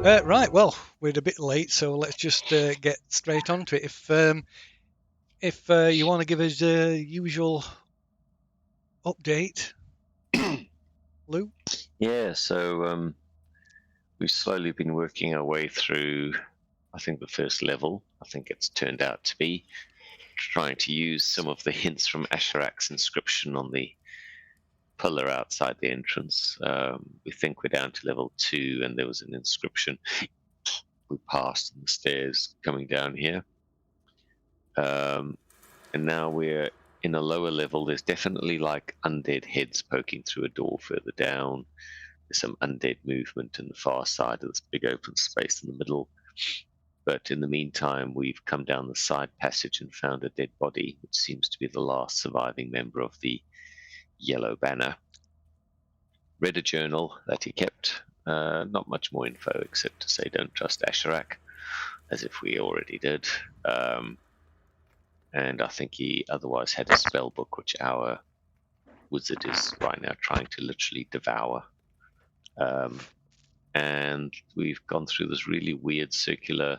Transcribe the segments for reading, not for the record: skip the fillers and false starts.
Right, well, we're a bit late, so let's just get straight onto it. If you want to give us a usual update, Lou. Yeah, so we've slowly been working our way through, I think, the first level. I think it's turned out to be trying to use some of the hints from Asherak's inscription on the pillar outside the entrance. We think we're down to level 2, and there was an inscription we passed on the stairs coming down here. And now we're in a lower level. There's definitely like undead heads poking through a door further down. There's some undead movement in the far side of this big open space in the middle. But in the meantime, we've come down the side passage and found a dead body, which seems to be the last surviving member of the Yellow Banner. Read a journal that he kept. Not much more info except to say don't trust Asherak, as if we already did. And I think he otherwise had a spell book, which our wizard is right now trying to literally devour. And we've gone through this really weird circular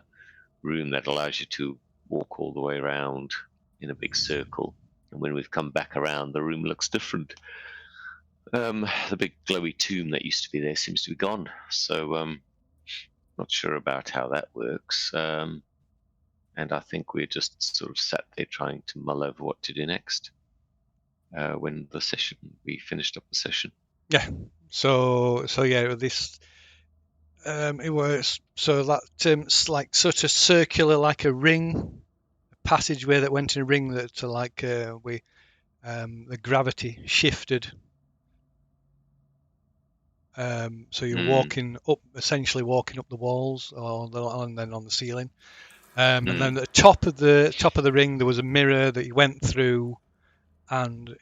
room that allows you to walk all the way around in a big circle. And when we've come back around, the room looks different. The big glowy tomb that used to be there seems to be gone. So not sure about how that works. And I think we're just sort of sat there trying to mull over what to do next. When we finished up the session. Yeah. So yeah, this it was so that like sort of circular, like a ring, a passageway that went in a ring that like the gravity shifted. So you're walking up, essentially walking up the walls, and then on the ceiling. And then at the top of the ring, there was a mirror that you went through, and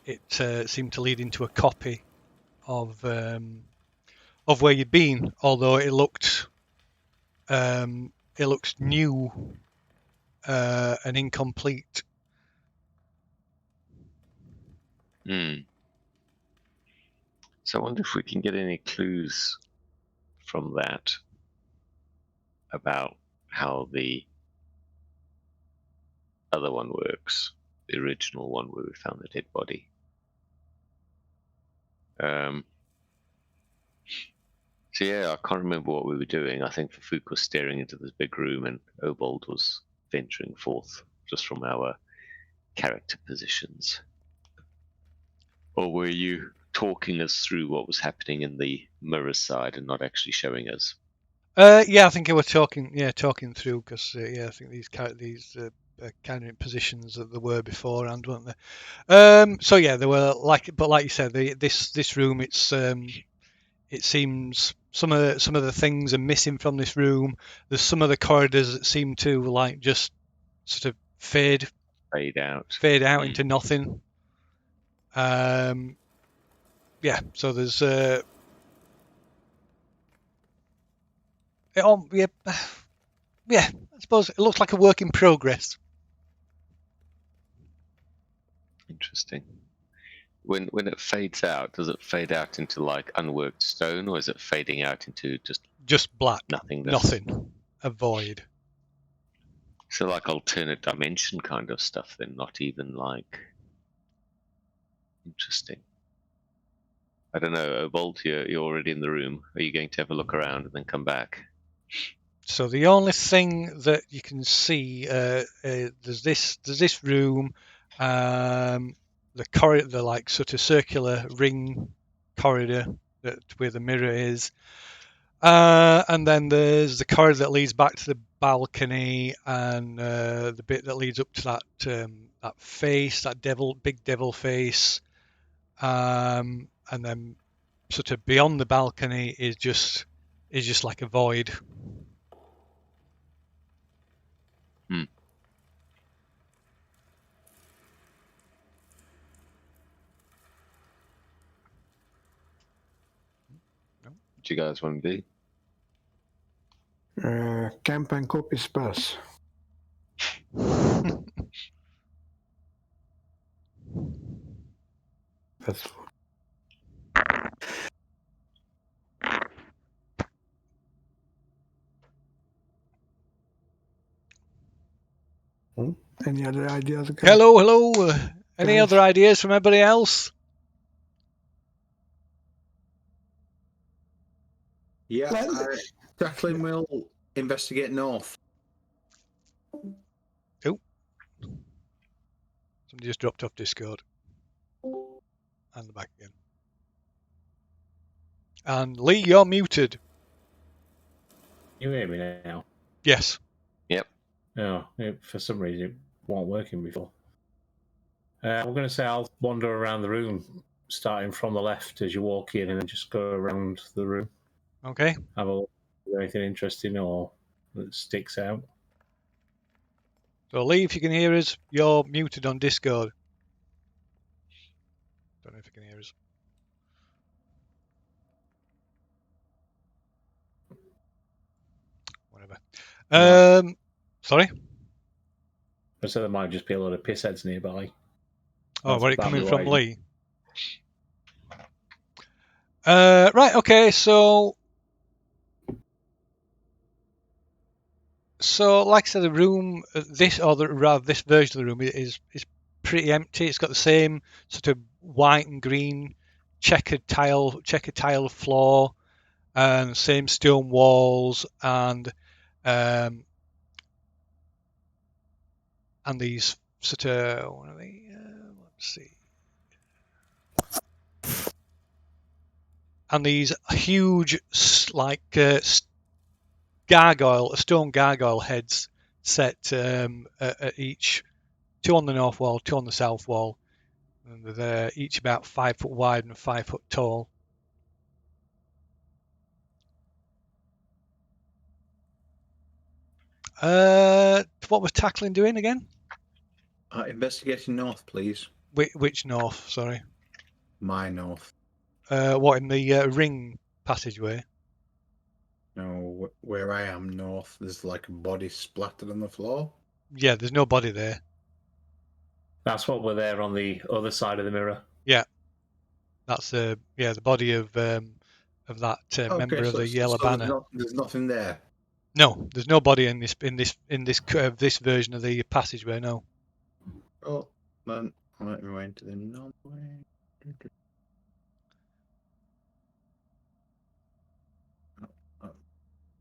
it seemed to lead into a copy of where you'd been, although it looked new and incomplete. So I wonder if we can get any clues from that about how the other one works, the original one where we found the dead body. So yeah, I can't remember what we were doing. I think Fafuk was staring into this big room and Obold was venturing forth just from our character positions. Or were you talking us through what was happening in the mirror side and not actually showing us? Yeah, I think I was talking through because I think these kind of positions that there were beforehand, weren't they? So yeah, there were like you said, this room, it seems some of the things are missing from this room. There's some of the corridors that seem to like just sort of fade out into nothing. Yeah, so there's yeah, I suppose it looks like a work in progress. Interesting. When it fades out, does it fade out into like unworked stone, or is it fading out into just black nothingness? Nothing, a void. So like alternate dimension kind of stuff then, not even like... Interesting. I don't know, Bolt, you're already in the room. Are you going to have a look around and then come back? So the only thing that you can see, there's this room, the like sort of circular ring corridor where the mirror is, and then there's the corridor that leads back to the balcony, and the bit that leads up to that face, that big devil face, and then sort of beyond the balcony is just like a void. What do you guys want to do? Camp and copy spells. That's Any other ideas? Guys? Hello. Any Guys? other ideas from anybody else? Yeah, Well, Jacqueline will investigate north. Somebody just dropped off Discord. And back again. And Lee, you're muted. You hear me now? Yes. No, for some reason it wasn't working before. I'm going to say I'll wander around the room, starting from the left as you walk in, and then just go around the room. Okay. Have a look. Is there anything interesting or that sticks out? So Lee, if you can hear us, you're muted on Discord. Don't know if you can hear us. Whatever. Sorry? I said there might just be a lot of pissheads nearby. Oh, where it coming from, Babylon. Lee? Right, okay, so like I said, the room, this version of the room is pretty empty. It's got the same sort of white and green checkered tile floor, and same stone walls, and these sort of what are they? Let's see. And these huge, like stone gargoyle heads set at each, 2 on the north wall, 2 on the south wall, and they're each about 5 foot wide and 5 foot tall. What was Tackling doing again? Investigating north, please. Which north? Sorry. My north. What, in the ring passageway? No, where I am north, there's like a body splattered on the floor. Yeah, there's no body there. That's what we're there on the other side of the mirror. Yeah, that's the body of that member of the Yellow Banner. There's nothing there. No, there's no body in this version of the passageway. No. Oh, then let me wait to the north way.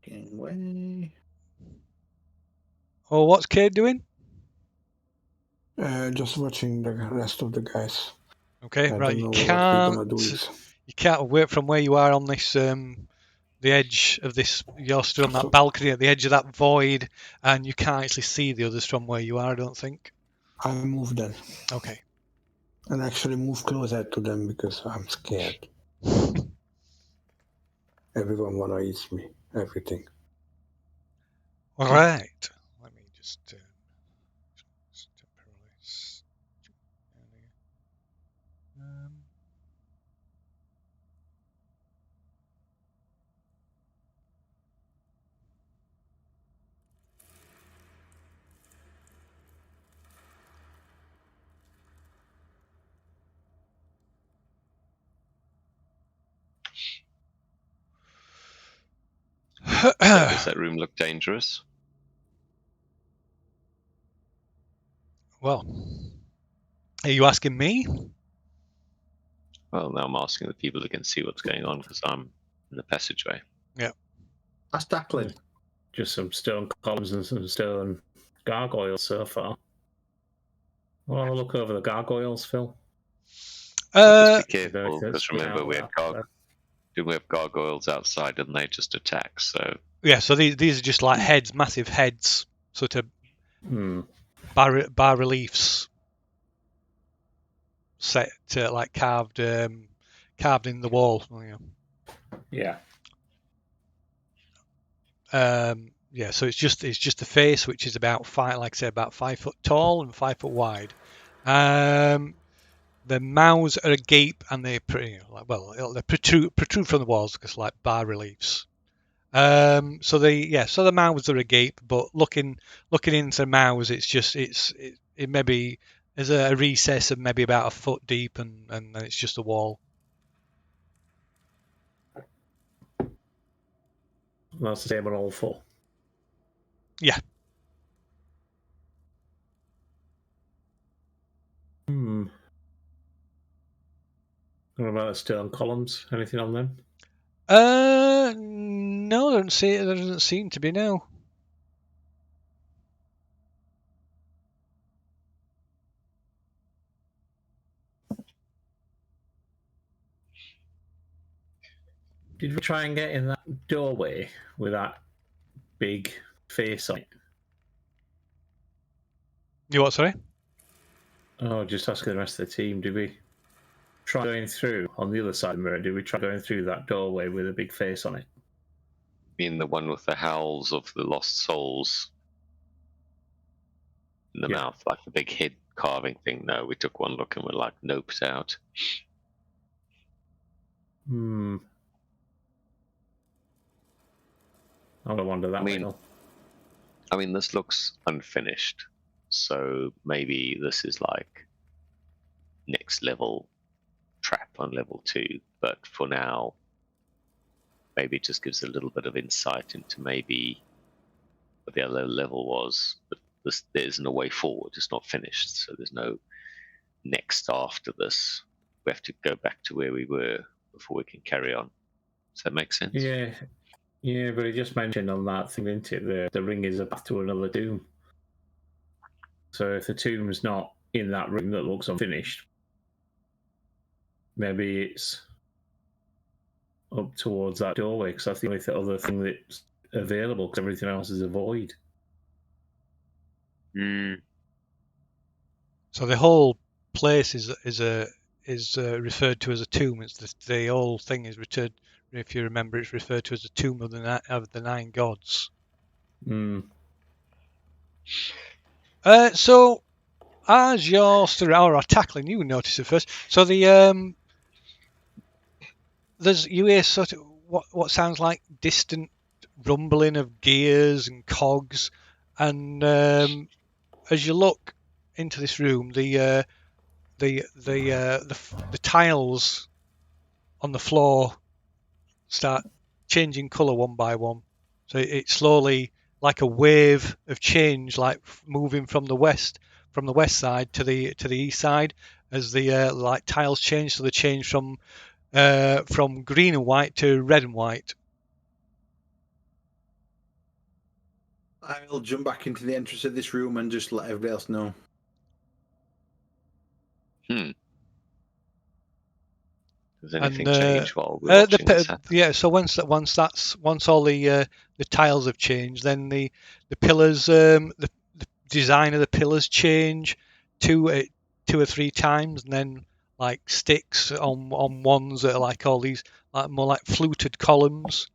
Getting way. Oh, what's Cade doing? Just watching the rest of the guys. Okay, I right. don't You know what we're gonna do. can't work from where you are on this the edge of this. You're stood on that balcony at the edge of that void, and you can't actually see the others from where you are. I don't think. I move then. Okay. And actually move closer to them because I'm scared. Everyone wanna eat me. Everything. All right. Let me just temporarily. Does that room look dangerous? Well, are you asking me? Well, now I'm asking the people who can see what's going on because I'm in the passageway. That's Tackling. Just some stone columns and some stone gargoyles so far. Want to look over the gargoyles, Phil? Just be careful No, because remember we have gargoyles outside and they just attack. So Yeah. So these are just like heads, massive heads, sort of bas reliefs set like carved in the wall. Yeah. Yeah, so it's just the face, which is about 5 foot tall and 5 foot wide. The mouths are agape, and they they protrude from the walls because like bas reliefs. So the mouths are agape, but looking into the mouths, it maybe there's a recess of maybe about a foot deep, and it's just a wall. That's the same on all four. Yeah. What about the stone columns? Anything on them? No, I don't see it. There doesn't seem to be, no. Did we try and get in that doorway with that big face on it? You what, sorry? Oh, just asking the rest of the team. Did we try going through on the other side of the mirror? Did we try going through that doorway with a big face on it? Being the one with the howls of the lost souls in the mouth, like the big head carving thing. No, we took one look and we're like, nope, out. I would wonder that way. I mean, this looks unfinished, so maybe this is like next level trap on level 2. But for now, maybe it just gives a little bit of insight into maybe what the other level was. But there isn't a way forward. It's not finished, so there's no next after this. We have to go back to where we were before we can carry on. Does that make sense? Yeah, but he just mentioned on that thing, didn't it? The ring is a path to another tomb. So if the tomb's not in that ring that looks unfinished, maybe it's up towards that doorway, because that's the only other thing that's available, because everything else is a void. So the whole place is referred to as a tomb. It's the whole thing is referred. If you remember, it's referred to as a tomb of the 9 gods. So as you're tackling, you notice it first. So you hear sort of what sounds like distant rumbling of gears and cogs, and as you look into this room, the tiles on the floor start changing colour one by one. So it's slowly, like a wave of change, like moving from the west side to the east side, as the like tiles change. So they change from green and white to red and white. I'll jump back into the entrance of this room and just let everybody else know. Does anything change while we're watching this happen? Yeah, so once all the tiles have changed, then the pillars, the design of the pillars change 2 or 3 times, and then like sticks on ones that are like all these like more like fluted columns.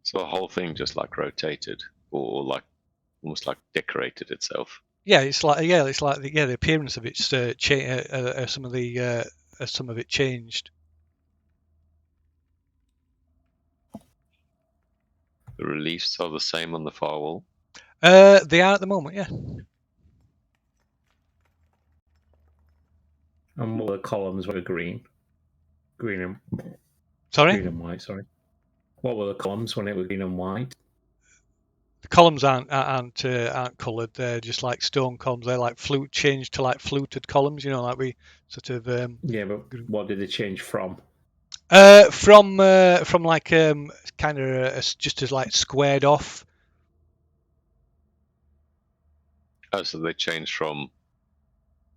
So the whole thing just like rotated, or like almost like decorated itself. Yeah, it's like the appearance of it's some of it changed. The reliefs are the same on the far wall. They are at the moment, yeah. And all the columns were green and white. Sorry, what were the columns when it was green and white? The columns aren't coloured. They're just like stone columns. They're like changed to like fluted columns. You know, like we sort of. Yeah, but what did they change from? From like kind of just as like squared off. Oh, so they changed from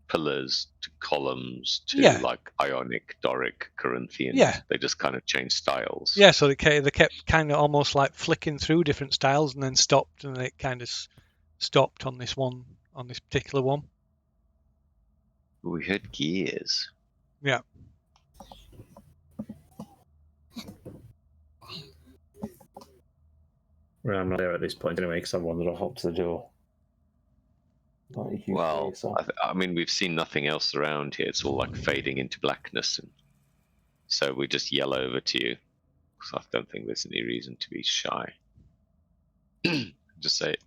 pillars to columns to like Ionic, Doric, Corinthian. Yeah. They just kind of changed styles. Yeah, so they kept kind of almost like flicking through different styles and then stopped, and it kind of stopped on this particular one. We heard gears. Yeah. Well, I'm not there at this point anyway, because I wandered off up to the door. Well, I mean, we've seen nothing else around here. It's all like fading into blackness, and so we just yell over to you, because I don't think there's any reason to be shy. Just say,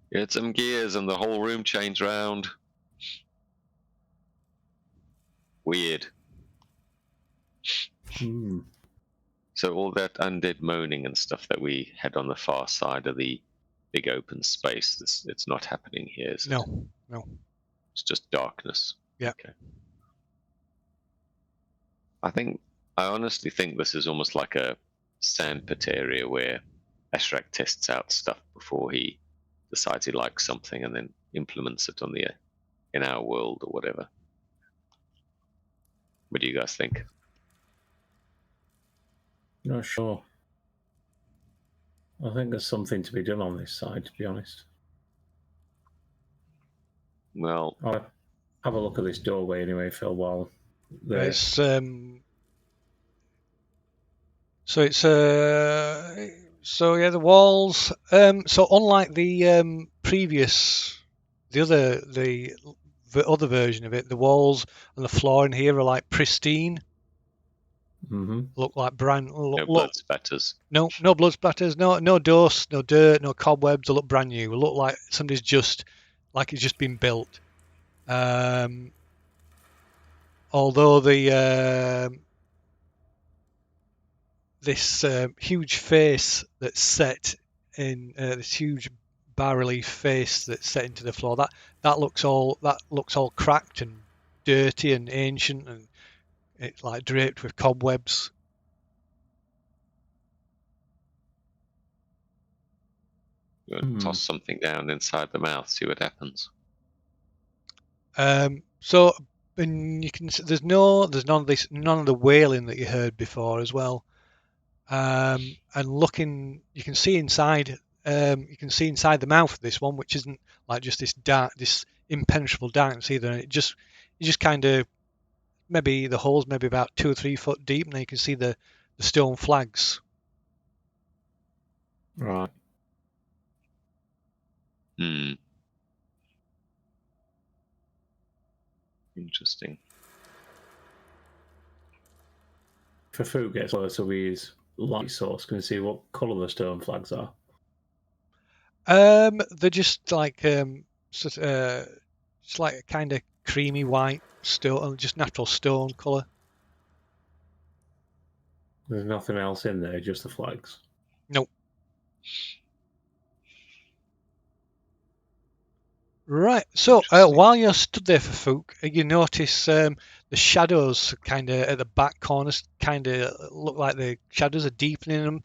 you had some gears and the whole room changed round. Weird. So all that undead moaning and stuff that we had on the far side of the big open space. It's not happening here, is it? No. It's just darkness. Yeah. Okay. I honestly think this is almost like a sandpit area where Ashrak tests out stuff before he decides he likes something and then implements it in our world or whatever. What do you guys think? Not sure. I think there's something to be done on this side, to be honest. Well, I'll have a look at this doorway anyway, Phil, while the It's the walls. So unlike the previous, the other version of it, the walls and the floor in here are like pristine. Look like brand. no blood spatters. No blood splatters. No dust, no dirt, no cobwebs. They look brand new. They look like somebody's just like it's just been built. Although this huge face that's set in this huge bas-relief face that's set into the floor, that looks all cracked and dirty and ancient, and it's like draped with cobwebs. Toss something down inside the mouth, see what happens. So, and you can there's none of the wailing that you heard before as well. And looking, you can see inside the mouth of this one, which isn't like just this impenetrable darkness either. And you just kind of, maybe the hole's maybe about 2 or 3 foot deep, and then you can see the stone flags. Right. Interesting. If a food gets closer with his light source, can you see what colour the stone flags are? They're just like just like a kind of creamy white stone, just natural stone colour. There's nothing else in there, just the flags. Nope. Right. So while you're stood there for Fook, you notice the shadows kind of at the back corners kind of look like the shadows are deepening them,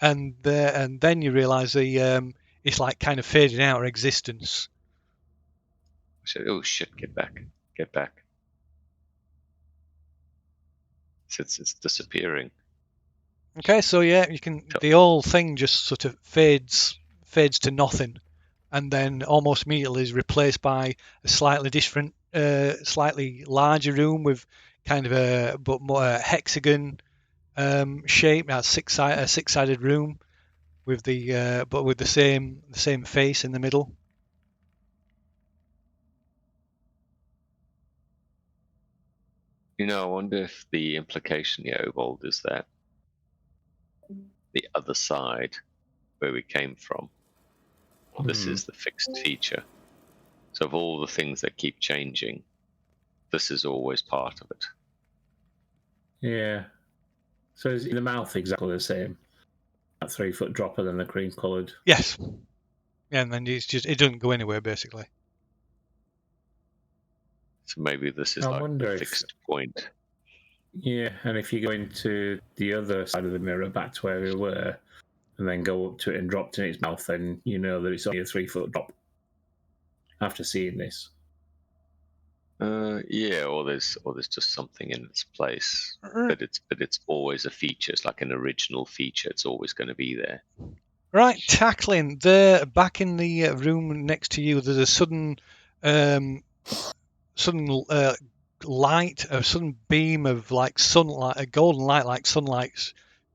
and then you realise it's like kind of fading out of existence. I said, "Oh shit! Get back! Get back!" It's disappearing. Okay, so yeah, you can. The whole thing just sort of fades to nothing, and then almost immediately is replaced by a slightly different, slightly larger room with kind of a but more hexagon shape. Now six-sided room with the but with the same face in the middle. I wonder if the implication here, Ovold, is that the other side, where we came from, this is the fixed feature. So of all the things that keep changing, this is always part of it. Yeah. So is the mouth exactly the same? That 3 foot dropper than the cream coloured? Yes. Yeah, and then it doesn't go anywhere basically. So maybe this is like a fixed point. Yeah, and if you go into the other side of the mirror, back to where we were, and then go up to it and drop it in its mouth, then you know that it's only a 3 foot drop. After seeing this. Yeah, or there's just something in its place, but it's always a feature. It's like an original feature. It's always going to be there. Right, tackling there. Back in the room next to you, there's a sudden light, a sudden beam of like sunlight, a golden light like sunlight,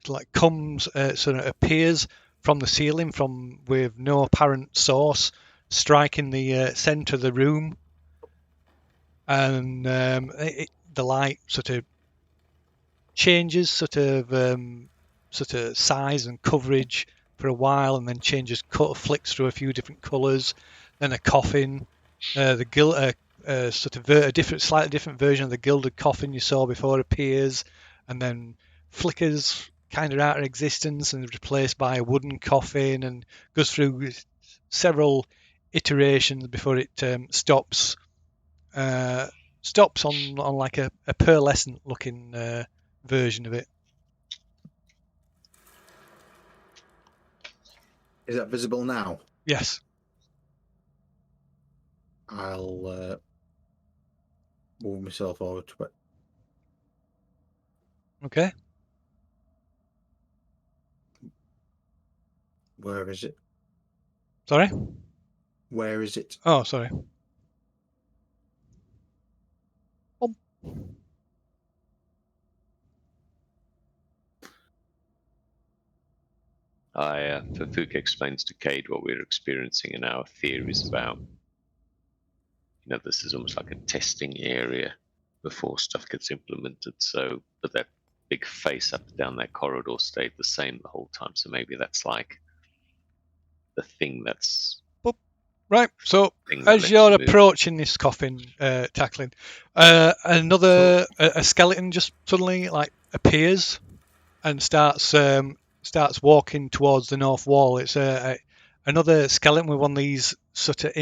like comes, sort of appears from the ceiling with no apparent source, striking the center of the room, and the light sort of changes, sort of size and coverage for a while, and then flicks through a few different colours. Then a coffin, sort of a slightly different version of the gilded coffin you saw before appears, and then flickers kind of out of existence and is replaced by a wooden coffin, and goes through several iterations before it stops on like a pearlescent looking version of it. Is that visible now? Yes. I'll move myself over to it. Okay. Where is it? Sorry. Where is it? Oh, sorry. Oh. Fafuk explains to Cade what we're experiencing and our theories about. This is almost like a testing area before stuff gets implemented. So, but that big face up and down that corridor stayed the same the whole time. So maybe that's like the thing that's Right. So thing that as lets you're you move. approaching this coffin, tackling, another a skeleton just suddenly like appears and starts walking towards the north wall. It's another skeleton with one of these sort of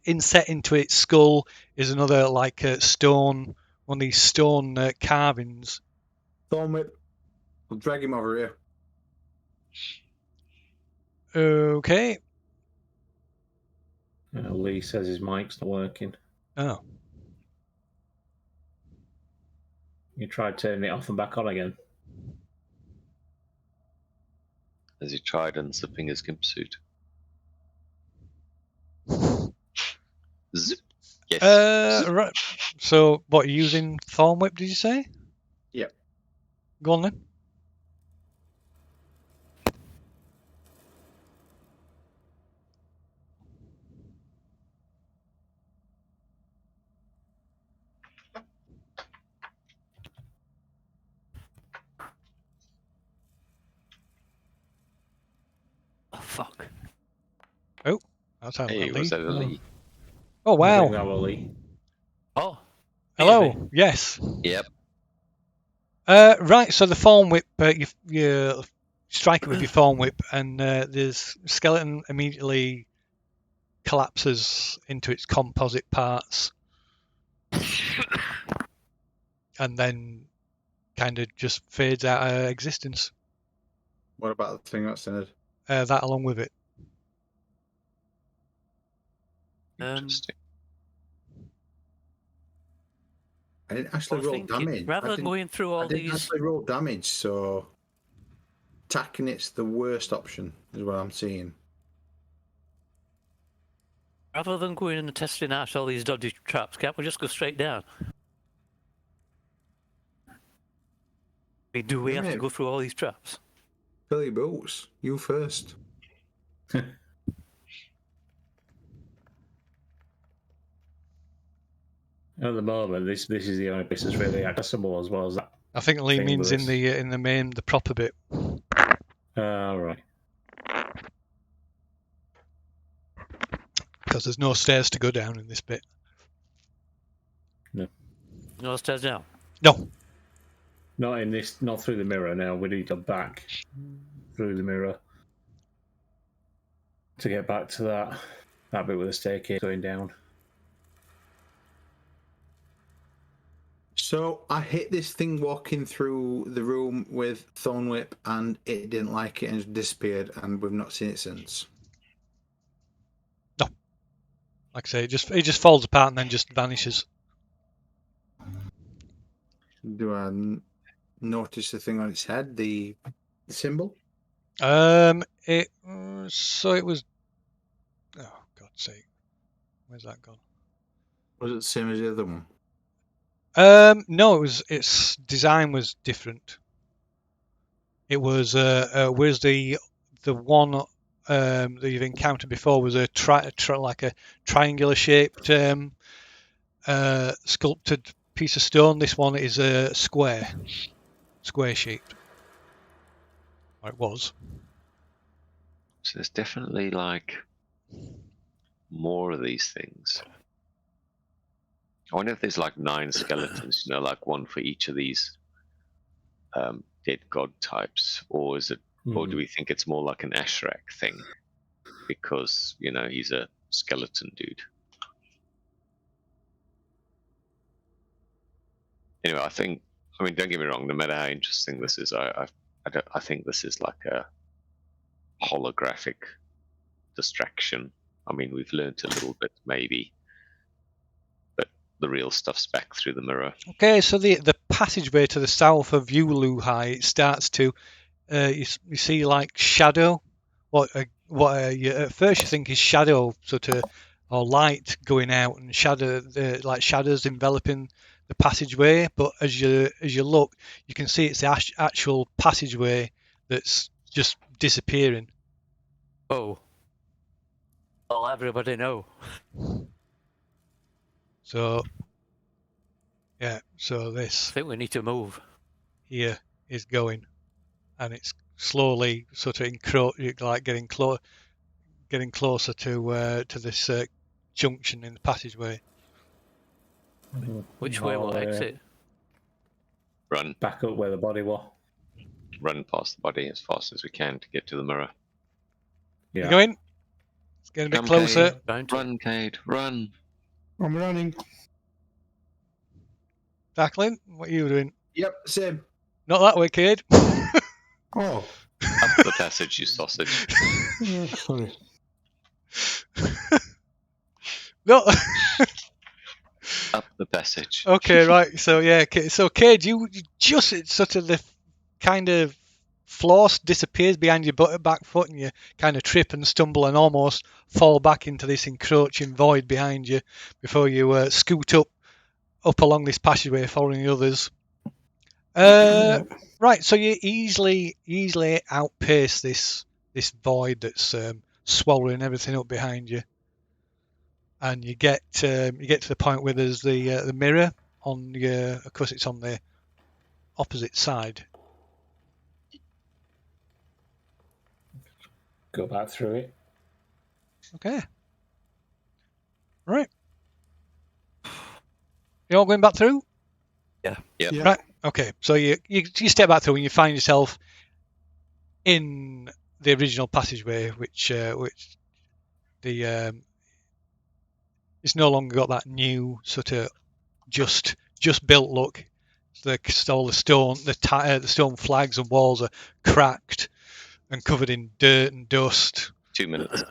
inset into its skull is another like stone, one of these stone carvings. Thorn whip. I'll drag him over here. Okay. Lee says his mic's not working. Oh. You tried turning it off and back on again. As he tried unzipping his gimp suit. Zip. Yes. Zip. Right. So what, are you using Thorn Whip, did you say? Yep. Go on then. Oh, fuck. Oh, that's how Hey, was that a Lee? Oh, wow. I think that was Lee. Oh. Hello. Maybe. Yes. Yep. Right, so the Thorn Whip, you strike it with your Thorn Whip, and this skeleton immediately collapses into its composite parts, and then kind of just fades out of existence. What about the thing that's in it? That along with it. Interesting. I didn't actually roll damage. Rather than going through all I didn't these, actually roll damage, so attacking it's the worst option, is what I'm seeing. rather than going and testing out all these dodgy traps, can't we just go straight down? I mean, do we have to Right. go through all these traps? Fill your boots. You first. At the moment, this is the only place that's really accessible, as well as that. I think Lee Thing means with in the main, the proper bit. Right. Because there's no stairs to go down in this bit. No stairs down. No. Not in this. Not through the mirror. Now we need to back through the mirror to get back to that bit with the staircase going down. So I hit this thing walking through the room with Thorn Whip, and it didn't like it and it disappeared, and we've not seen it since. No. Like I say, it just falls apart and then just vanishes. Do I notice the thing on its head, the symbol? So it was. Oh, God's sake. Where's that gone? Was it the same as the other one? No, its design was different. It was whereas the one that you've encountered before was a like a triangular shaped sculpted piece of stone. This one is a square shaped. Or it was. So there's definitely like more of these things. I wonder if there's like 9 skeletons, like one for each of these dead god types, or is it? Or do we think it's more like an Ashraq thing? because, you know, he's a skeleton dude. Anyway, I mean, don't get me wrong, no matter how interesting this is, I think this is like a holographic distraction. I mean, we've learnt a little bit, maybe, but the real stuff's back through the mirror. Okay, so the passageway to the south of you, Luhai, it starts to you see like shadow. What at first you think is shadow, sort of, or light going out, and shadow like shadows enveloping the passageway. But as you look, you can see it's the actual passageway that's just disappearing. Oh. Well, everybody know. So yeah, so I this think we need to move. here is going, and it's slowly sort of like getting closer to this junction in the passageway. Which way will exit? Run Back up where the body was. past the body as fast as we can to get to the mirror. Yeah. You going? It's getting a bit Come, closer. Cade. Round to- Run, Cade, run. I'm running. Declan, what are you doing? Yep, same. Not that way, kid. Oh, Up the passage, you sausage. sorry. No. Up the passage. Okay, right. So yeah, so Cade, you just it's sort of the kind of floss disappears behind your back foot, and you kind of trip and stumble and almost fall back into this encroaching void behind you before you scoot up along this passageway, following the others. Right. So you easily outpace this void that's swallowing everything up behind you. And you get to the point where there's the mirror on of course it's on the opposite side. Go back through it. Okay. Right. You all going back through? Yep. Yeah. Right. Okay. So you step back through and you find yourself in the original passageway, which the it's no longer got that new sort of just built look. All the stone flags and walls are cracked and covered in dirt and dust. 2 minutes.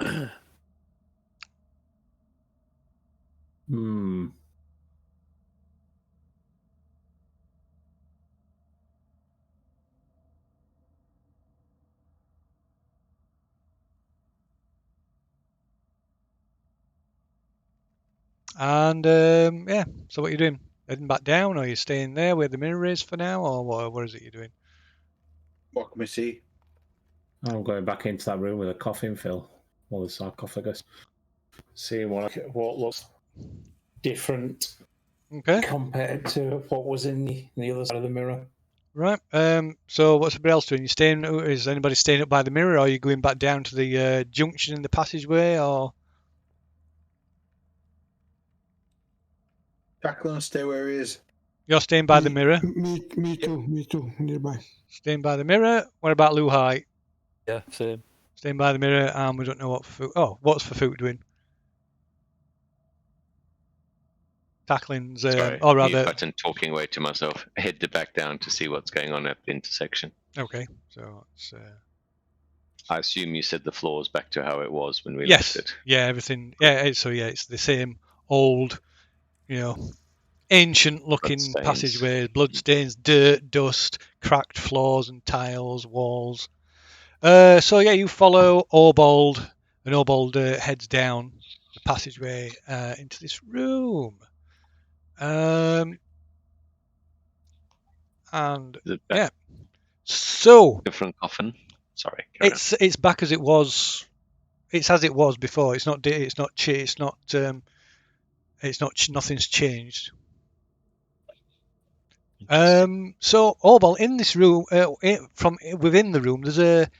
Hmm. And yeah, so what are you doing? Heading back down, or are you staying there where the mirror is for now, or what is it you're doing? What can we see? I'm going back into that room with a coffin, Phil, or the sarcophagus. Seeing what looks different Okay. compared to what was in the other side of the mirror. Right. So what's everybody else doing? You staying? Is anybody staying up by the mirror, or are you going back down to the junction in the passageway, or? Declan, stay where he is. You're staying by the mirror. Me too. Nearby. Staying by the mirror. What about Luhai? Yeah, same. Staying by the mirror, and we don't know what for. Oh, what's for food doing? Tackling's, Sorry, or mute rather. button, talking away to myself. Head back down to see what's going on at the intersection. Okay, so it's. I assume you said the floor is back to how it was when we Yes. left it. Yeah, everything. Yeah, it's the same old, ancient-looking Bloodstains. passageways, bloodstains, dirt, dust, cracked floors and tiles, walls. So yeah, you follow Orbold, and Orbold heads down the passageway into this room. And Is it back? yeah, so Different coffin. Sorry. carry on. it's back as it was. It's as it was before. Nothing's changed. So Orbold, in this room, from within the room, there's a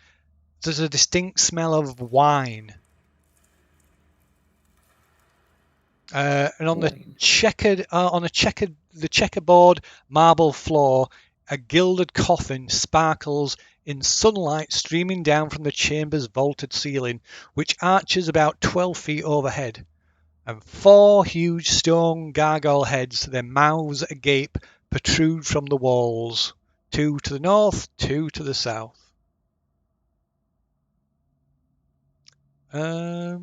distinct smell of wine. And on the checkerboard marble floor A gilded coffin sparkles in sunlight streaming down from the chamber's vaulted ceiling, which arches about 12 feet overhead. And 4 huge stone gargoyle heads, their mouths agape, protrude from the walls. 2 to the north, 2 to the south. Yeah.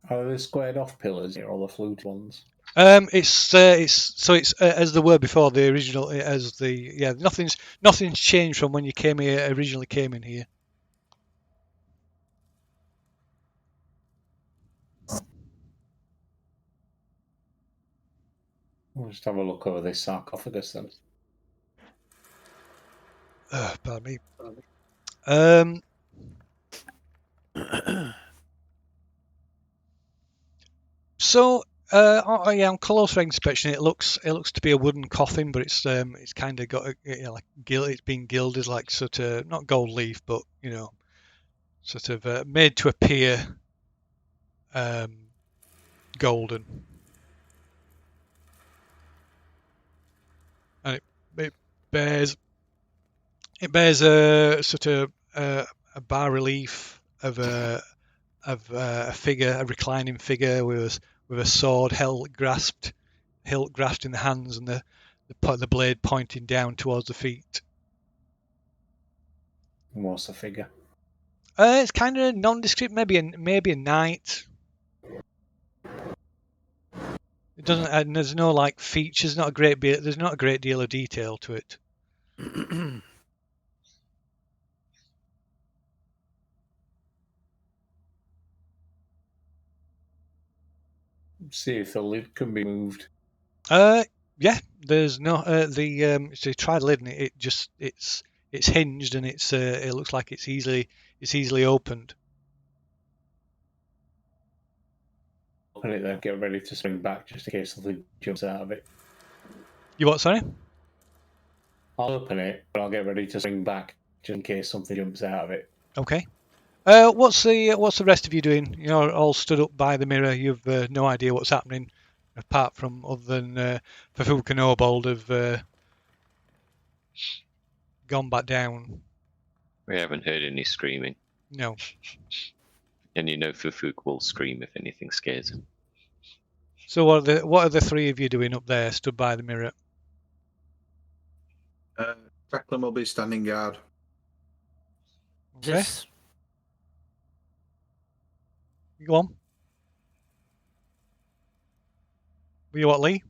Are they squared off pillars here, or the flute ones? It's as there were before the original, nothing's changed from when you originally came in here. We'll just have a look over this sarcophagus then. Pardon me. On closer inspection, it looks to be a wooden coffin, but it's kind of got it's been gilded, like sort of not gold leaf, but sort of made to appear golden, and it bears a sort of a bas relief of a figure, a reclining figure with a sword hilt grasped in the hands, and the blade pointing down towards the feet. What's the figure? It's kind of nondescript, maybe a knight. It doesn't. And there's no like features. There's not a great deal of detail to it. See if the lid can be moved. Yeah. There's no so you try the lid, and it's hinged, and it looks like it's easily opened. Open it then, get ready to swing back just in case the lid jumps out of it. You what? Sorry. I'll open it, but I'll get ready to swing back just in case something jumps out of it. Okay. What's the rest of you doing? You're all stood up by the mirror. You've no idea what's happening, apart from other than Fafuk and Obold have gone back down. We haven't heard any screaming. No. And Fufuk will scream if anything scares him. So what are the three of you doing up there, stood by the mirror? Jacqueline will be standing guard. Okay. Go on. Will you what, Lee?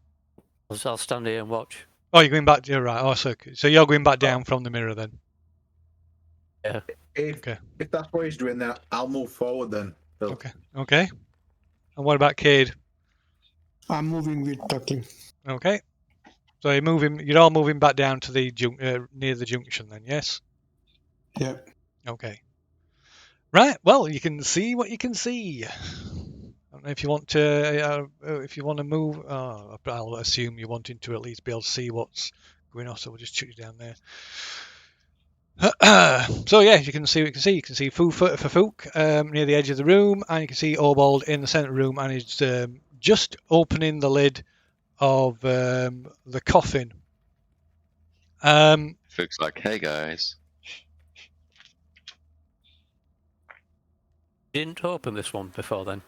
I'll stand here and watch. Oh, you're going back. You're right. Oh, so you're going back down from the mirror then. Yeah. If that's what he's doing, then I'll move forward then. Phil. Okay. And what about Cade? I'm moving with Tuckling. Okay. So you're all moving back down to the near the junction then, yes? Yeah. Okay. Right. Well, you can see what you can see. I don't know if you want to move. I'll assume you're wanting to at least be able to see what's going on. So we'll just chuck you down there. So yeah, you can see what you can see. You can see Fafuk near the edge of the room, and you can see Obold in the centre room, and he's just opening the lid of the coffin. Fufuk's like, "Hey guys." Didn't open this one before then.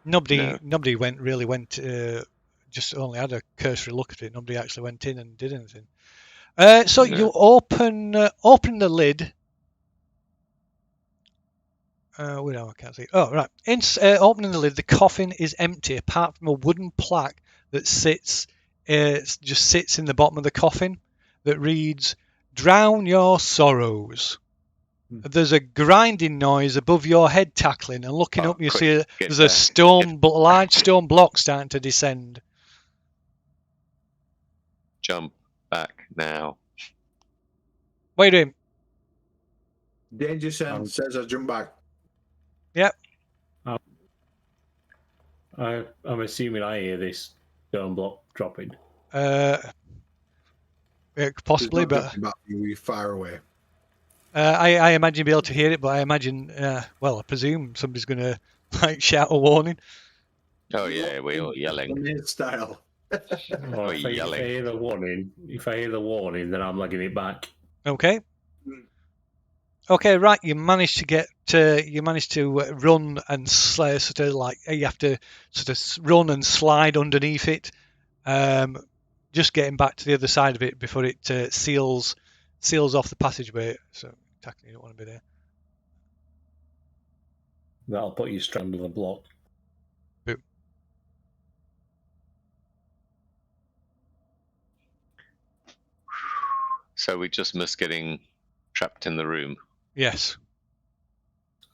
Nobody went. Just only had a cursory look at it. Nobody actually went in and did anything. So you open the lid. I can't see. Oh, right. Opening the lid, the coffin is empty, apart from a wooden plaque that sits in the bottom of the coffin that reads, "Drown your sorrows." There's a grinding noise above your head, Tackling, and looking up, you see there's a large stone block starting to descend. Jump back now. What are you doing? Danger sound says I jump back. Yep. I'm assuming I hear this stone block dropping. Possibly, but You're far away. I imagine you'll be able to hear it, but I imagine, well, I presume somebody's going to like shout a warning. Oh yeah, we're all yelling. In his style. Well, We're if I yelling. hear the warning, then I'm legging it back. Okay. Okay, right. You managed to run and sort of like you have to sort of run and slide underneath it, just getting back to the other side of it before it seals off the passageway. So technically, you don't want to be there. That'll put you straight under the block. So we just missed getting trapped in the room. Yes.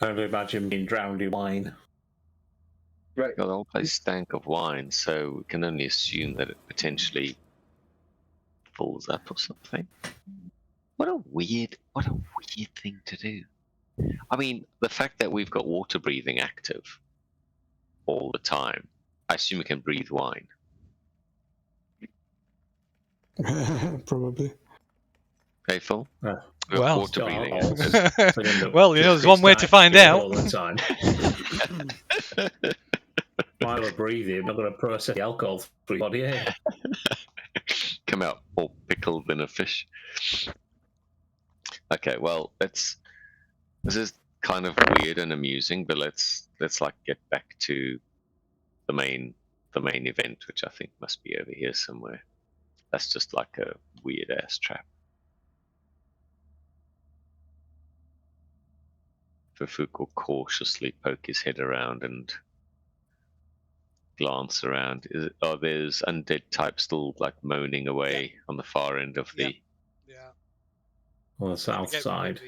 I can imagine being drowned in wine. Right. Well, the whole place stank of wine, so we can only assume that it potentially falls up or something. What a weird thing to do. I mean, the fact that we've got water breathing active all the time, I assume we can breathe wine. Probably. Hey, Phil? Yeah. We've got Well, water breathing I'll- active. Well, there's one way to find out. All the time. While we're breathing, I'm not going to process the alcohol through your body. Eh? Come out all pickled in a fish. Okay, well, this is kind of weird and amusing, but let's like get back to the main event, which I think must be over here somewhere. That's just like a weird ass trap. Fufuk will cautiously poke his head around and glance around. There's undead type still like moaning away on the far end of the. Yeah. On the south side.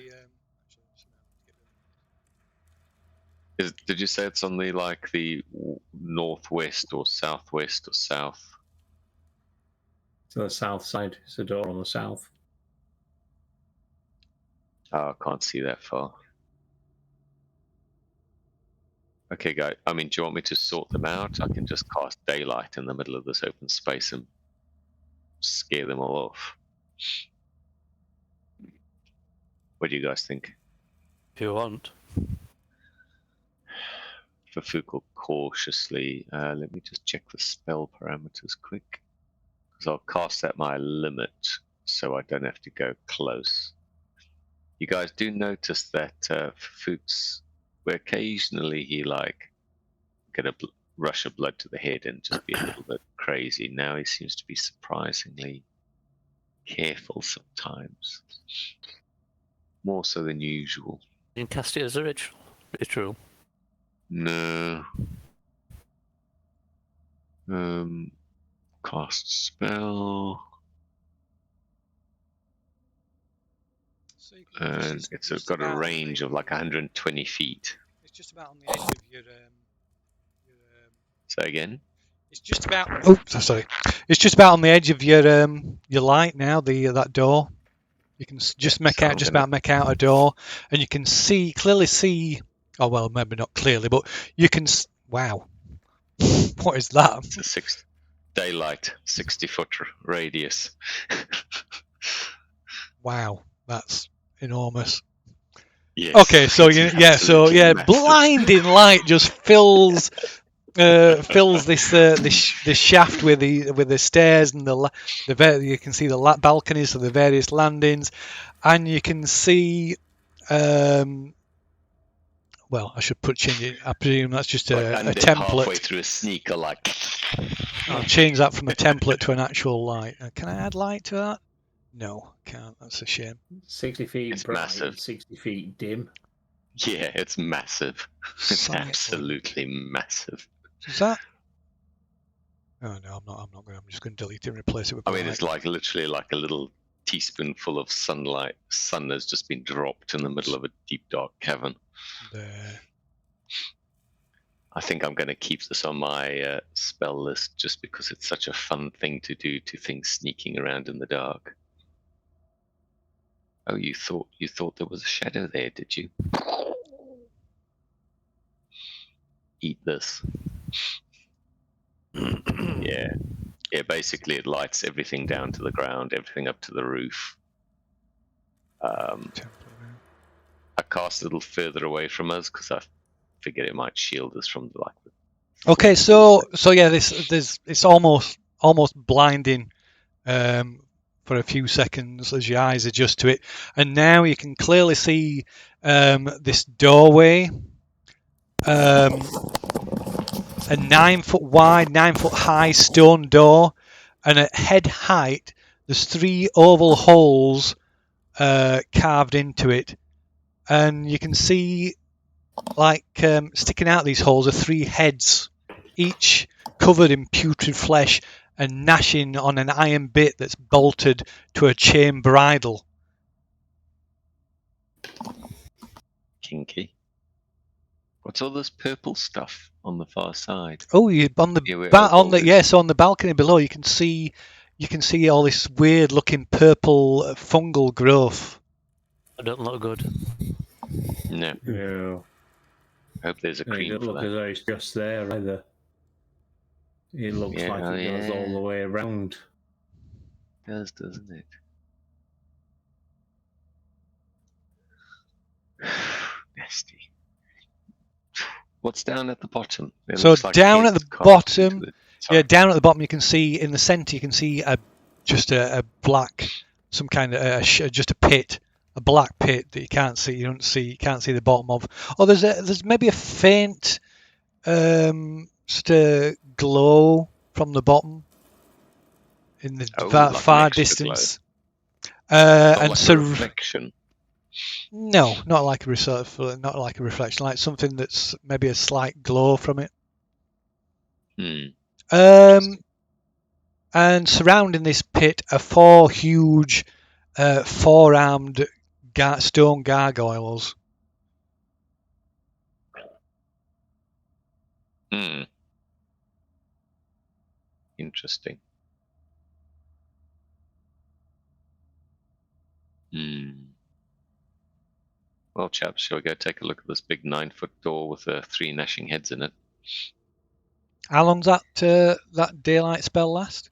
Did you say it's on the like the northwest or southwest or south? To the south side. It's a door on the south. Oh, I can't see that far. Okay, guys. I mean, do you want me to sort them out? I can just cast daylight in the middle of this open space and scare them all off. What do you guys think? If you want. Fufuk will cautiously. Let me just check the spell parameters quick, because I'll cast at my limit, so I don't have to go close. You guys do notice that Fufuk's, where occasionally he like get a rush of blood to the head and just be a little bit crazy. Now he seems to be surprisingly careful sometimes, more so than usual. You can cast it as a ritual. No. Cast spell. So you can And it's got a range of like 120 feet. It's just about on the edge of your Say again? It's just about. Oh, sorry. It's just about on the edge of your light now. That door. You can just make out a door, and you can clearly see. Oh well, maybe not clearly, but you can. Wow, what is that? It's a daylight, 60-foot radius. Wow, that's enormous. Yes, Okay, so it's absolutely massive. blinding light just fills this shaft with the stairs and you can see the balconies of the various landings, and you can see well, I should change it. I presume that's just a template. Halfway through a sneaker, like. I'll change that from a template to an actual light. Can I add light to that? No, can't. That's a shame. 60 feet It's bright, massive. 60 feet dim. Yeah, it's massive. It's Sonic absolutely massive. Is that? Oh no, I'm not going. I'm just going to delete it and replace it with. I mean, light. it's like literally like a little teaspoonful of sunlight. Sun has just been dropped in the middle of a deep dark cavern. There. I think I'm going to keep this on my spell list just because it's such a fun thing to do to things sneaking around in the dark. Oh, you thought there was a shadow there, did you? Eat this. Yeah. Yeah, basically it lights everything down to the ground, everything up to the roof. cast a little further away from us because I figured it might shield us from the Okay, so yeah, it's almost blinding for a few seconds as your eyes adjust to it, and now you can clearly see this doorway, a 9-foot wide, 9-foot high stone door, and at head height there's 3 oval holes carved into it, and you can see sticking out these holes are 3 heads, each covered in putrid flesh and gnashing on an iron bit that's bolted to a chain bridle. Kinky. What's all this purple stuff on the far side? Oh, you on the Yeah, where on the Opal is. so on the balcony below you can see all this weird looking purple fungal growth. That don't look good. No, Yeah. hope there's a And it cream doesn't for look as that. though it's just there either. It looks Yeah, like it goes all yeah. the way around. It does, doesn't it? Nasty. What's down at the bottom? It So looks like down at heads the carved into bottom, Sorry. down at the bottom you can see in the centre you can see just a black, some kind of just a pit, a black pit that you can't see. You can't see the bottom of. Oh, there's maybe a faint just a glow from the bottom in the Oh, like an far extra distance. Not And like so a reflection. no, not like not like a reflection, like something that's maybe a slight glow from it. And surrounding this pit are 4 huge 4-armed stone gargoyles. Interesting. Well, chaps, shall we go take a look at this big 9-foot door with 3 gnashing heads in it? How long's that daylight spell last?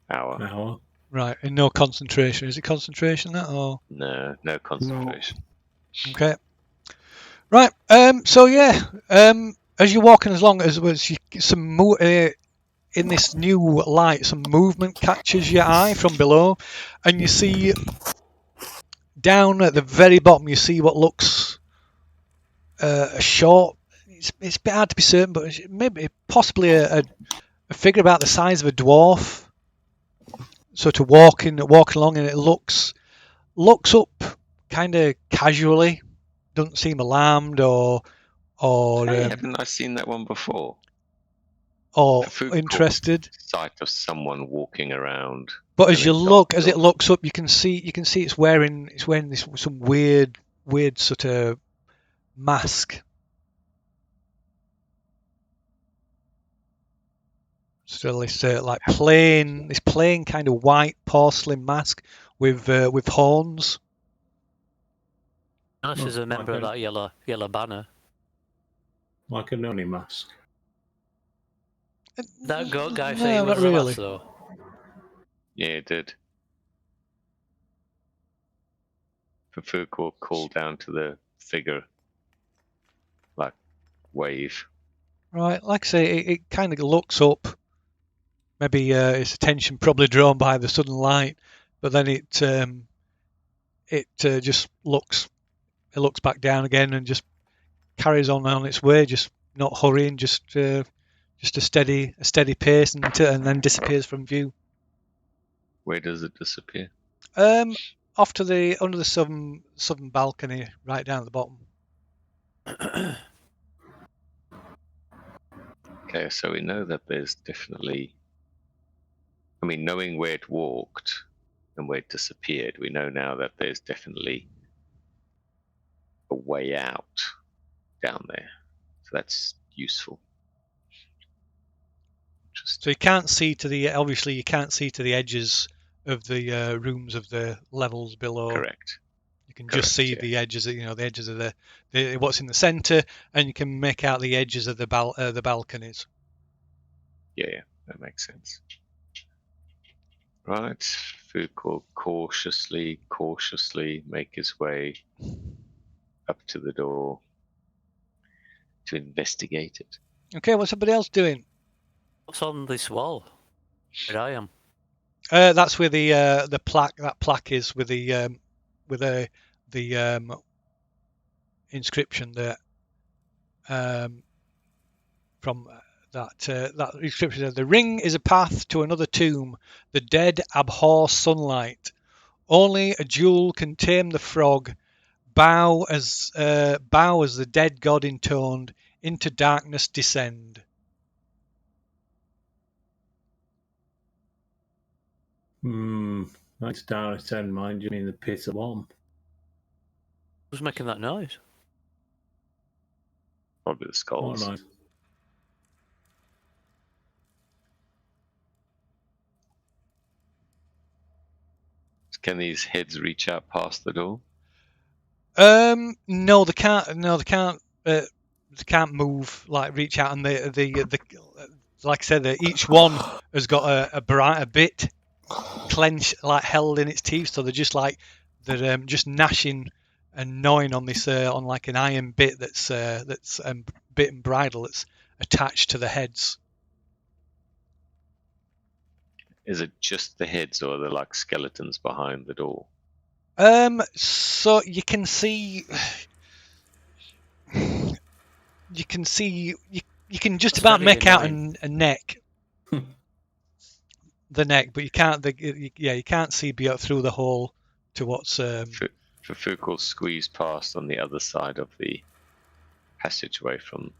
Hour. Hour. Right, and no concentration. Is it concentration that or? No concentration. Okay. Right. So yeah. As you're walking along, in this new light, some movement catches your eye from below, and you see down at the very bottom. You see what looks a short. It's a bit hard to be certain, but maybe possibly a figure about the size of a dwarf. Sort of walking along, and it looks up kind of casually. Doesn't seem alarmed or Hey, haven't I seen that one before? or The food interested. Sight of someone walking around. But as in you a look, dark as it building. looks up, you can see it's wearing this some weird sort of mask. So this like plain kind of white porcelain mask with horns. Unless she's a member of like that yellow banner. Like a noni mask. That goat guy No, said he not was the really. last, though. Yeah, it did. Fafuk called down to the figure, like, wave. Right, like I say, it kind of looks up. Maybe its attention probably drawn by the sudden light, but then it just looks back down again and just carries on its way, just not hurrying, just a steady pace, and then disappears from view. Where does it disappear? Off to under the southern balcony, right down at the bottom. Okay, so we know that there's definitely. I mean, knowing where it walked and where it disappeared, we know now that there's definitely a way out down there. So that's useful. So you can't see to the edges of the rooms of the levels below. Correct. You can just see the edges, the edges of the what's in the centre, and you can make out the edges of the balconies. Yeah, that makes sense. Right, Foucault cautiously make his way up to the door to investigate it. Okay, what's everybody else doing? What's on this wall? Where I am. That's where the plaque. That plaque is with the inscription there. From that inscription, the ring is a path to another tomb. The dead abhor sunlight. Only a jewel can tame the frog. Bow as the dead god intoned. Into darkness descend. That's down at 10, mind you, in the pit of one. Who's making that noise? Probably the Oh, skulls. nice. Can these heads reach out past the door? No, they can't. No, they can't. They can't move, like reach out, and the like I said, each one has got a bit clenched, like held in its teeth, so they're just like they're just gnashing and gnawing on this on like an iron bit that's bit and bridle that's attached to the heads. Is it just the heads, or are there like skeletons behind the door? So you can see. You can see. You can just That's about very make out annoying. a neck. The neck, but you can't. You can't see beyond through the hole to what's. Fufuk will squeeze past on the other side of the passageway from.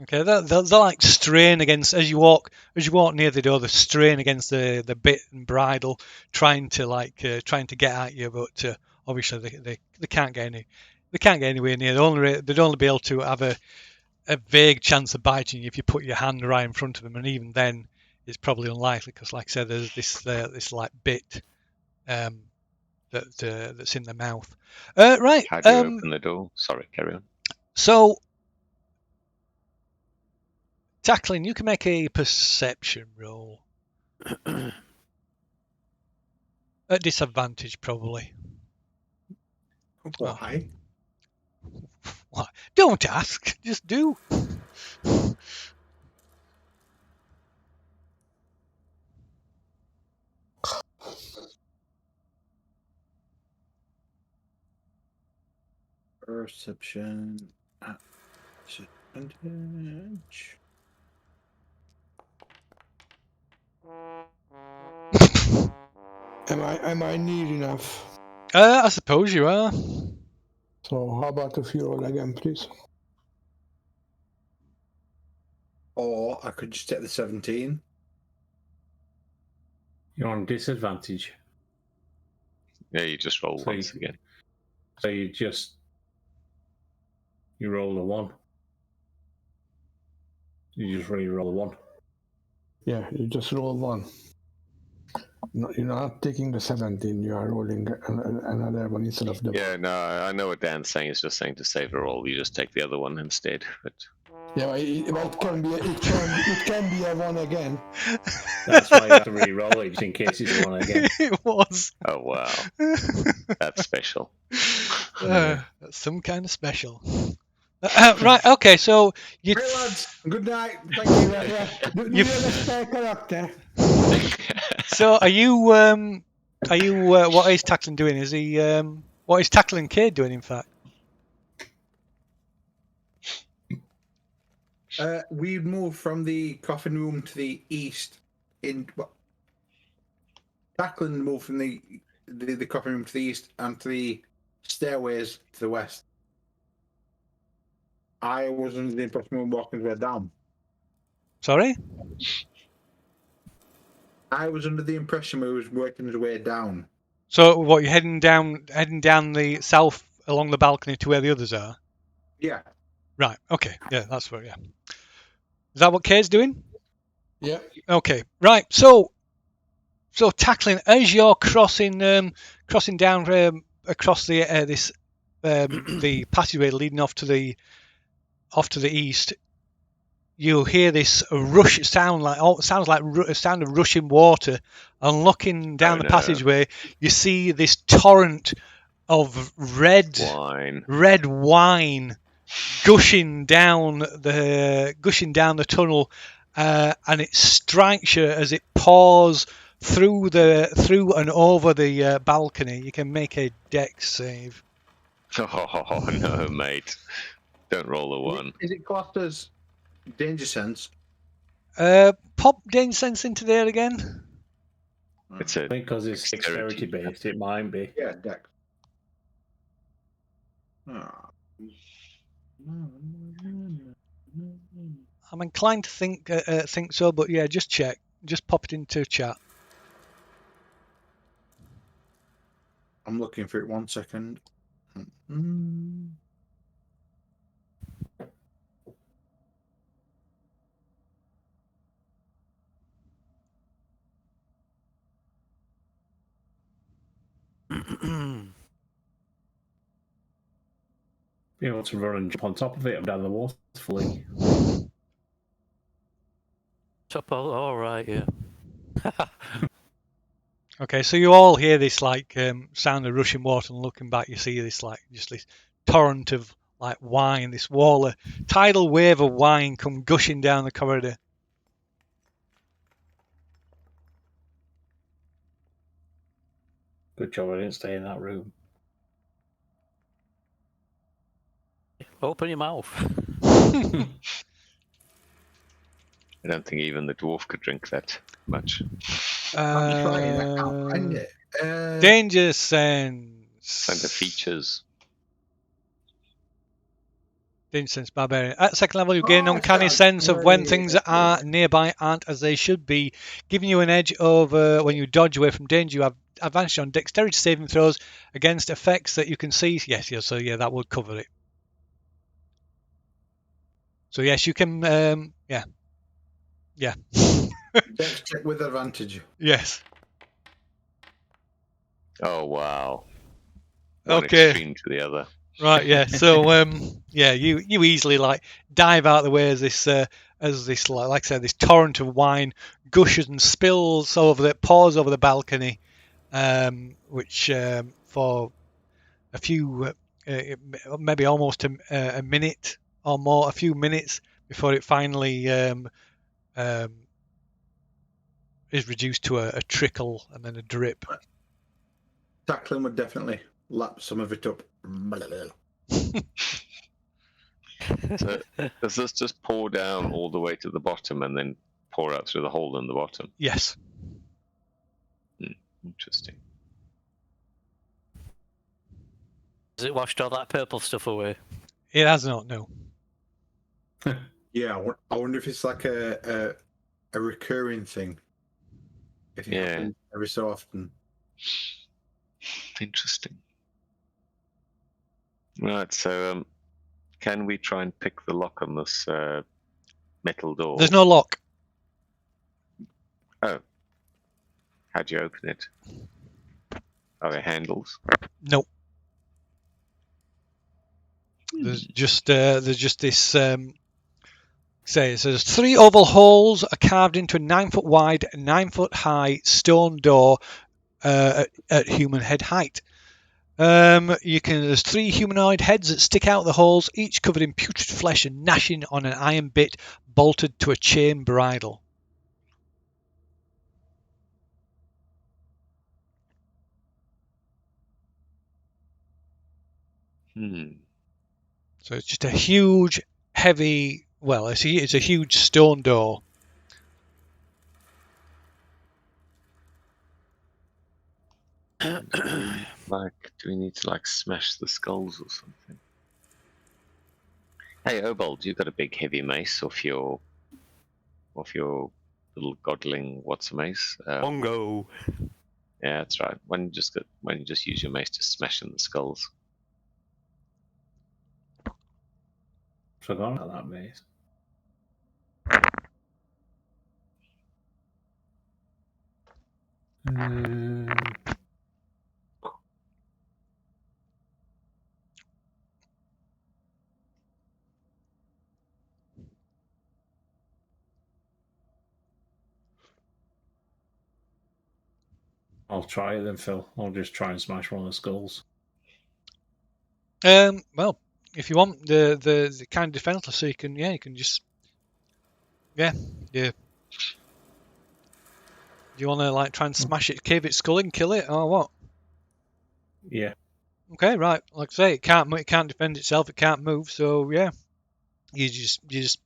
Okay, they'll like strain against as you walk near the door. They strain against the bit and bridle, trying to get at you, but obviously they can't get anywhere near. They'd only be able to have a vague chance of biting you if you put your hand right in front of them, and even then, it's probably unlikely because, like I said, there's this like bit that's in the mouth. Right. How do you open the door? Sorry, carry on. So, Tackling, you can make a perception roll. At disadvantage, probably. Why? What? Don't ask, just do. Perception at disadvantage. Am I near enough? I suppose you are. So how about if you roll again, please? Or I could just take the 17. You're on disadvantage. Yeah, you just roll So once again. So you roll a 1. You just re-roll a 1. Yeah, you just roll one. No, you're not taking the 17, you are rolling another one instead of the Yeah, no, I know what Dan's saying. It's just saying to save a roll, you just take the other one instead. But Yeah, but it can be a one again. That's why you have to re-roll it, just in case it's a 1 again. It was. oh wow, that's special. That's some kind of special. Right, okay, so you. Hey lads, good night. Thank you. Do you have a spare character? So are you? What is Tackling doing? Is he? What is Tackling Cade doing? In fact. We moved from the coffin room to the east. Tackling moved from the coffin room to the east and to the stairways to the west. I was under the impression we were walking his way down. Sorry. I was under the impression we was working his way down. So what? You're heading down the south along the balcony to where the others are. Yeah. Right. Okay. Yeah, that's where. Yeah. Is that what Cade's doing? Yeah. Okay. Right. So Tackling as you're crossing down across the the passageway leading off to the east, you'll hear this rush sound sounds like a sound of rushing water, and looking down the passageway, you see this torrent of red Wine. gushing down the tunnel, and it strikes you as it pours through and over the balcony. You can make a dex save. Oh no, mate! Don't roll a one. Is it classed as danger sense? Pop danger sense into there again. It's a Because it's dexterity based, it might be. Yeah, dex. Ah. I'm inclined to think so, but yeah, just check. Just pop it into chat. I'm looking for it 1 second. Be able to run and jump on top of it and down the waterfully. Top all right, yeah. Okay, so you all hear this like sound of rushing water, and looking back, you see this like just this torrent of like wine, this wall, a tidal wave of wine come gushing down the corridor. Good job I didn't stay in that room. Open your mouth. I don't think even the dwarf could drink that much. I'm trying. I can't find it. Danger sense. Find the features. Danger sense barbarian. At second level, you gain an uncanny that's sense of when great. things are nearby aren't as they should be, giving you an edge over when you dodge away from danger. You have advantage on dexterity saving throws against effects that you can see. Yes, so yeah, that would cover it. So yes, you can. Yeah. Dex check with advantage. Yes. Oh wow! One Okay. extreme to the other. Right. Yeah. So yeah, you easily like dive out of the way as this like I said, this torrent of wine gushes and spills pours over the balcony, which for a few maybe almost a minute or more, a few minutes before it finally is reduced to a trickle and then a drip. Tackling would definitely lap some of it up. So does this just pour down all the way to the bottom and then pour out through the hole in the bottom? Yes. Interesting. Has it washed all that purple stuff away? It has not. No. Yeah, I wonder if it's like a recurring thing. If it happens every so often. Interesting. Right, so can we try and pick the lock on this metal door? There's no lock. Oh. How do you open it? Are there handles? Nope. There's just this. So there's 3 oval holes are carved into a 9-foot wide, 9-foot high stone door at human head height. There's 3 humanoid heads that stick out the holes, each covered in putrid flesh and gnashing on an iron bit bolted to a chain bridle. So it's just a huge, heavy. Well, it's a huge stone door. Do we need to like smash the skulls or something? Hey, Obold, you got a big heavy mace off your little godling what's a mace? Bongo. Yeah, that's right. Why don't you just use your mace to smash in the skulls? Forgot about that maze. I'll try it then, Phil. I'll just try and smash one of the skulls. Well, if you want the kind of defenseless, so you can just yeah. Do you want to like try and smash it, cave its skull in, kill it, or what? Yeah. Okay, right. Like I say, it can't defend itself. It can't move. So yeah, you just just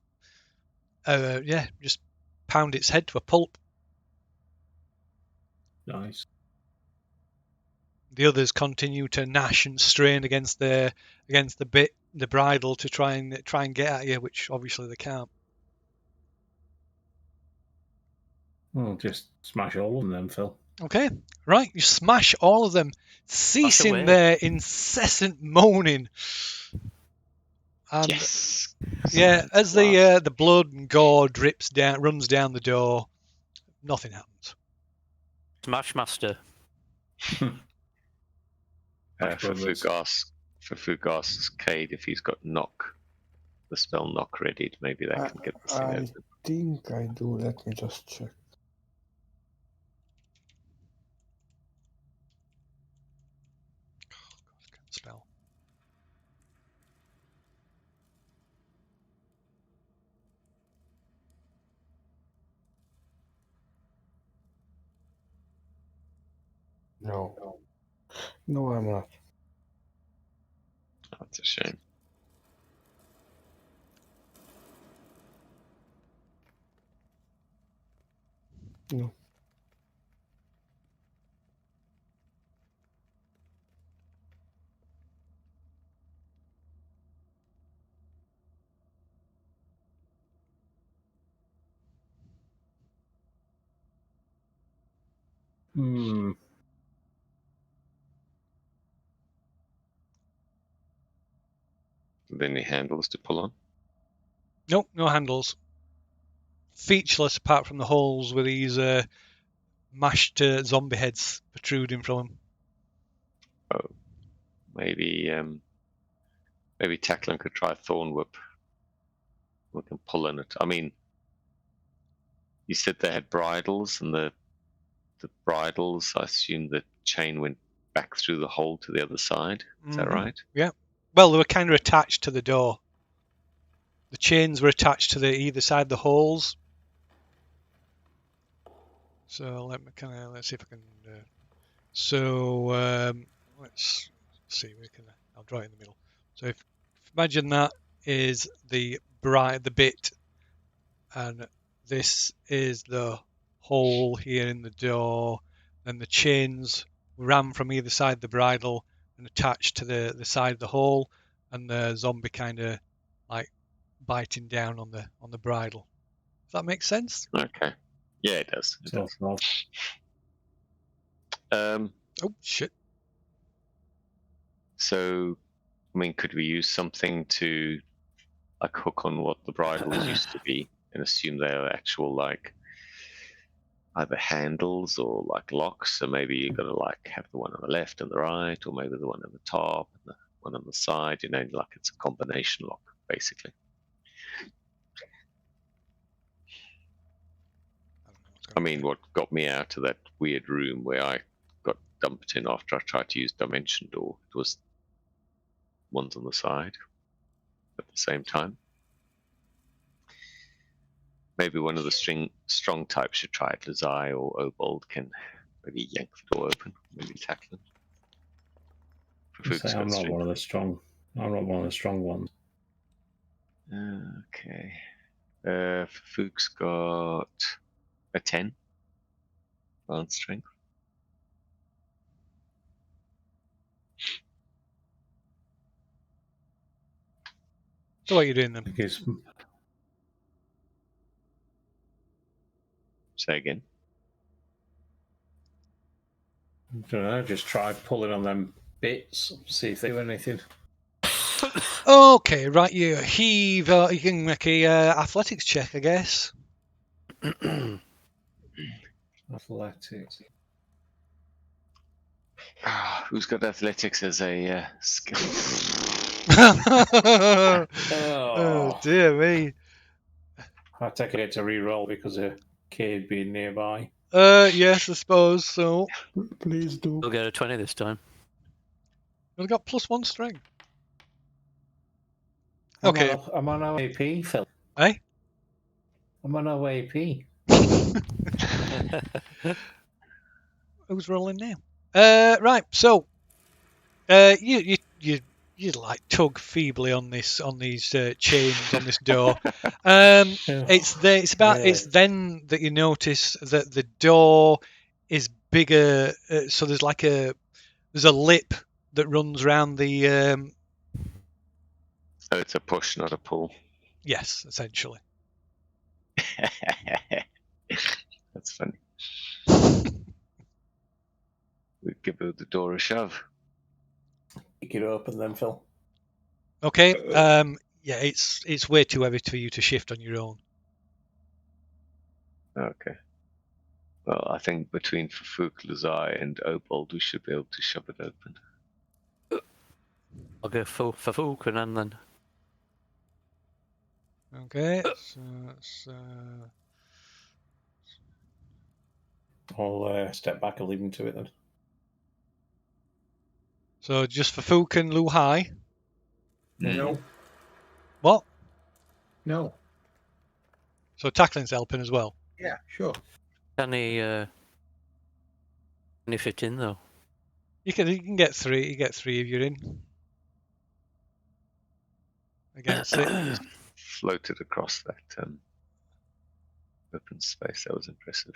pound its head to a pulp. Nice. The others continue to gnash and strain against the bridle to try and get at you, which obviously they can't. Well, just smash all of them then, Phil. Okay, right. You smash all of them, ceasing away. their incessant moaning. And Yes. yeah, Science as at last. the blood and gore runs down the door, nothing happens. Smash Master. For Brothers. Fugas's Cade, if he's got knock, the spell knock ready, maybe that can get this thing I open. think I do. Let me just check. Spell. No. No, I'm not. That's a shame. No. Hmm. Then any handles to pull on. Nope, no handles. Featureless apart from the holes with these mashed zombie heads protruding from them. Oh, maybe Tacklin could try Thorn Whip. We can pull on it. I mean, you said they had bridles, and the bridles, I assume the chain went back through the hole to the other side. Is that Mhm. right? Yeah. Well, they were kind of attached to the door. The chains were attached to either side of the holes. So let's see if I can. Let's see. I'll draw it in the middle. So imagine that is the bit, and this is the hole here in the door, and the chains ran from either side of the bridle and attached to the side of the hole, and the zombie kind of like biting down on the bridle. Does that make sense? Okay. Yeah, it does. It So, well, does. Oh shit! So, I mean, could we use something to like hook on what the bridles used to be and assume they are actual like either handles or like locks? So maybe you're gonna like have the one on the left and the right, or maybe the one on the top and the one on the side. Like it's a combination lock basically. I mean, what got me out of that weird room where I got dumped in after I tried to use Dimension Door, it was ones on the side at the same time. Maybe one of the strong types should try it. Lazai or Obold can maybe yank the door open, maybe tackle him. say I'm not one of the strong. I'm not one of the strong ones. Okay. Fuchs got a 10 on strength. So what are you doing then? Because Say again. I don't know. Just try pulling on them bits. See if they do anything. Okay, right. You heave. You can make a athletics check, I guess. Athletics. Who's got athletics as a skill? Oh dear me. I take it to re-roll because of Cade being nearby. Yes, I suppose so. Please do. We'll get a 20 this time. We've got +1 strength. Okay. I'm on OAP, Phil. Eh? I'm on OAP. Who's rolling now? Right. So, you like tug feebly on these chains on this door. It's Really? then that you notice that the door is bigger. So there's a lip that runs around the Oh, it's a push, not a pull. yes, essentially. That's funny. We give the door a shove. Pick it open then, Phil. Okay. Yeah, it's way too heavy for you to shift on your own. Okay. Well, I think between Fafuk, Lazai, and Obold, we should be able to shove it open. I'll go for Falcon and then. Okay. So, I'll step back and leave him to it then. so just for Fook and Lu Hai. No. What? No. So tackling's helping as well. Yeah, sure. Can he fit in though? You can get three. You get three if you're in. Against it. Floated across that open space. That was impressive.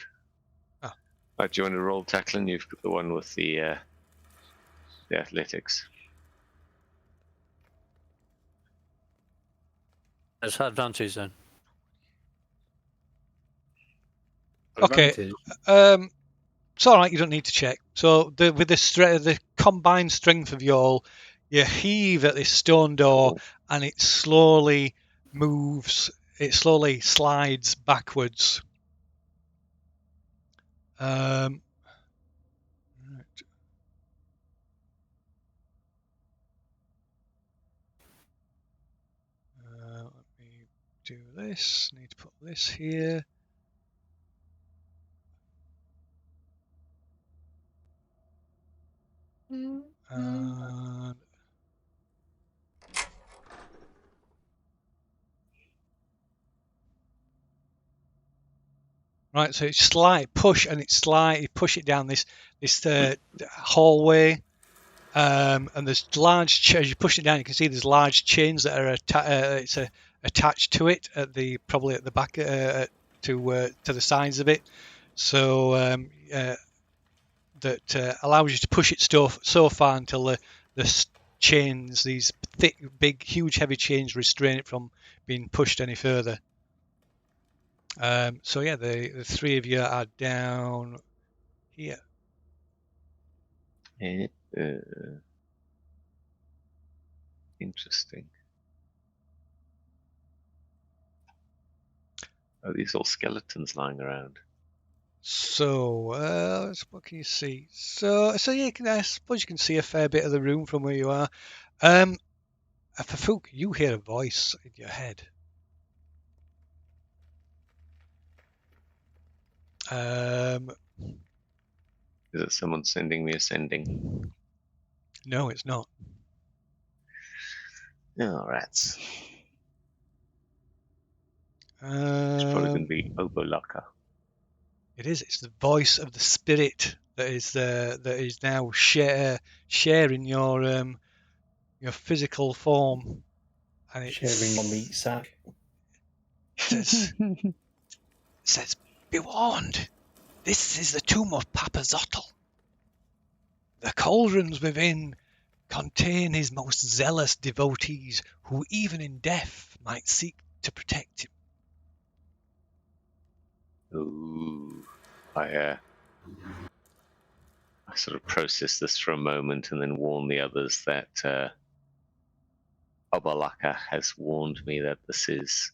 Ah. Right, do you want to roll tackling? You've got the one with the athletics. There's advantage then. Okay. Advantage. It's all right. You don't need to check. So with the combined strength of you all, you heave at this stone door, and it slowly moves. It slowly slides backwards. Right. Let me do this. Need to put this here. And right, so it's slight push, and it's slightly push it down this hallway, and there's large. As you push it down, you can see there's large chains that are attached to it probably at the back to the sides of it. So that allows you to push it so far until the chains, these thick, big, huge, heavy chains, restrain it from being pushed any further. So yeah, the three of you are down here. Interesting. Oh, these all skeletons lying around. So what can you see? So yeah, I suppose you can see a fair bit of the room from where you are. For Fook, you hear a voice in your head. Is it someone sending me a sending? No, it's not. Oh, rats. It's probably going to be Obolaka. It is. It's the voice of the spirit that is now sharing your physical form, and it Sharing your meat sack. says, "Be warned. This is the tomb of Papa Zottel. The cauldrons within contain his most zealous devotees, who even in death might seek to protect him." Ooh, I sort of process this for a moment and then warn the others that Obalaka has warned me that this is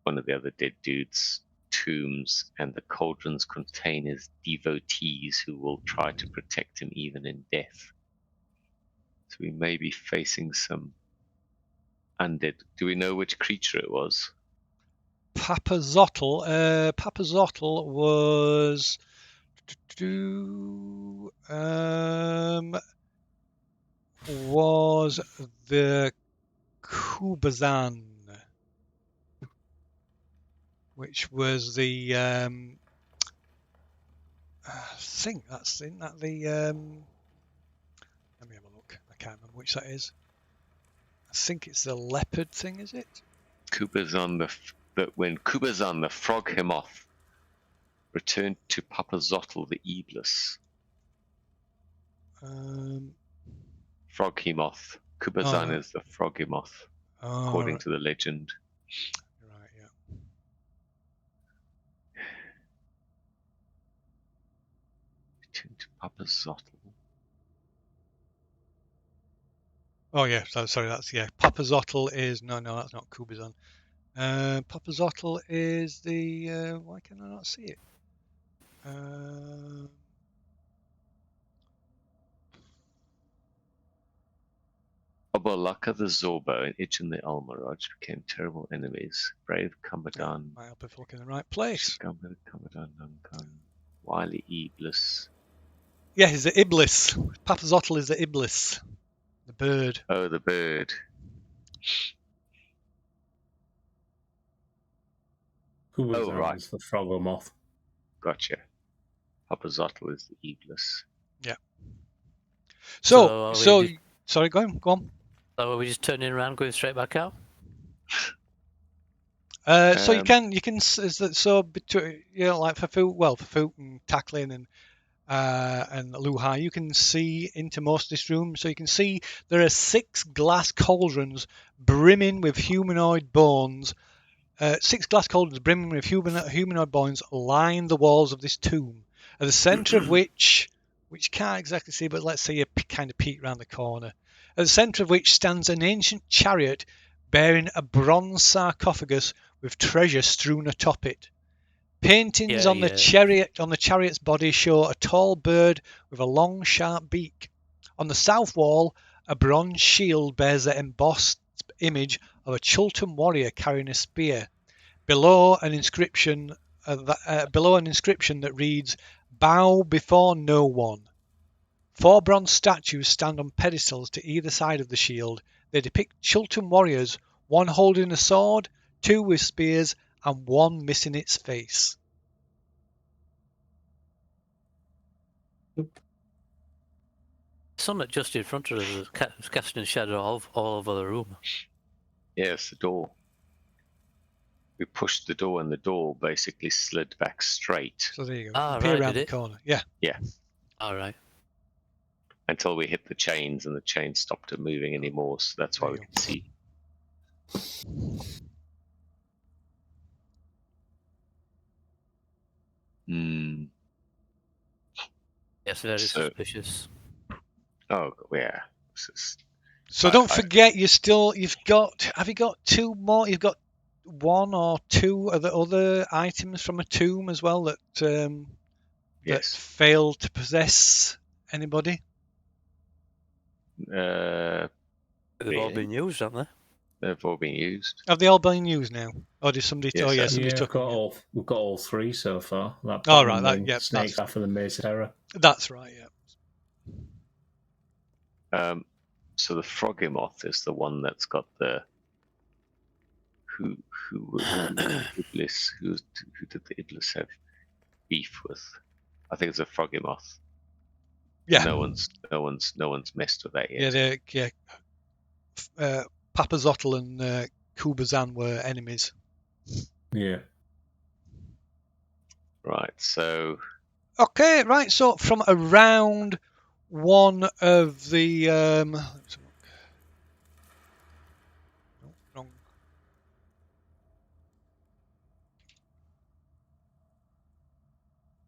one of the other dead dude's tombs, and the cauldrons contain his devotees who will try to protect him even in death. So we may be facing some undead. Do we know which creature it was? Papa Zottel was was the Kubazan, which was the I think that's isn't that the let me have a look. I can't remember which that is. I think it's the leopard thing, is it? Kubazan when Kubazan the frog hemoth returned to Papazotl the Iblis. Frog hemoth. Kubazan is the frog hemoth, according to the legend. Right, yeah. Returned to Papazotl. Oh yeah, sorry, that's Papazotl is no, that's not Kubazan. Papazotl is the why can I not see it? Obolaka the Zorbo and Itchin the Almaraj became terrible enemies. Brave Kamadan. Might help if I look in the right place. Kamadan Duncan. Wily Iblis. Yeah, he's the Iblis. Papazotl is the Iblis. The bird. Oh, the bird. Kubazan is the frog or moth. Gotcha. Papazotl is the Iblis. Yeah. So sorry, go on. So are we just turning around, going straight back out? So you can between like for food and tackling and Luhai, you can see into most of this room. So you can see there are 6 glass cauldrons brimming with humanoid bones. 6 glass cauldrons brimming with humanoid bones line the walls of this tomb, at the centre of which can't exactly see, but let's say you kind of peek around the corner. At the centre of which stands an ancient chariot bearing a bronze sarcophagus with treasure strewn atop it. Paintings on the chariot's body show a tall bird with a long, sharp beak. On the south wall, a bronze shield bears the embossed image of a Chultan warrior carrying a spear. Below an inscription that reads, "Bow before no one." 4 bronze statues stand on pedestals to either side of the shield. They depict Chultan warriors, one holding a sword, 2 with spears, and 1 missing its face. Something just in front of us is casting a shadow all over the room. Yes, the door. We pushed the door, and the door basically slid back straight. So there you go. Ah, Peer right, around did the it? corner. Yeah. Yeah. All right. Until we hit the chains, and the chains stopped moving anymore. So that's why There we you can see. Yes, very suspicious. Oh yeah. So don't forget, you've got. Have you got 2 more? You've got 1 or 2 of the other items from a tomb as well that that failed to possess anybody. They've all been used, haven't they? They've all been used. Have they all been used now, or did somebody? Yes, somebody took them. We've got all 3 so far. That snake after the Maze of Terror. That's right. Yeah. So the Frogimoth is the one that's got the who Iblis who did the Iblis have beef with? I think it's a Frogimoth. Yeah. No one's messed with that yet. Yeah. Papazotl and Kubazan were enemies. Yeah. Right. So. Okay. Right. So from around one of the wrong.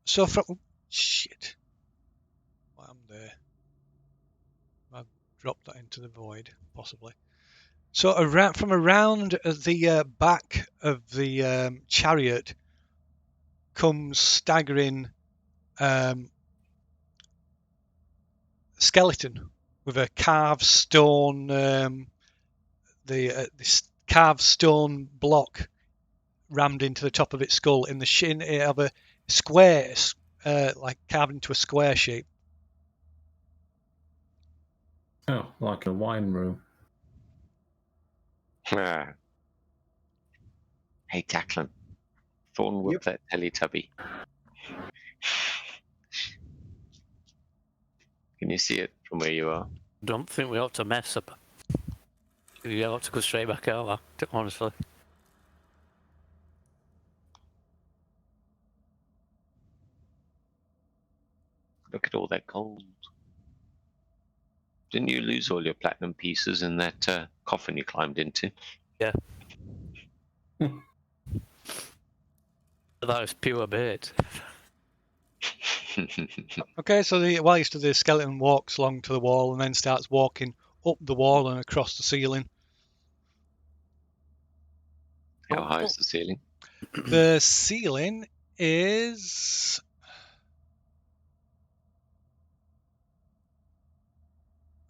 So from shit. I'm there. I've dropped that into the void, possibly. So from around the back of the chariot comes staggering skeleton with a carved stone, this carved stone block rammed into the top of its skull in the shin of a square, like carved into a square shape. Oh, like a wine room. Ah. Hey, Declan. Thorn whip that Teletubby. Can you see it from where you are? Don't think we ought to mess up. We ought to go straight back over, honestly. Look at all that gold. Didn't you lose all your platinum pieces in that coffin you climbed into? Yeah. That was pure bait. Okay, so the skeleton walks along to the wall and then starts walking up the wall and across the ceiling. How high is the ceiling? The ceiling is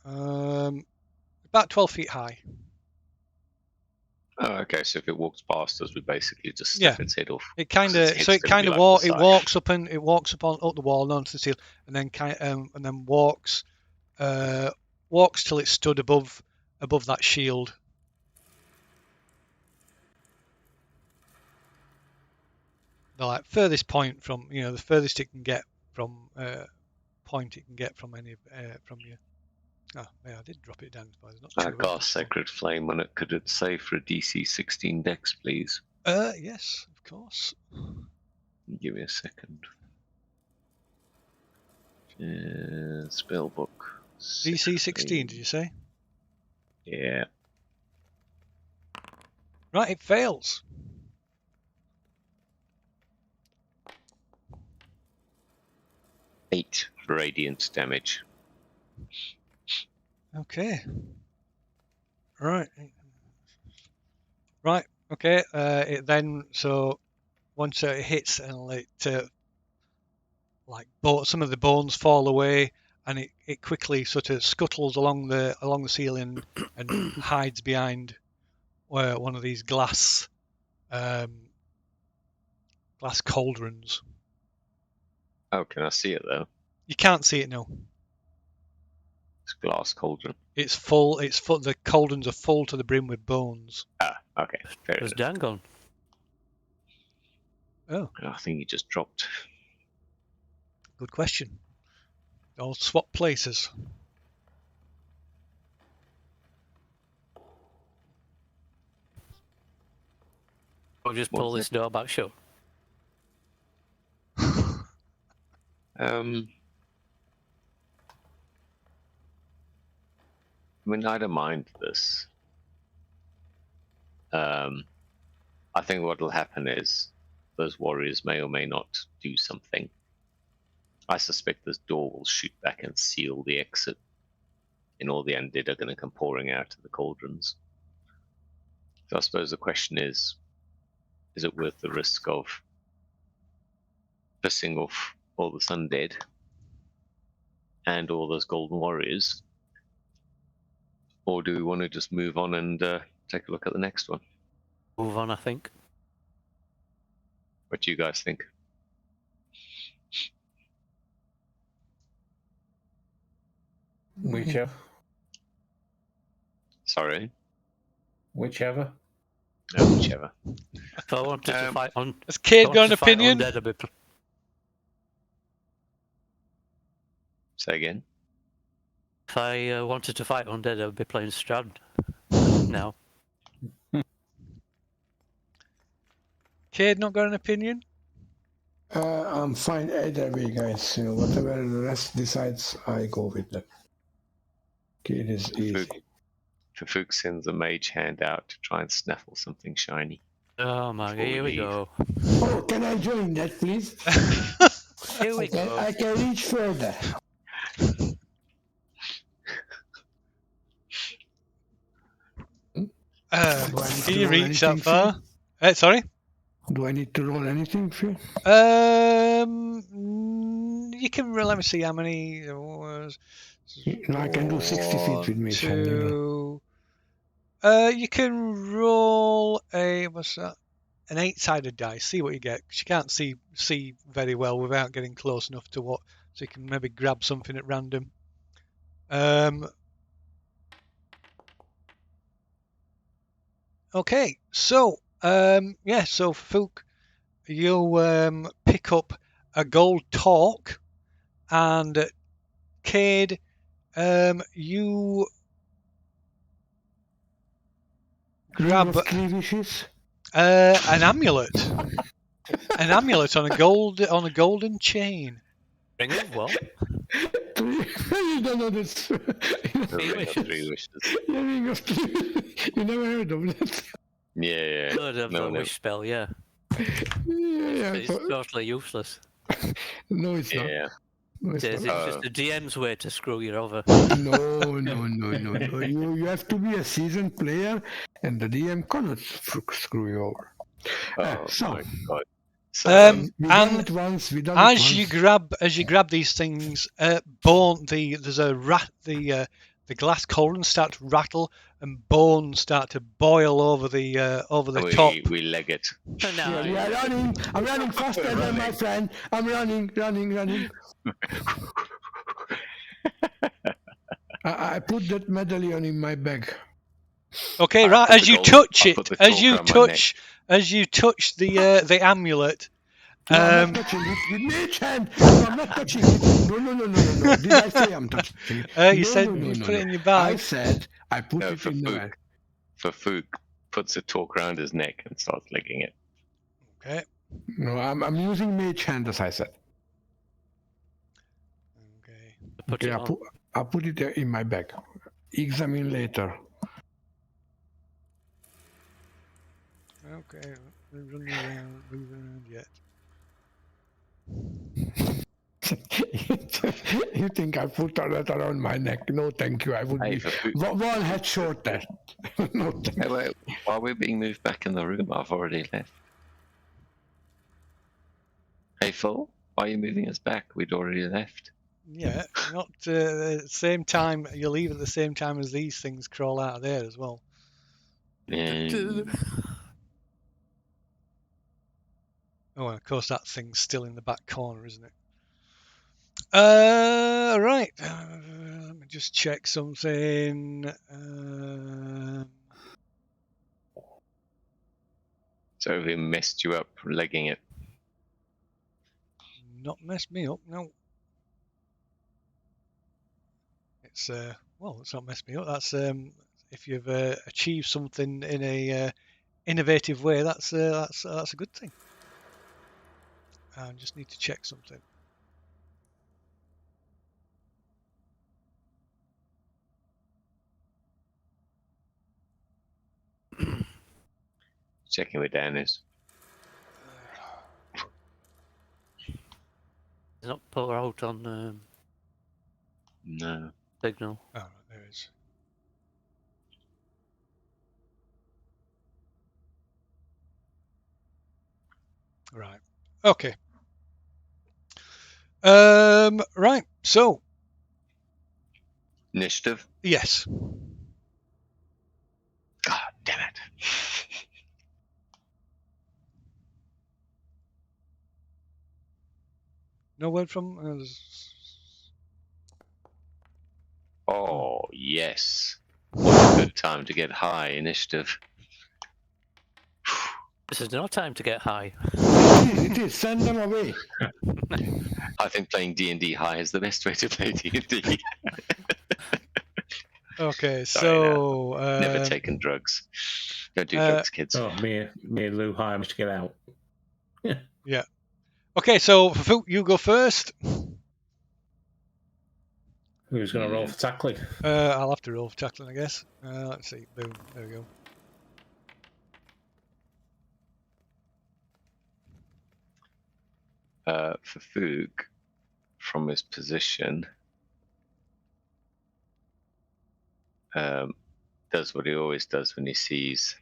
about 12 feet high. Oh, okay. So if it walks past us, we basically just Yeah. step its head off. It kind 'Cause of its so head's it gonna kind be of like the it side. walks up up the wall and onto the ceiling, and then walks till it stood above that shield. The like furthest point from the furthest it can get from point it can get from any from you. Oh, yeah, I did drop it down. But there's not I two cast Sacred Flame on it. Could it save for a DC 16 dex, please? Yes, of course. Give me a second. Spellbook. DC 16, did you say? Yeah. Right, it fails. Eight radiant damage. Okay. Right. Right. Okay. It then once it hits and some of the bones fall away, and it quickly sort of scuttles along the ceiling and hides behind one of these glass cauldrons. Oh, can I see it though? You can't see it now. It's a glass cauldron. It's full. The cauldrons are full to the brim with bones. Ah, okay. Fair There's enough. Dan gone. Oh, I think he just dropped. good question. All swap places. We'll just What pull was this door back shut. I mean, I don't mind this. I think what will happen is those warriors may or may not do something. I suspect this door will shoot back and seal the exit, and all the undead are going to come pouring out of the cauldrons. So I suppose the question is it worth the risk of pissing off all the undead and all those golden warriors? Or do we want to just move on and take a look at the next one? Move on, I think. What do you guys think? Whichever. Sorry? Whichever. No, whichever. If I wanted to fight on, Has Cade if I got wanted an to fight opinion? undead, I'd be Say again? If I wanted to fight undead, I'd be playing Strand now. Cade not got an opinion? I'm fine either way, guys. Whatever the rest decides, I go with that. Okay, it is easy. Fafuk sends a mage hand out to try and snaffle something shiny. Oh my, Before we here we leave. go. Oh, can I join that, please? Here we go. I can reach further. Can you roll reach that anything, far? Sorry? Do I need to roll anything, Phil? You can let me see how many there was. I can do 60 feet with me. Two. You can roll what's that? An 8-sided dice. See what you get. 'Cause you can't see very well without getting close enough to what. So you can maybe grab something at random. Okay, so so Fook, you pick up a gold torque, and Cade, you grab Ring of three wishes. an amulet, on a golden chain. Ring of what? You don't know this. The Three ring of wishes. 3 wishes. Yeah, ring of three. You never heard of that? Yeah. Heard of the No. wish spell, yeah. Yeah, It's totally useless. no, it's not. Yeah. No, it's It's not. just the DM's way to screw you over. No. You have to be a seasoned player, and the DM cannot screw you over. Oh So, my god. So, we done And it once. We done it as once. you grab these things, there's a the glass cauldron start to rattle, and bones start to boil over the top. we leg it. Yeah, we are running. I'm running faster than my friend. I'm running. I put that medallion in my bag. Okay, I right. put As the you gold- touch I it, put the as you torque around my touch the amulet, No, I'm not touching it with mage hand. No, I'm not touching it. No. Did I say I'm touching it? you said no, you no, put it no. in your I bag. said I put No, it for in the Fook. bag. For Fook, puts a torque around his neck and starts legging it. Okay. No, I'm using mage hand as I said. Okay. Put it Okay, on. I'll put it in my bag. Examine later. Okay. Run around yet. You think I put that around my neck? No, thank you. I would Hey, be for Fook. one head shorter. No, thank Hey, you. wait, while we're being moved back in the room, I've already left. Hey, Phil, why are you moving us back? We'd already left. Yeah, not the same time. You leave at the same time as these things crawl out of there as well. Oh, and of course that thing's still in the back corner, isn't it? Right. Let me just check something. So we messed you up legging it. Not messed me up. No. It's it's not messed me up. That's if you've achieved something in a innovative way, that's a good thing. I just need to check something. Checking where Dan is. It's not put out on No. signal. Oh, right, there it is. Right. Okay. Right. So, Initiative? yes. God damn it. No word from. Oh, yes. What a good time to get high initiative. This is no time to get high. It is. Send them away. I think playing D&D high is the best way to play D&D. Okay. Sorry, So. Never taken drugs. Don't do drugs, kids. Oh, me and Lou High managed to get out. Yeah. Okay. So, Fafu, you go first. Who's going to roll for tackling? I'll have to roll for tackling, I guess. Let's see. Boom. There we go. For Fook, from his position, does what he always does when he sees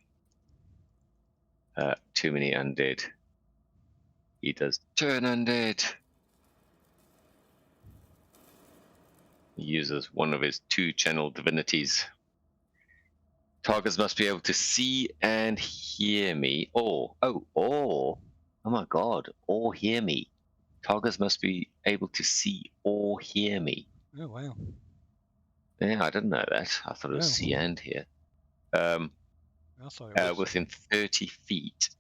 too many undead. He does turn undead. He uses one of his 2 channel divinities. Targets must be able to see and hear me. Oh my god, or hear me. Targets must be able to see or hear me. Oh wow. Yeah, I didn't know that. I thought it was Oh. see and hear. I thought it was. within 30 feet.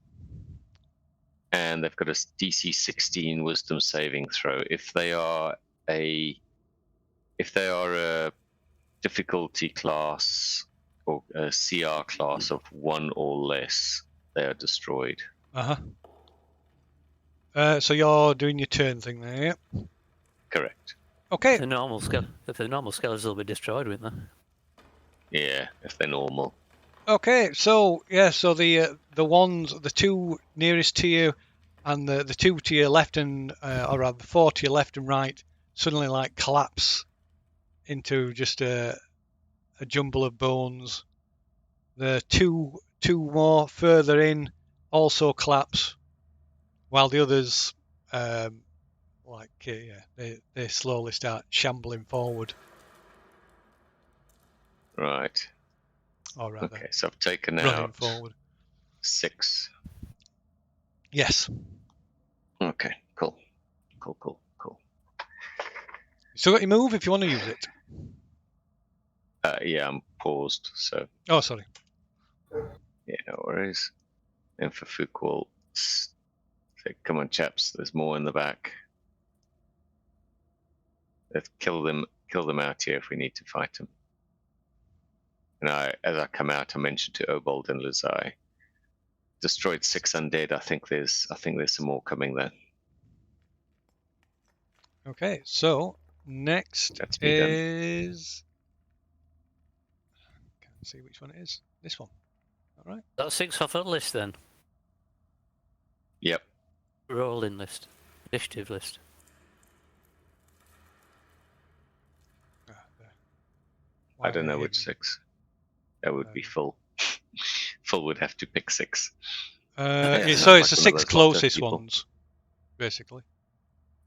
And they've got a DC 16 Wisdom saving throw. If they are a difficulty class or a CR class of 1 or less, they are destroyed. So you're doing your turn thing there, yeah? Correct. Okay. If the normal skeletons will be destroyed, won't they? Yeah, if they're normal. Okay, so the two nearest to you, and the two to your left and or rather the four to your left and right suddenly like collapse into just a jumble of bones. The two more further in also collapse, while the others they slowly start shambling forward. Right. Or rather, Okay, so I've taken running out forward. 6. Yes. Okay, cool. Still got your move if you want to use it. Yeah, I'm paused, so Oh, sorry. yeah, no worries. And for Fuqual, say, come on, chaps, there's more in the back. Let's kill them out here if we need to fight them. And as I come out, I mentioned to Obold and Lizai, destroyed 6 undead. I think there's some more coming there. Okay, so next That's me done. is. Can't see which one it is. This one. All right. That's 6 off that list then. Yep. Rolling list. Initiative list. There. I don't know which 6. That would be full. Full would have to pick 6. So it's the 6 closest ones, basically.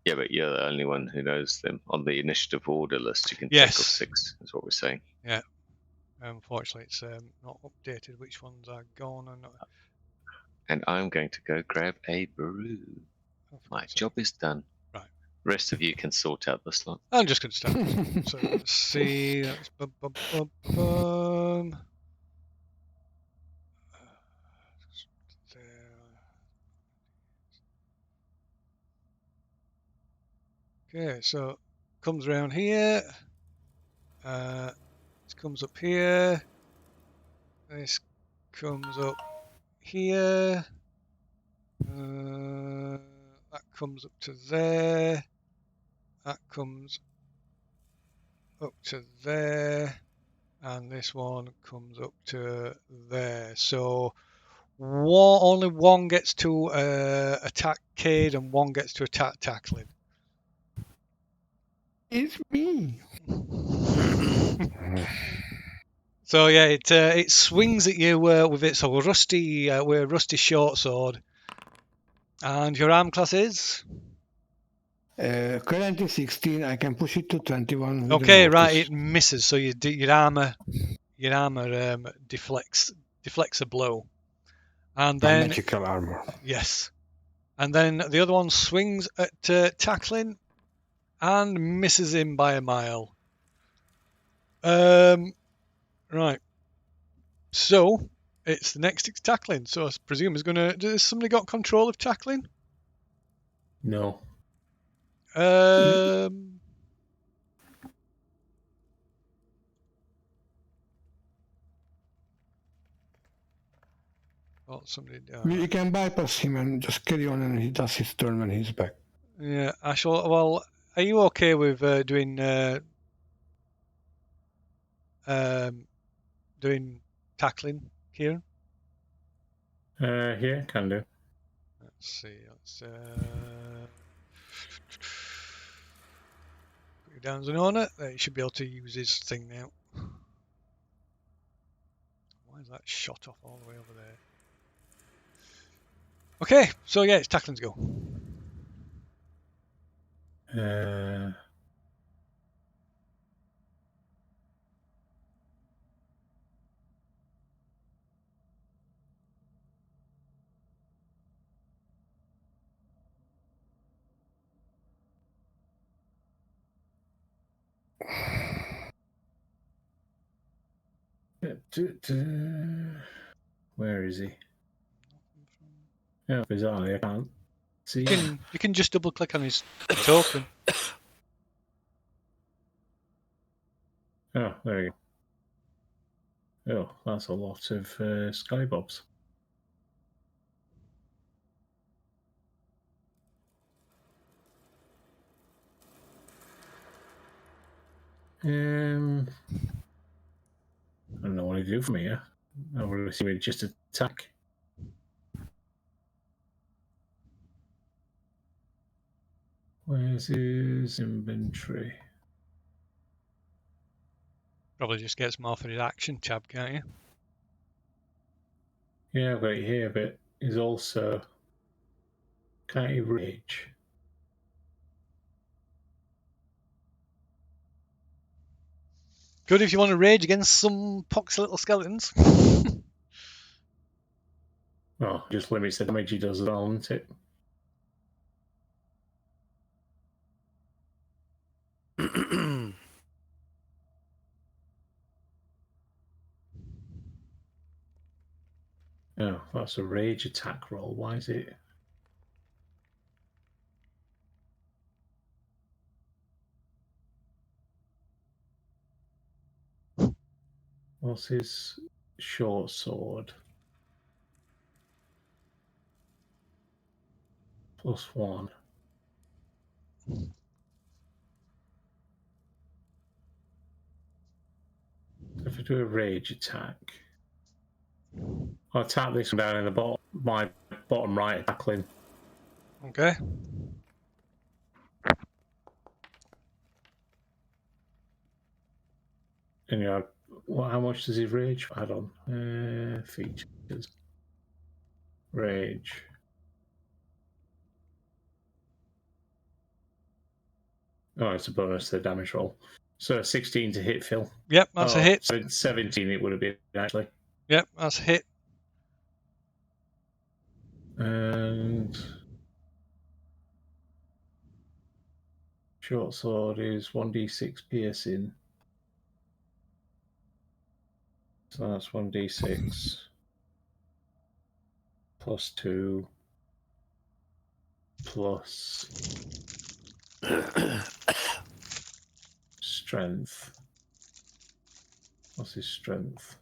Yeah, but you're the only one who knows them. On the initiative order list, you can Yes. take off 6, is what we're saying. Yeah. Unfortunately, it's not updated which ones are gone and not. And I'm going to go grab a brew. My job is done. Right. Rest of you can sort out the slot. I'm just going to start. So let's see. That's Okay, so comes around here. This comes up here. This comes up here. That comes up to there. That comes up to there. And this one comes up to there. So only one gets to attack Cade and one gets to attack Tackling. It's me. So yeah, it swings at you with its rusty short sword. And your arm class is? Currently 16. I can push it to 21. with Okay, a right. notice. It misses, so your armor deflects a blow, and My then magical armor. yes, and then the other one swings at Tackling and misses him by a mile. Right. So it's the next Tackling. So I presume is gonna. Has somebody got control of Tackling? No. Oh, somebody. You can bypass him and just carry on, and he does his turn when he's back. Yeah, I shall. Well, are you okay with doing Tackling, Kieran? Yeah, can do. Let's see. Let's put you down as an owner. He should be able to use his thing now. Why is that shot off all the way over there? Okay, so yeah, it's Tackling's go. Where is he? Oh, bizarrely, I can't see You him. can just double click on his token. Oh, there you go. Oh, that's a lot of skybobs. I don't know what to do from here. I would assume it just attack. Where's his inventory? Probably just gets more for his action tab, can't you? Yeah, I've got it here, but he's also... Can't he rage? Good if you want to rage against some poxy little skeletons. Oh, just limits the damage he does as well, isn't it? Oh, that's a rage attack roll. Why is it? What's his short sword? +1. If I do a rage attack, I'll attack this one down in the bottom, my bottom right tackling. Okay. And you know, how much does his rage add on? Features. Rage. Oh, it's a bonus to the damage roll. So 16 to hit, Phil. Yep, that's a hit. 17 it would have been, actually. Yep, that's a hit. And short sword is 1d6 piercing. So that's 1d6 +2 plus strength. What's his strength?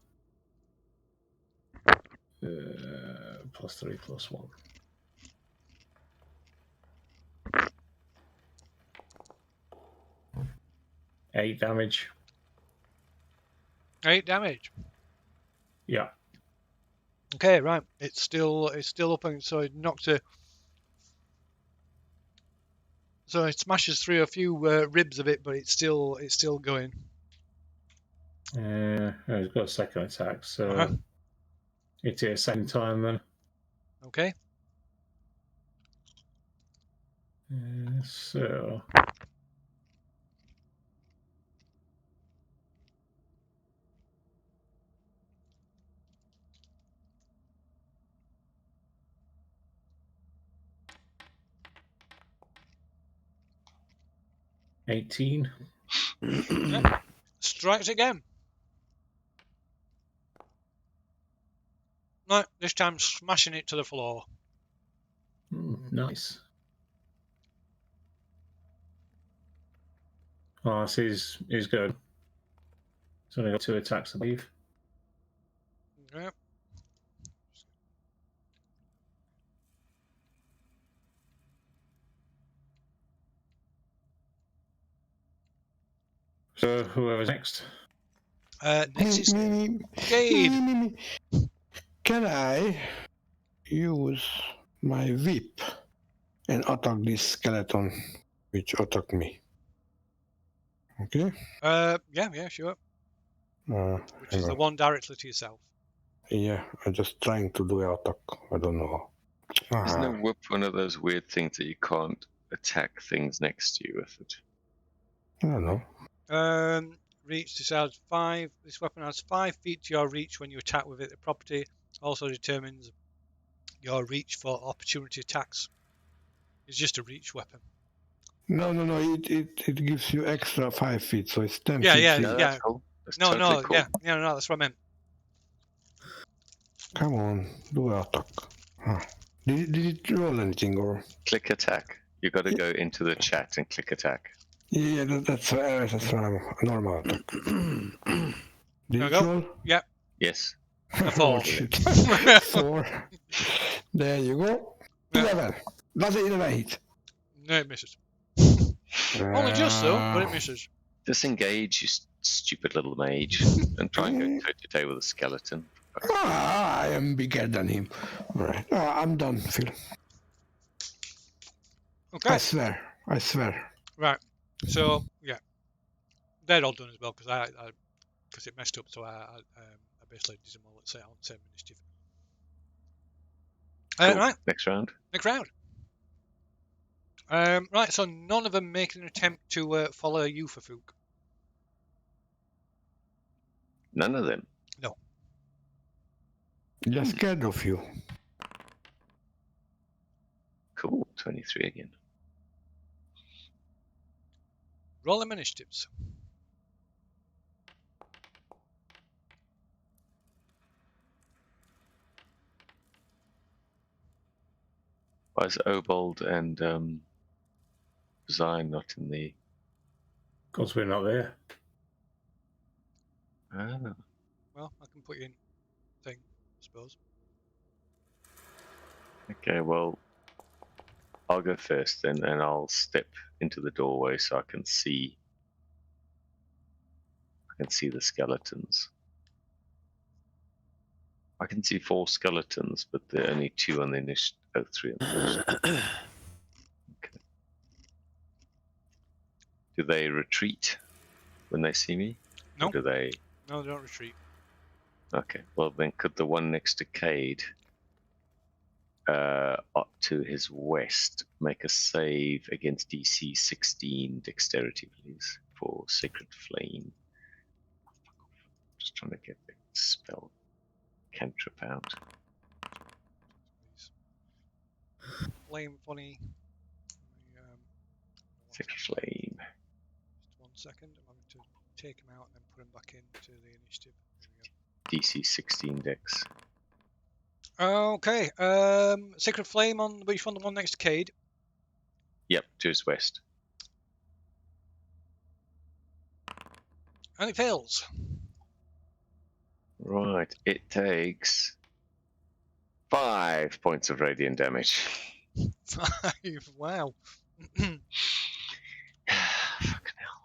+3 +1. 8 damage. 8 damage. Yeah. Okay, right. It's still up, and so it knocked a. So it smashes through a few ribs of it, but it's still going. Oh, he's got a second attack, so hit it a second time then. Okay. So 18. Strikes again. No, this time smashing it to the floor. Nice. Oh, this is good. It's only got 2 attacks, I believe. Okay. So whoever's next. Next is Me. Gade. Can I use my whip and attack this skeleton which attacked me? Okay. Yeah, sure. Which is hang the on. one directly to yourself. Yeah, I'm just trying to do an attack. I don't know. Isn't a whip one of those weird things that you can't attack things next to you with it? I don't know. Reach decides 5. This weapon has 5 feet to your reach when you attack with it. The property also determines your reach for opportunity attacks. It's just a reach weapon. No. It gives you extra 5 feet, so it's 10 Yeah, feet. yeah, each. No, that's cool. That's No, totally cool. yeah, that's what I meant. Come on, do an attack. Huh. Did it roll anything or? Click attack. You got to go into the chat and click attack. Yeah, that's a normal attack. Did There we it go. roll? Yep. Yes. A 4. Oh, shit. 4. There you go. Yeah. 11. Does it 11 hit? No, it misses. Only just though, but it misses. Disengage, you stupid little mage, and try and go toe to toe with a skeleton. I am bigger than him. Alright. I'm done, Phil. Okay. I swear. Right. So yeah, they're all done as well because because it messed up. So I basically did them all at the same initiative. Cool. Right. Next round. Next round. Right. So none of them make an attempt to follow you for Fook. None of them. No. Just scared of you. Cool. 23 again. Roll them initiatives. Why is Obold and Zion not in the... Because we're not there. Ah, Well, I can put you in thing, I suppose. okay, well, I'll go first then, and I'll step into the doorway so I can see the skeletons. I can see 4 skeletons, but there are only 2 on the initiative. Oh, 3 on the initiative. Okay. Do they retreat when they see me? No. Or do they... No, they don't retreat. Okay, well then could the one next to Cade up to his west make a save against DC 16 dexterity, please, for Sacred Flame? Just trying to get the spell cantrip out. Flame funny. Sacred Flame. Just 1 second. I'm having to take him out and then put him back into the initiative. DC 16 dex. Okay. Sacred Flame on which one? The one next to Cade. Yep, to his west. And it fails. Right, it takes 5 points of radiant damage. 5. Wow. Fucking hell.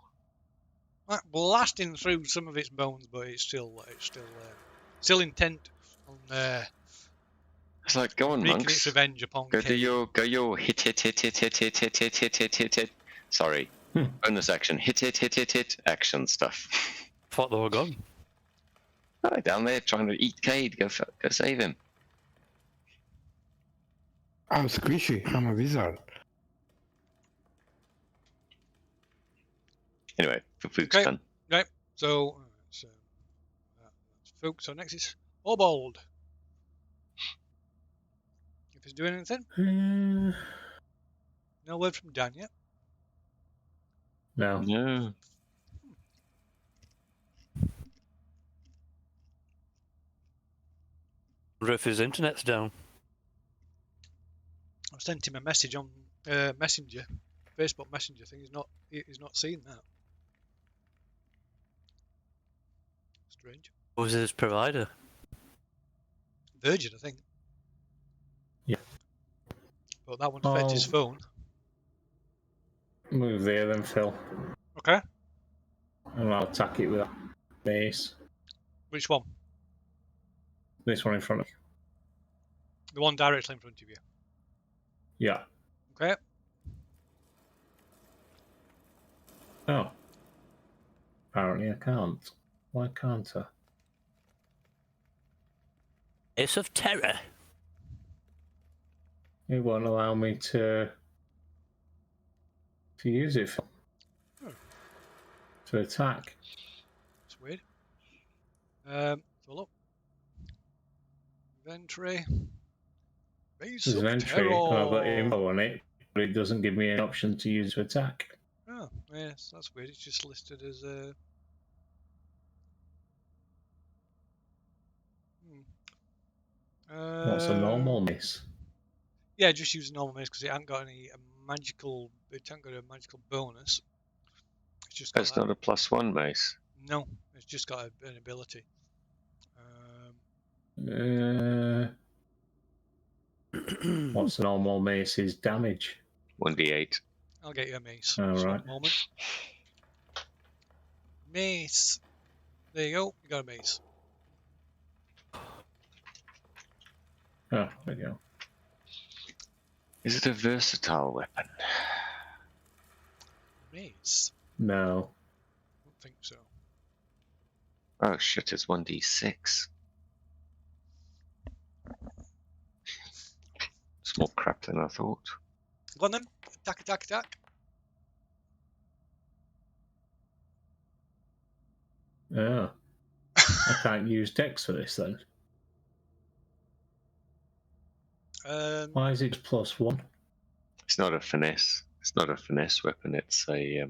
That blasting through some of its bones, but it's still intent on It's like, go on, wreaking monks. its revenge upon Go Cade. do your hit. Sorry. Bonus action. Hit action stuff. Thought they were gone. Oh, down there trying to eat Cade. Go save him. I'm squishy. I'm a wizard. Anyway, for Fook's Okay. done. Right. So that's Fook. So next is Obold. If he's doing anything, no word from Dan yet. No. No. Wonder if his internet's down. I've sent him a message on Messenger, Facebook Messenger thing. He's not seen that. Strange. Who was his provider? Virgin, I think. Yeah. But that won't affect his phone. Move there then, Phil. Okay. And I'll attack it with a base. Which one? This one in front of you. The one directly in front of you. Yeah. Okay. Oh. Apparently I can't. Why can't I? Ace of Terror. It won't allow me to use it to attack. It's weird. So look. Inventory. Base There's of an entry terror. and I've got info on it, but it doesn't give me an option to use to attack. Oh, yes, that's weird. It's just listed as a. What's a normal miss? Yeah, just use a normal mace because it ain't got any magical. It ain't got a magical bonus. It's just got That's that. not a +1 mace. No, it's just got an ability. What's a normal mace's damage? 1d8. I'll get you a mace. All Just right. one moment. Mace. There you go. You got a mace. Oh, there you go. Is it a versatile weapon? Mace? No. I don't think so. Oh shit, it's 1d6. It's more crap than I thought. Go on then. Attack, attack, attack. Oh. I can't use Dex for this then. Why is it +1? It's not a finesse. It's not a finesse weapon. It's a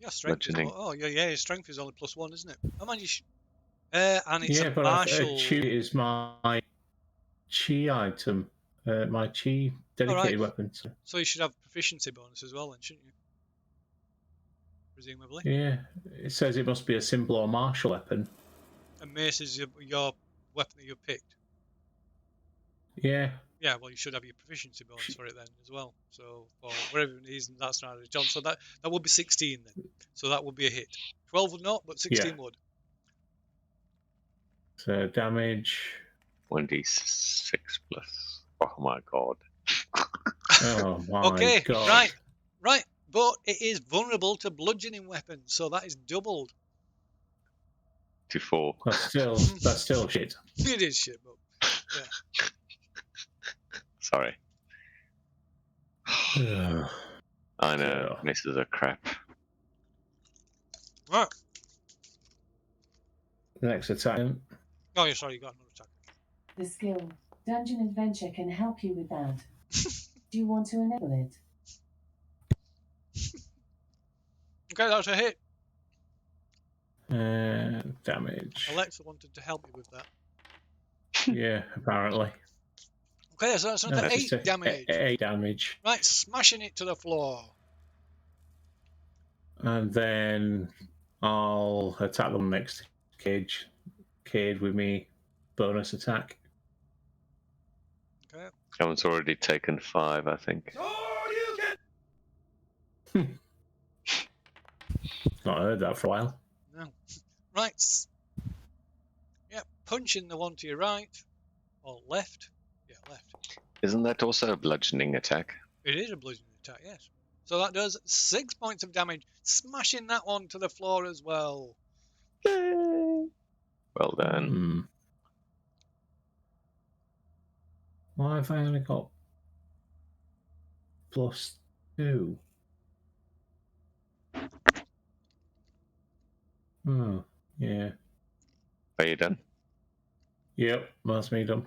Yeah, strength is bludgeoning. yeah, strength is only +1, isn't it? Oh man, and it's Yeah, a but martial. Chi is my Chi item. My Chi dedicated weapon. So you should have proficiency bonus as well, then, shouldn't you? Presumably. Yeah, it says it must be a simple or martial weapon. And mace is your weapon that you picked. Yeah. Yeah, well, you should have your proficiency bonus for it then as well. So, for whatever reason, that's not added on. So that would be 16 then. So that would be a hit. 12 would not, but 16 would. So damage. 1d6 plus. Oh my god. Oh my Okay, god. right. But it is vulnerable to bludgeoning weapons, so that is doubled. To 4. That's still shit. It is shit, but yeah. Sorry. Ugh. I know. Yeah. Misses are crap. Right. Next attack. Oh, yeah, sorry, you got another attack. The skill Dungeon Adventure can help you with that. Do you want to enable it? Okay, that's a hit. Damage. Alexa wanted to help me with that. Yeah, apparently. Okay, so that's another 8 damage. 8 damage. Right, smashing it to the floor. And then I'll attack them next to Cage. Cage with me bonus attack. Okay. That one's already taken 5, I think. Not heard that for a while. No. Right. Yeah, punching the one to your right. Or left. Yeah, left. Isn't that also a bludgeoning attack? It is a bludgeoning attack, yes. So that does 6 points of damage, smashing that one to the floor as well. Well done. Why have I only got +2? Oh, yeah. Are you done? Yep, that's me done.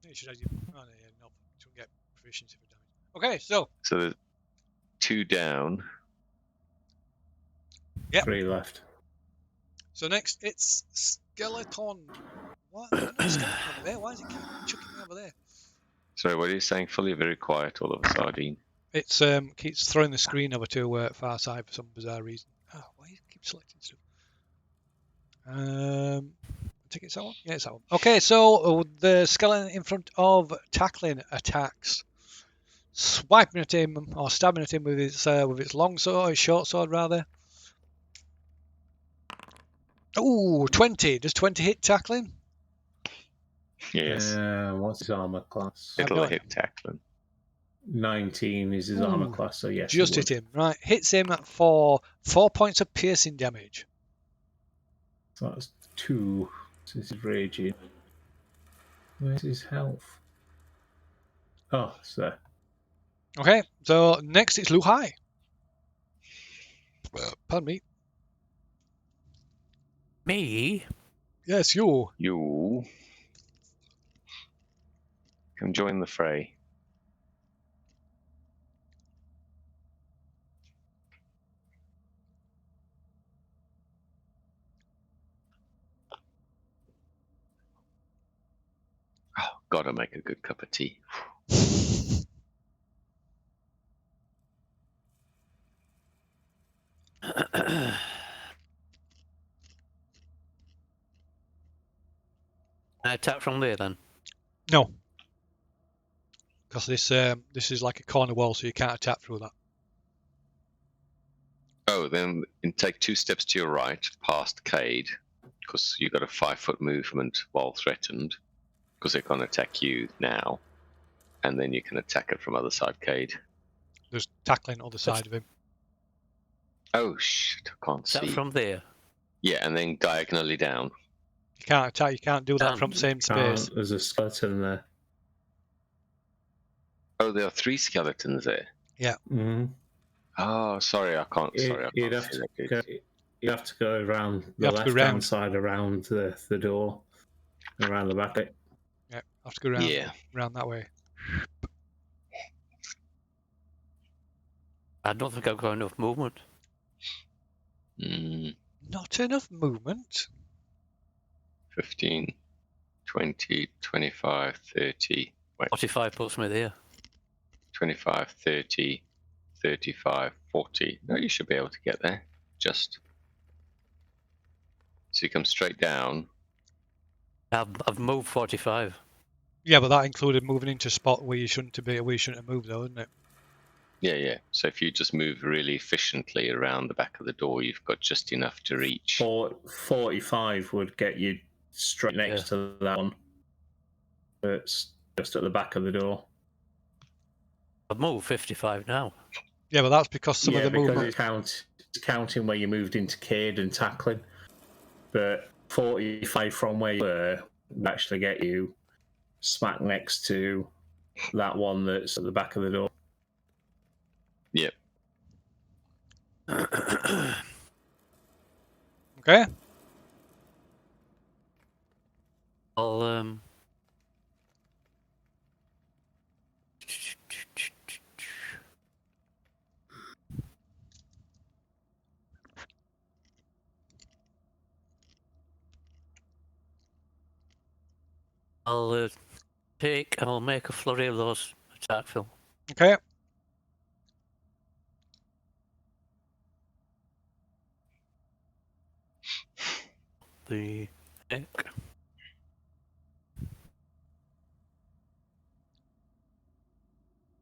You should have your... Oh, no, yeah, no. You don't get proficiency for damage. Okay, so... So there's 2 down. Yep. 3 left. So next, it's Skeleton. What? There's no skeleton over there. Why is it keep chucking me over there? Sorry, what are you saying? Fully very quiet all of a sardine. It's keeps throwing the screen over to far side for some bizarre reason. Oh, why do you keep selecting stuff? I think it's that one. Yeah, it's that one. Okay, so the skeleton in front of Tackling attacks, swiping at him or stabbing at him with its long sword, short sword rather. Ooh, 20. Does 20 hit Tackling? Yes. What's his armor class? It'll hit tackling. 19 is his armor class, so yes. Just hit him. Right, hits him for 4 points of piercing damage. So that's 2. So this is raging. Where's his health? Oh, it's there. Okay, so next it's Lu Hai. Pardon me. Me? Yes, you. You can join the fray. gotta make a good cup of tea. I attack from there then. No, because this is like a corner wall, so you can't attack through that. Oh, then take 2 steps to your right, past Cade, because you've got a 5-foot movement while threatened, because they're going to attack you now, and then you can attack it from other side Cade. There's tackling other side of him. Oh shit! I can't Attack see. from there. Yeah, and then diagonally down. You can't attack. You can't do that from the same space. There's a skeleton there. Oh, there are 3 skeletons there. Mm-hmm. Oh, sorry, I can't. Sorry, I You'd can't have see to that. go, you have to go around You the have to go left-hand round. side, around the door, around the back. Yeah, have to go around. Yeah. Around that way. I don't think I've got enough movement. Not enough movement. 15, 20, 25, 30. Wait, 45 puts me there. 25, 30, 35, 40. No, you should be able to get there. Just. So you come straight down. I've moved 45. Yeah, but that included moving into a spot where you shouldn't have moved, though, isn't it? Yeah, yeah. So if you just move really efficiently around the back of the door, you've got just enough to reach. 45 would get you straight next to that one. It's just at the back of the door. I've moved 55 now. Yeah, but that's because some of the because movement. it's counting where you moved into Cade and tackling. But 45 from where you were would actually get you smack next to that one that's at the back of the door. Yep. Okay. I'll I'll make a flurry of those attack, Phil. Okay. The heck.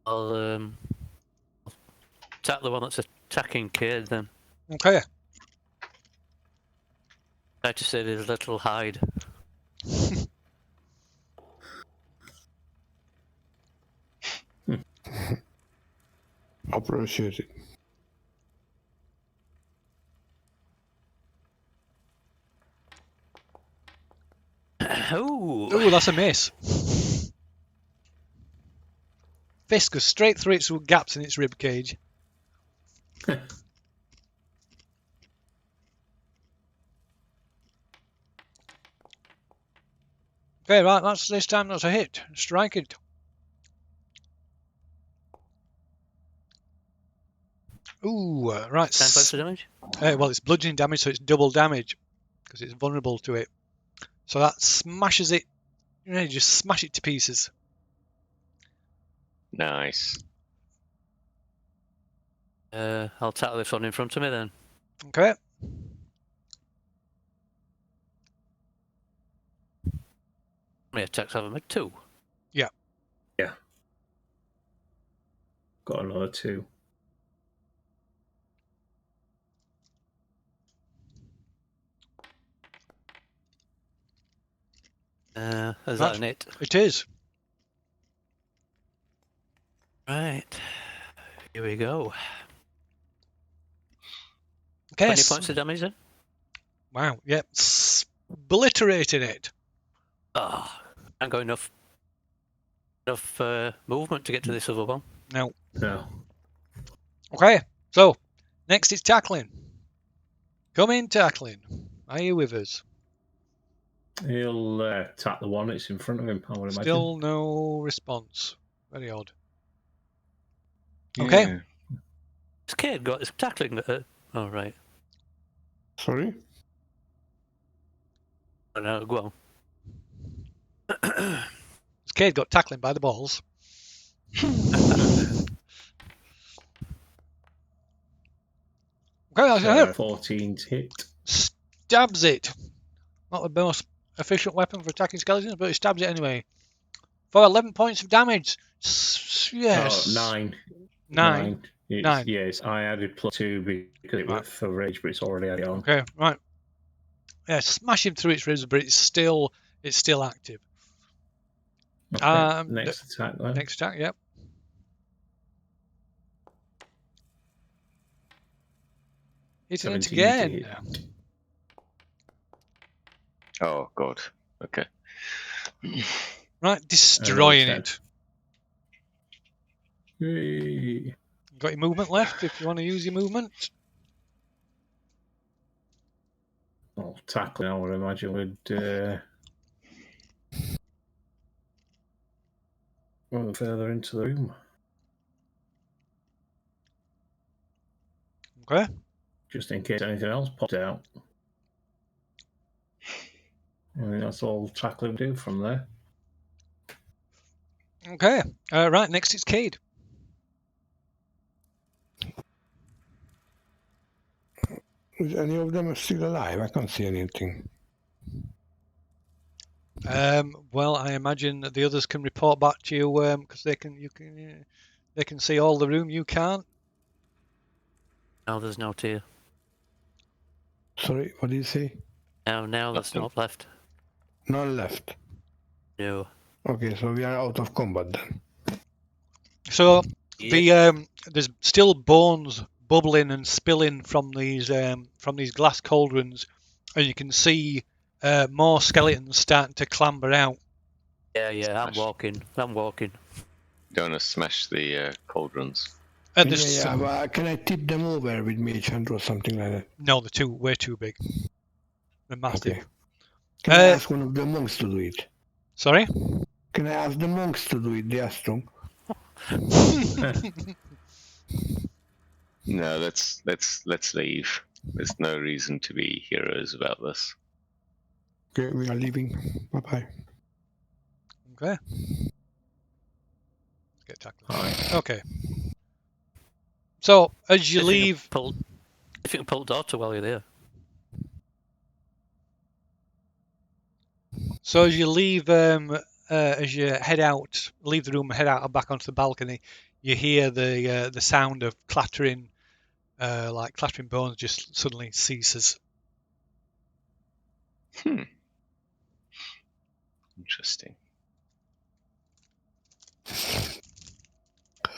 I'll attack the one that's attacking Cade then. Okay. Try to save his little hide. Appreciate it. Ooh. Ooh, that's a miss. Fist goes straight through its gaps in its rib cage. Okay, right. This time that's a hit. Strike it. Ooh, right. 10 points of damage? Well, it's bludgeoning damage, so it's double damage because it's vulnerable to it. So that smashes it. You know, just smash it to pieces. Nice. I'll tackle this one in front of me then. Okay. How many attacks have I made? 2. Yeah. Yeah. Got another 2. Is that an hit? It is. Right. Here we go. Okay. 20 points of damage then? Wow. Yep. Obliterating it. Oh, I ain't got enough movement to get to this other one. No. No. Okay. So, next is tackling. Come in, tackling. Are you with us? He'll attack the one that's in front of him, I would imagine. Still no response. Very odd. Okay. Yeah. This kid got his tackling. Oh, right. Sorry? Oh, no, go on. Has Cade got tackling by the balls. Okay, that's it. 14 to hit. Stabs it. Not the most efficient weapon for attacking skeletons, but it stabs it anyway. For 11 points of damage. Yes. Oh, 9. 9. It's, 9. Yes, I added +2 because it Right. was for rage, but it's already added on. Okay, right. Yeah, smash him through its ribs, but it's still active. Okay, next attack then. Next attack, yep. Hitting it 17 to again. hit. Oh god. Okay. Right, destroying Another it. Yay. Got your movement left if you want to use your movement. Well, tackling, I would imagine, would go further into the room. Okay. Just in case anything else popped out. I think that's all tackling do from there. Okay. Right, next it's Cade. Is any of them still alive? I can't see anything. Well, I imagine that the others can report back to you because they can see all the room. You can't. No, there's no tier. Sorry, what did you say? No, there's not left. None left. No. Okay, so we are out of combat then. So there's still bones bubbling and spilling from these glass cauldrons, and you can see more skeletons starting to clamber out. Yeah, I'm walking. Don't want to smash the cauldrons. But can I tip them over with mage hand or something like that? No, they're way too big. They're massive. Okay. Can I ask one of the monks to do it? Sorry? Can I ask the monks to do it? They are strong. No, let's leave. There's no reason to be heroes about this. Okay, we are leaving. Bye bye. Okay. Get tackled. Alright. Okay. So as you leave, if you can pull the door to while you're there. so as you leave, as you head out, leave the room, head out back onto the balcony, you hear the sound of clattering, like clattering bones, just suddenly ceases. Interesting.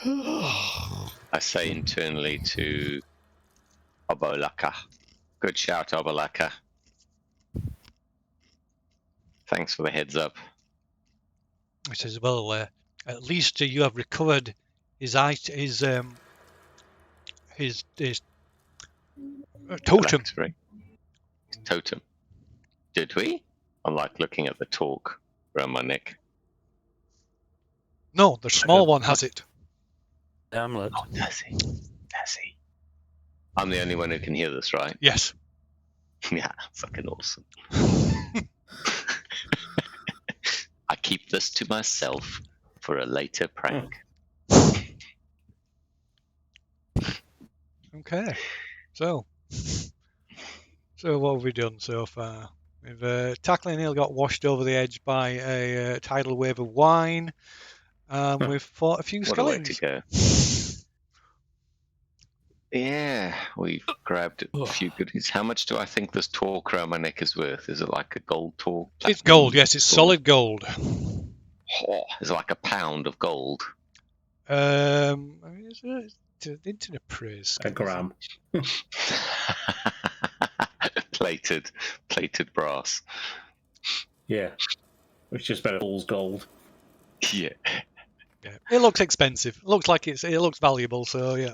I say internally to Obolaka. Good shout, Obolaka. Thanks for the heads up. He says, "Well, at least you have recovered his totem." Phylactery. Totem. Did we? I'm like looking at the talk around my neck. No, the small one has it. Amulet. Oh, does he? Does he? I'm the only one who can hear this, right? Yes. Yeah, fucking awesome. I keep this to myself for a later prank. Okay. So what have we done so far? We've Tackling Hill got washed over the edge by a tidal wave of wine. We've fought a few What a way skeletons. to go. Yeah, we've grabbed a few goodies. How much do I think this talk around my neck is worth? Is it like a gold talk? It's gold, yes, it's solid gold. Oh, is it like a pound of gold? I mean, it's into the praise. A gram. plated brass. Yeah. Which just better fool's gold. Yeah. Yeah. It looks expensive. It looks like it looks valuable, so yeah.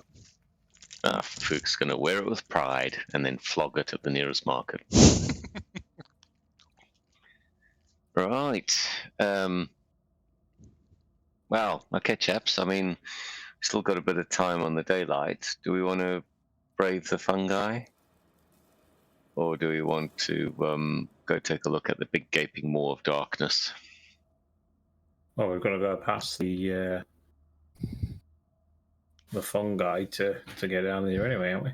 Fook's gonna wear it with pride and then flog it at the nearest market. Right. Well, okay, chaps. I mean, still got a bit of time on the daylight. Do we want to brave the fungi? Or do we want to go take a look at the big gaping maw of darkness? Well, we've got to go past the fungi to get down there anyway, aren't we?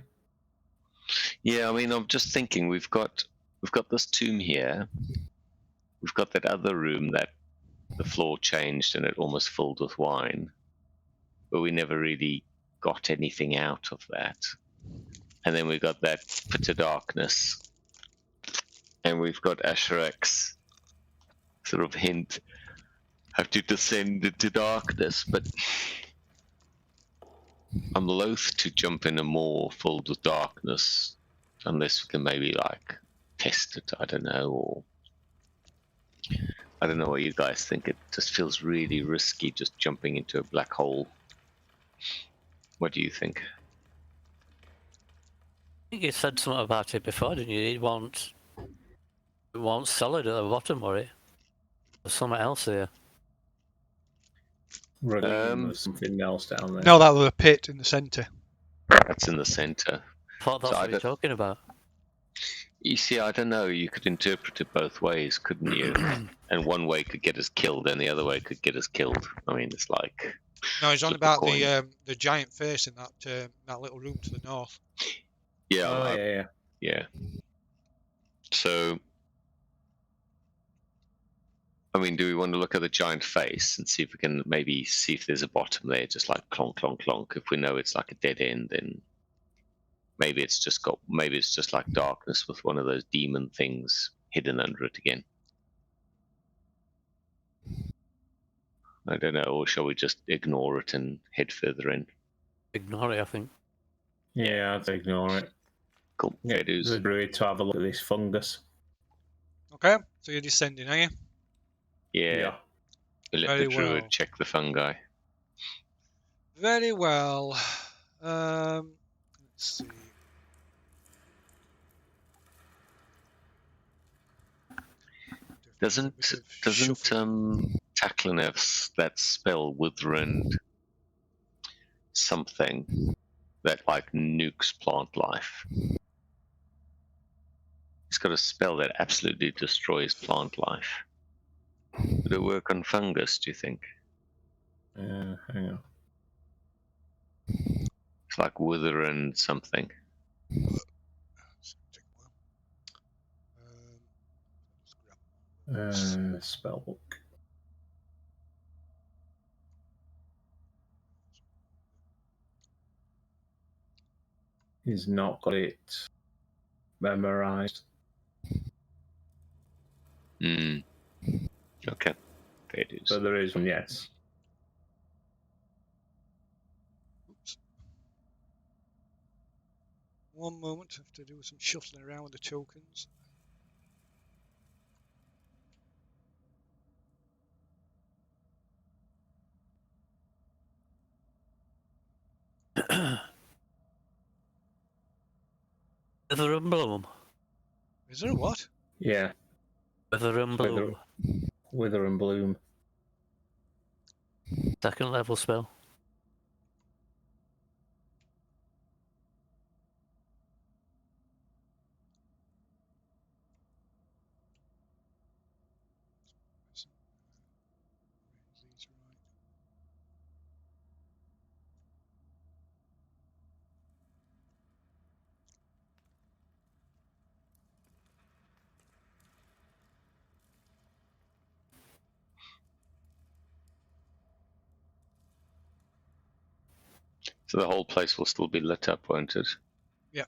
Yeah, I mean, I'm just thinking we've got this tomb here. We've got that other room that the floor changed and it almost filled with wine, but we never really got anything out of that. And then we got that pit of darkness, and we've got Asherak's sort of hint: have to descend into darkness. But I'm loath to jump in a moor filled with darkness unless we can maybe like test it. I don't know, or I don't know what you guys think. It just feels really risky just jumping into a black hole. What do you think? I think you said something about it before, didn't you? It won't solid at the bottom, or it? There's something else there. There's something else down there. No, that was a pit in the centre. That's in the center. I thought that's So I what you're don't- talking about. You see, I don't know. You could interpret it both ways, couldn't you? And one way could get us killed, and the other way could get us killed. I mean, it's like No, he's on flip a about coin. the giant face in that little room to the north. Yeah, Oh, yeah. yeah. So, I mean, do we want to look at the giant face and see if we can maybe see if there's a bottom there, just like clonk, clonk, clonk? If we know it's like a dead end, then maybe it's just like darkness with one of those demon things hidden under it again. I don't know, or shall we just ignore it and head further in? Ignore it, I think. Yeah, I'd ignore it. Cool. Yeah, It is. the druid to have a look at this fungus. Okay, so you're descending, are you? Yeah. We let Very the druid well. check the fungi. Very well. Let's see. Doesn't Shuffling. Tacklin have that spell Witherend something that like nukes plant life? He's got a spell that absolutely destroys plant life. Would it work on fungus, do you think? Hang on. It's like Witherend something. Spell book. He's not got it memorized. Okay. There it is. So there is one, yes. Oops. One moment, I have to do some shuffling around with the tokens. Wither and bloom. Is there a what? Yeah, Wither and bloom. wither and bloom. Second level spell. These right. So the whole place will still be lit up, won't it? Let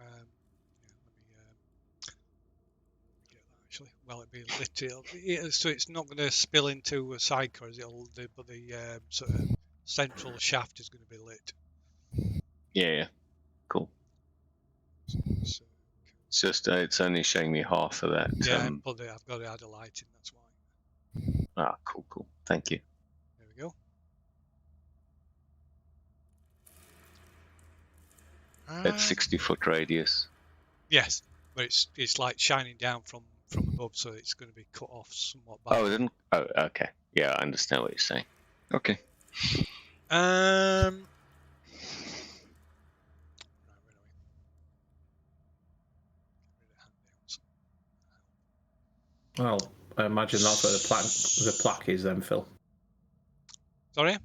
me get that actually. Well, it'll be lit. So it's not going to spill into a side corridor. But the sort of central shaft is going to be lit. Yeah. Cool. So, It's just it's only showing me half of that. yeah, but I've got to add a light in. That's why. Cool. Thank you. There we go. That's 60-foot radius. Yes, but it's like shining down from above, so it's going to be cut off somewhat. By Okay. Yeah, I understand what you're saying. Okay. Right, where are we? Well, I imagine that's where the plaque is then, Phil. Sorry.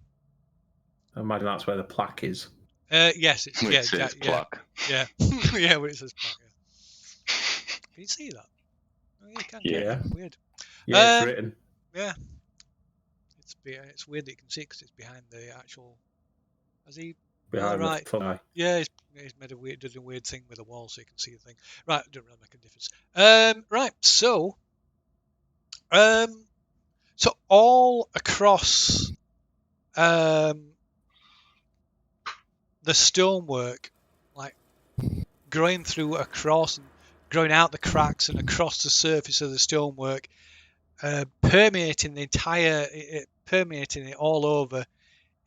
I imagine that's where the plaque is. Yes, it's It yeah, says pluck. yeah, yeah. Where it says plaque. Yeah. Can you see that? Oh, yeah, you can. Yeah. Weird. Yeah, it's written. Yeah. It's weird that you can see it because it's behind the actual. Has he? Behind right. the fungi. Yeah, he's made does a weird thing with the wall so you can see the thing. Right, it doesn't really make a difference. Right, so all across the stonework, like growing through across and growing out the cracks and across the surface of the stonework, permeating permeating it all over,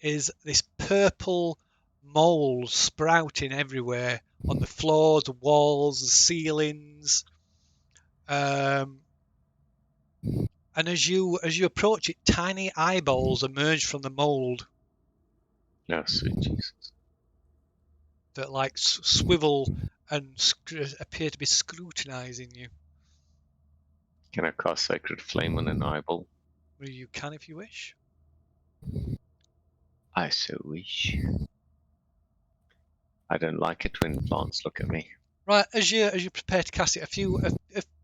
is this purple mold sprouting everywhere on the floors, the walls, the ceilings. And as you approach it, tiny eyeballs emerge from the mold No, sweet Jesus. that like swivel and appear to be scrutinizing you. Can I cast Sacred Flame on an eyeball? Well, you can if you wish. I so wish. I don't like it when plants look at me. Right, as you prepare to cast it,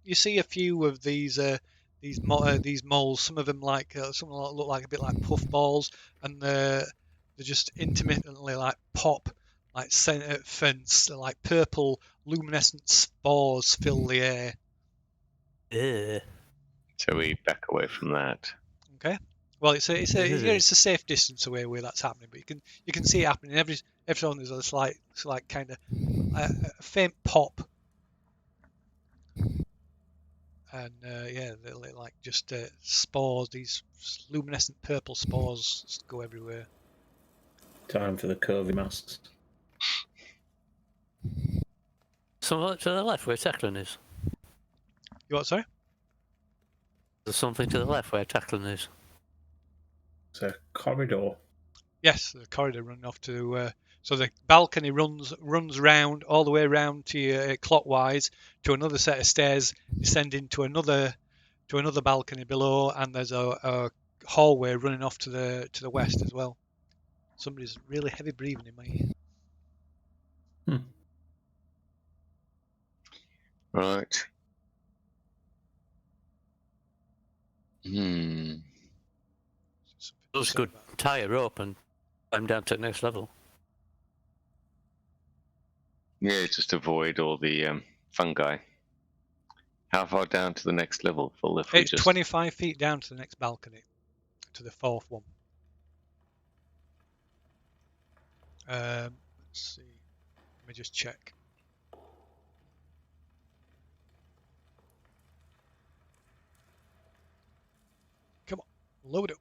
you see a few of these moles. Some of them some look like a bit like puffballs, and they're just intermittently like pop, like center fence, like purple luminescent spores fill the air. Yeah. So we back away from that. Okay. Well, it's a safe distance away where that's happening, but you can see it happening every time. There's a slight kind of a faint pop, and yeah, they're like just spores. These luminescent purple spores go everywhere. Time for the curvy masks. Somewhat to the left where tackling is. You what? Sorry. There's something to the left where tackling is. It's a corridor. Yes, the corridor running off to. So the balcony runs round all the way around to clockwise to another set of stairs, descending to another balcony below, and there's a hallway running off to the west as well. Somebody's really heavy breathing in my ear. Right. Those could tie a rope and climb down to the next level. Yeah, just avoid all the fungi. How far down to the next level, Phil? It's 25 feet down to the next balcony, to the fourth one. Let's see. Let me just check. Come on, load up.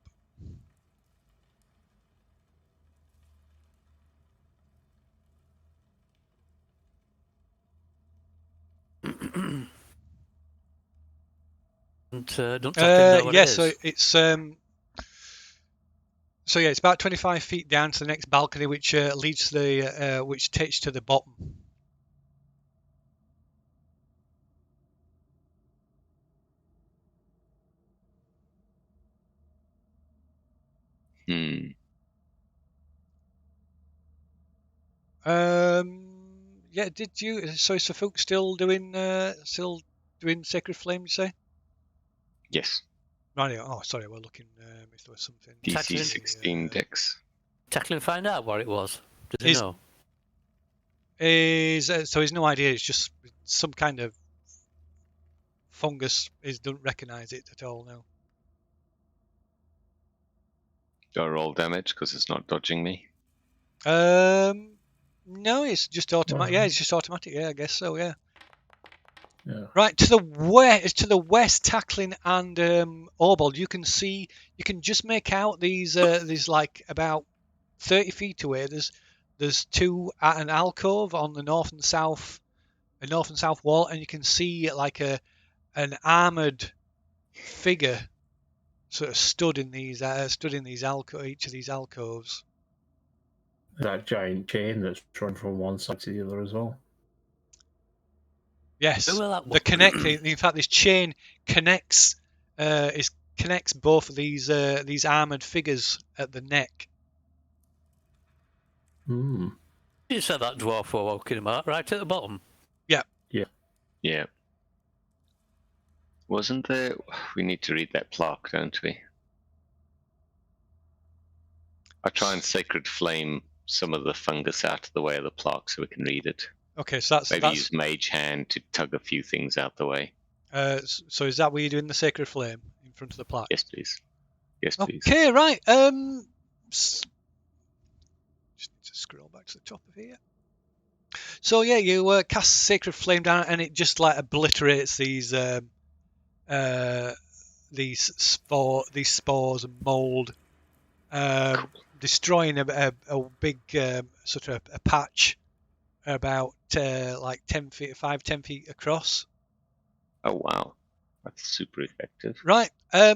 Don't know what Yeah, it is. so it's it's about 25 feet down to the next balcony, which leads to the which takes to the bottom. Yeah, did you? So is the folk still doing Sacred Flame? You say? Yes. Right. Oh, sorry. We're looking if there was something. DC 16 Dex. Tackling find out what it was. Does he know? So he's no idea. It's just some kind of fungus. He doesn't recognise it at all now. Do I roll damage because it's not dodging me? No, it's just automatic. Yeah, it's just automatic. Yeah, I guess so. Yeah. Yeah. Right to the west, tackling and Orbald. You can just make out these like about 30 feet away. There's two at an alcove on the north and south wall, and you can see like an armored figure sort of stood in these each of these alcoves. That giant chain that's run from one side to the other as well. Yes, the connecting. In fact, this chain connects connects both of these armored figures at the neck. Hmm. You said that dwarf were walking about right at the bottom. Yeah. Wasn't there? We need to read that plaque, don't we? I try and sacred flame some of the fungus out of the way of the plaque so we can read it. Okay, so Maybe use mage hand to tug a few things out the way. so is that where you're doing the sacred flame in front of the plaque? Yes, please. Yes, please. Okay, right. Just need to scroll back to the top of here. So yeah, you cast sacred flame down, and it just like obliterates these spores and mold, destroying a big sort of a patch about like 10 feet, 10 feet across. Oh wow, that's super effective. Right. As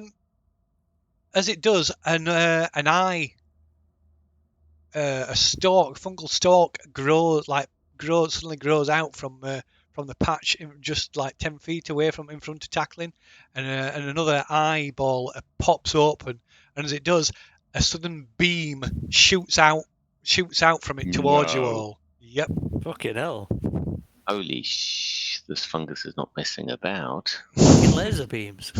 it does, an eye, a stalk, fungal stalk suddenly grows out from the patch, just like 10 feet away from in front of tackling, and another eyeball pops open, and as it does, a sudden beam shoots out from it towards you No. all. Yep. Fucking hell. Holy this fungus is not messing about. Fucking laser beams.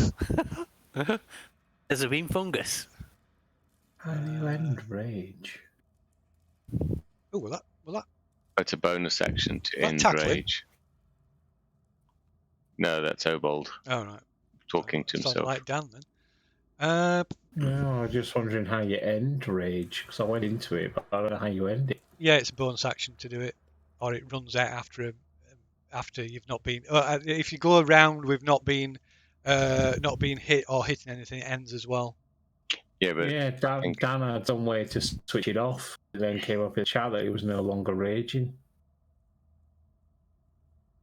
Laser beam fungus. How do you end rage? Oh, will that? It's a bonus action to That end tackling? rage. No, that's Obold Oh right. talking to Sounds himself. like Dan then. No, I was just wondering how you end rage, because I went into it, but I don't know how you end it. Yeah, it's a bonus action to do it, or it runs out after you've not been. If you go around with not being hit or hitting anything, it ends as well. Yeah, but Yeah, Dan had some way to switch it off, then came up in the chat that he was no longer raging.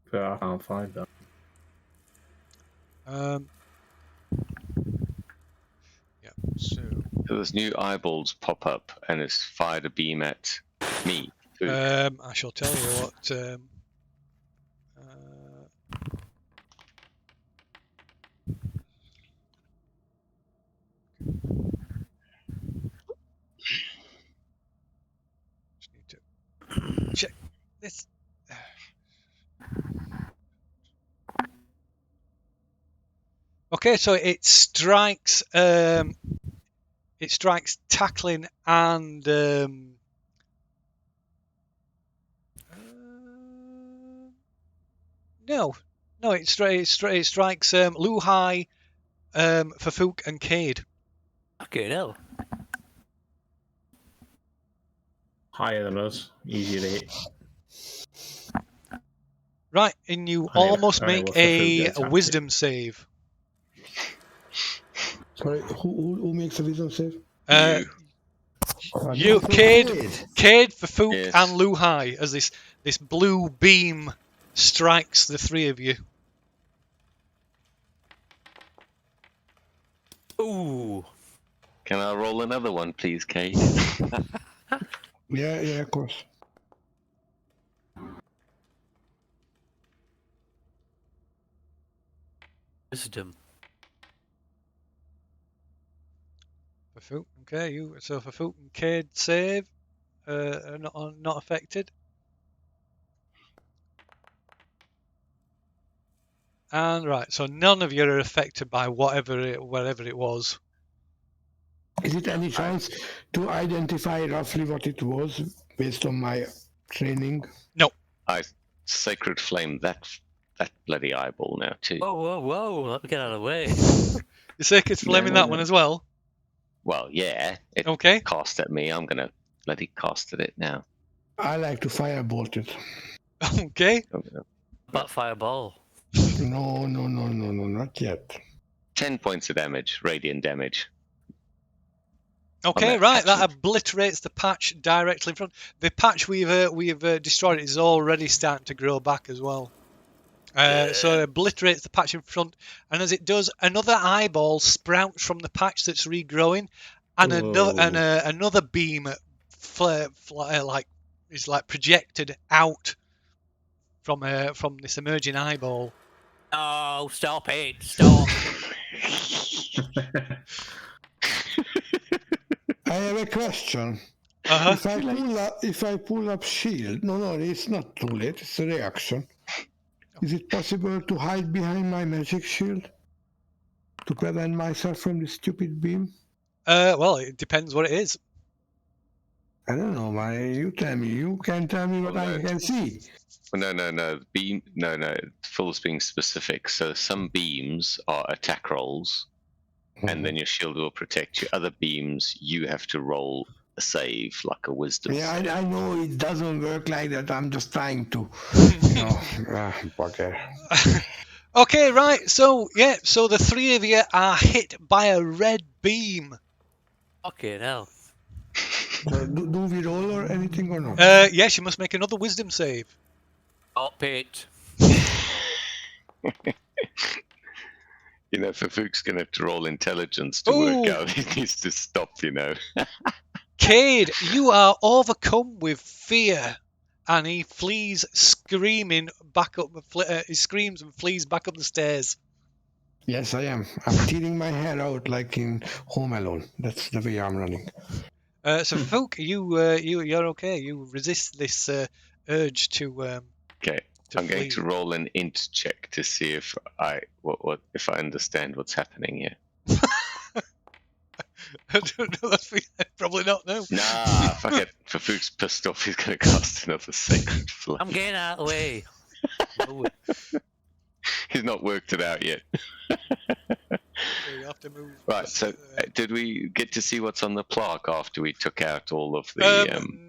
But I can't find that. Yeah. So there's new eyeballs pop up and it's fired a beam at me. I shall tell you what. Just need to check this. Okay, so it strikes tackling and no, it strikes Luhai, Fafuk and Cade. Fucking hell. Higher than us, easier to hit. Right, and you I need- almost I need make what Fafuk a gets wisdom save. Sorry, who makes a wisdom save? You, Cade, Fafuk, Yes. and Luhai, as this blue beam strikes the three of you. Ooh. Can I roll another one, please, Kate? Yeah, of course. Wisdom. Fafuk, okay, so Fafuk and Cade save, are not affected. And right, so none of you are affected by whatever it was. Is it any chance to identify roughly what it was based on my training? I sacred flame that bloody eyeball now too. Whoa. Let me get out of the way. You sacred flaming that one as well? Well, yeah. It Okay. cast at me. I'm gonna bloody cast at it now. I like to firebolt it. Okay. I'm gonna- About fireball. No, not yet. 10 points of damage, radiant damage. Okay, that right. That patch. obliterates the patch directly in front. The patch we've destroyed is already starting to grow back as well. So it obliterates the patch in front, and as it does, another eyeball sprouts from the patch that's regrowing, and another beam is projected out from this emerging eyeball. Oh, stop it. Stop. I have a question. Uh-huh. If I pull up shield, no, it's not too late. It's a reaction. Is it possible to hide behind my magic shield to prevent myself from the stupid beam? Well, it depends what it is. I don't know. You tell me. You can tell me what I can see. No. Beam. No. Full's being specific. So some beams are attack rolls, and then your shield will protect you. Other beams, you have to roll a save, like a wisdom save. I know it doesn't work like that. I'm just trying to. Bugger. Okay, right. So the three of you are hit by a red beam. Fucking hell. Do we roll or anything or not? Yes, you must make another wisdom save. Up it. You know, Fafuk's going to have to roll intelligence to work out he needs to stop, you know. Cade, you are overcome with fear, and he flees screaming back up. He screams and flees back up the stairs. Yes, I am. I'm tearing my hair out like in Home Alone. That's the way I'm running. So Fafuk, you're okay. You resist this urge to. Okay, I'm flee. going to roll an int check to see if I understand what's happening here. I don't know. Probably not. No. Nah, fuck it. Fafuk's pissed off. He's going to cast another sacred flame. I'm getting out of the way. He's not worked it out yet. You have to move. Right. So, did we get to see what's on the plaque after we took out all of the?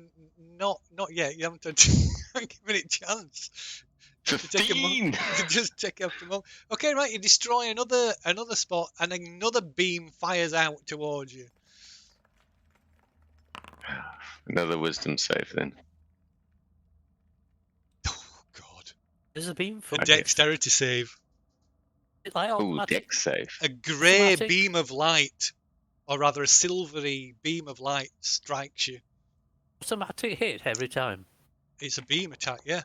Not yet. You haven't given it a chance. 15. Just take out a moment. Okay, right. You destroy another spot, and another beam fires out towards you. Another wisdom save then. Oh God! There's a beam for A dexterity save. like Ooh, dex save. A grey Automatic? beam of light, or rather a silvery beam of light, strikes you. automatic hit every time. It's a beam attack, yeah.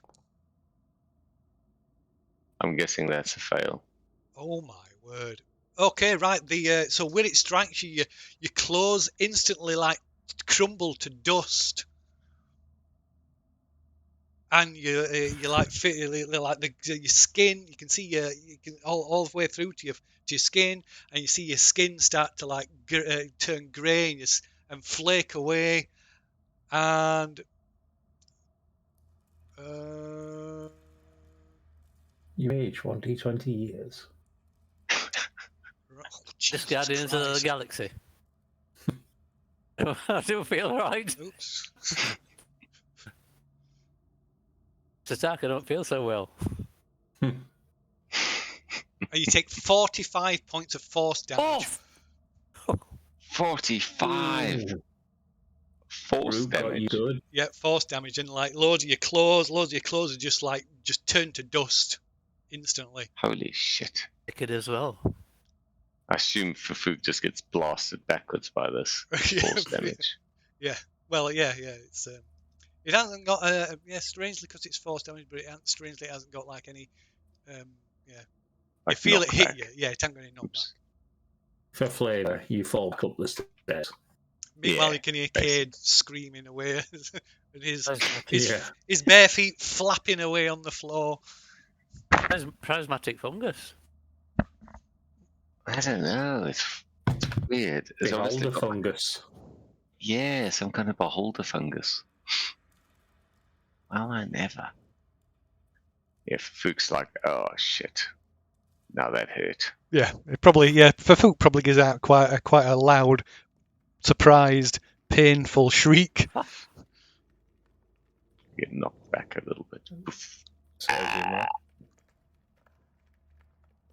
I'm guessing that's a fail. Oh my word. Okay, right. So when it strikes you, your clothes instantly like crumble to dust, and you like your skin. You can see all the way through to your skin, and you see your skin start to like turn grey and flake away, and You age 20 years. Just Guardians of the Galaxy. I do feel right. Oops. It's attack, I don't feel so well. And you take 45 points of force damage. 45. Force Rube got you damage. good. Yeah, force damage, and like loads of your clothes are just turn to dust instantly. Holy shit. Wicked as well. I assume Fafuk just gets blasted backwards by this force damage. Well, yeah. It's it hasn't got strangely because it's force damage, but it hasn't got like any Like you feel it hit knockback. you. Yeah, it hasn't got any knockback. Oops. For flavour, you fall back up the stairs. Meanwhile, Yeah, you can hear basically. Cade screaming away, and his Yeah. bare feet flapping away on the floor. Prismatic fungus. I don't know. It's weird. It's obviously Beholder got- fungus. Yeah, some kind of beholder fungus. Well, I never. Yeah, Fafuk's like, oh shit. Now that hurt. Yeah, Fafuk probably gives out quite a loud, surprised, painful shriek. Get knocked back a little bit.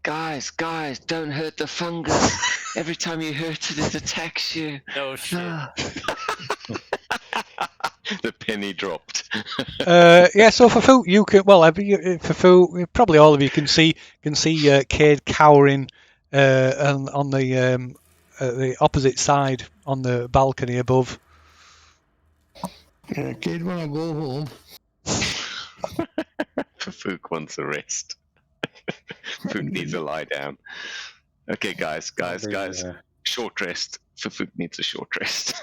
Guys, don't hurt the fungus. Every time you hurt it, it attacks you. No shit. The penny dropped. So Fafuk, you can Fafuk, probably all of you can see Cade cowering on the opposite side on the balcony above. Kid wanna go home. Fafuk wants a rest. Fafuk needs a lie down. Okay, guys. The, Short rest. Fufuk needs a short rest.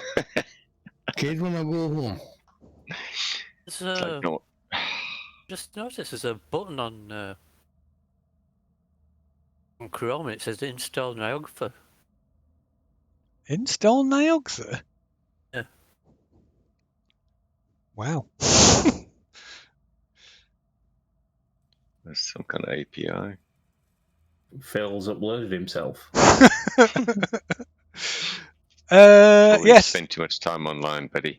Kid wanna go home. There's It's like, no. just noticed there's a button on Chrome. It says install Niographer. Install Niogza? Yeah. Wow. There's some kind of API. Phil's uploaded himself. Probably Yes. spent too much time online, buddy.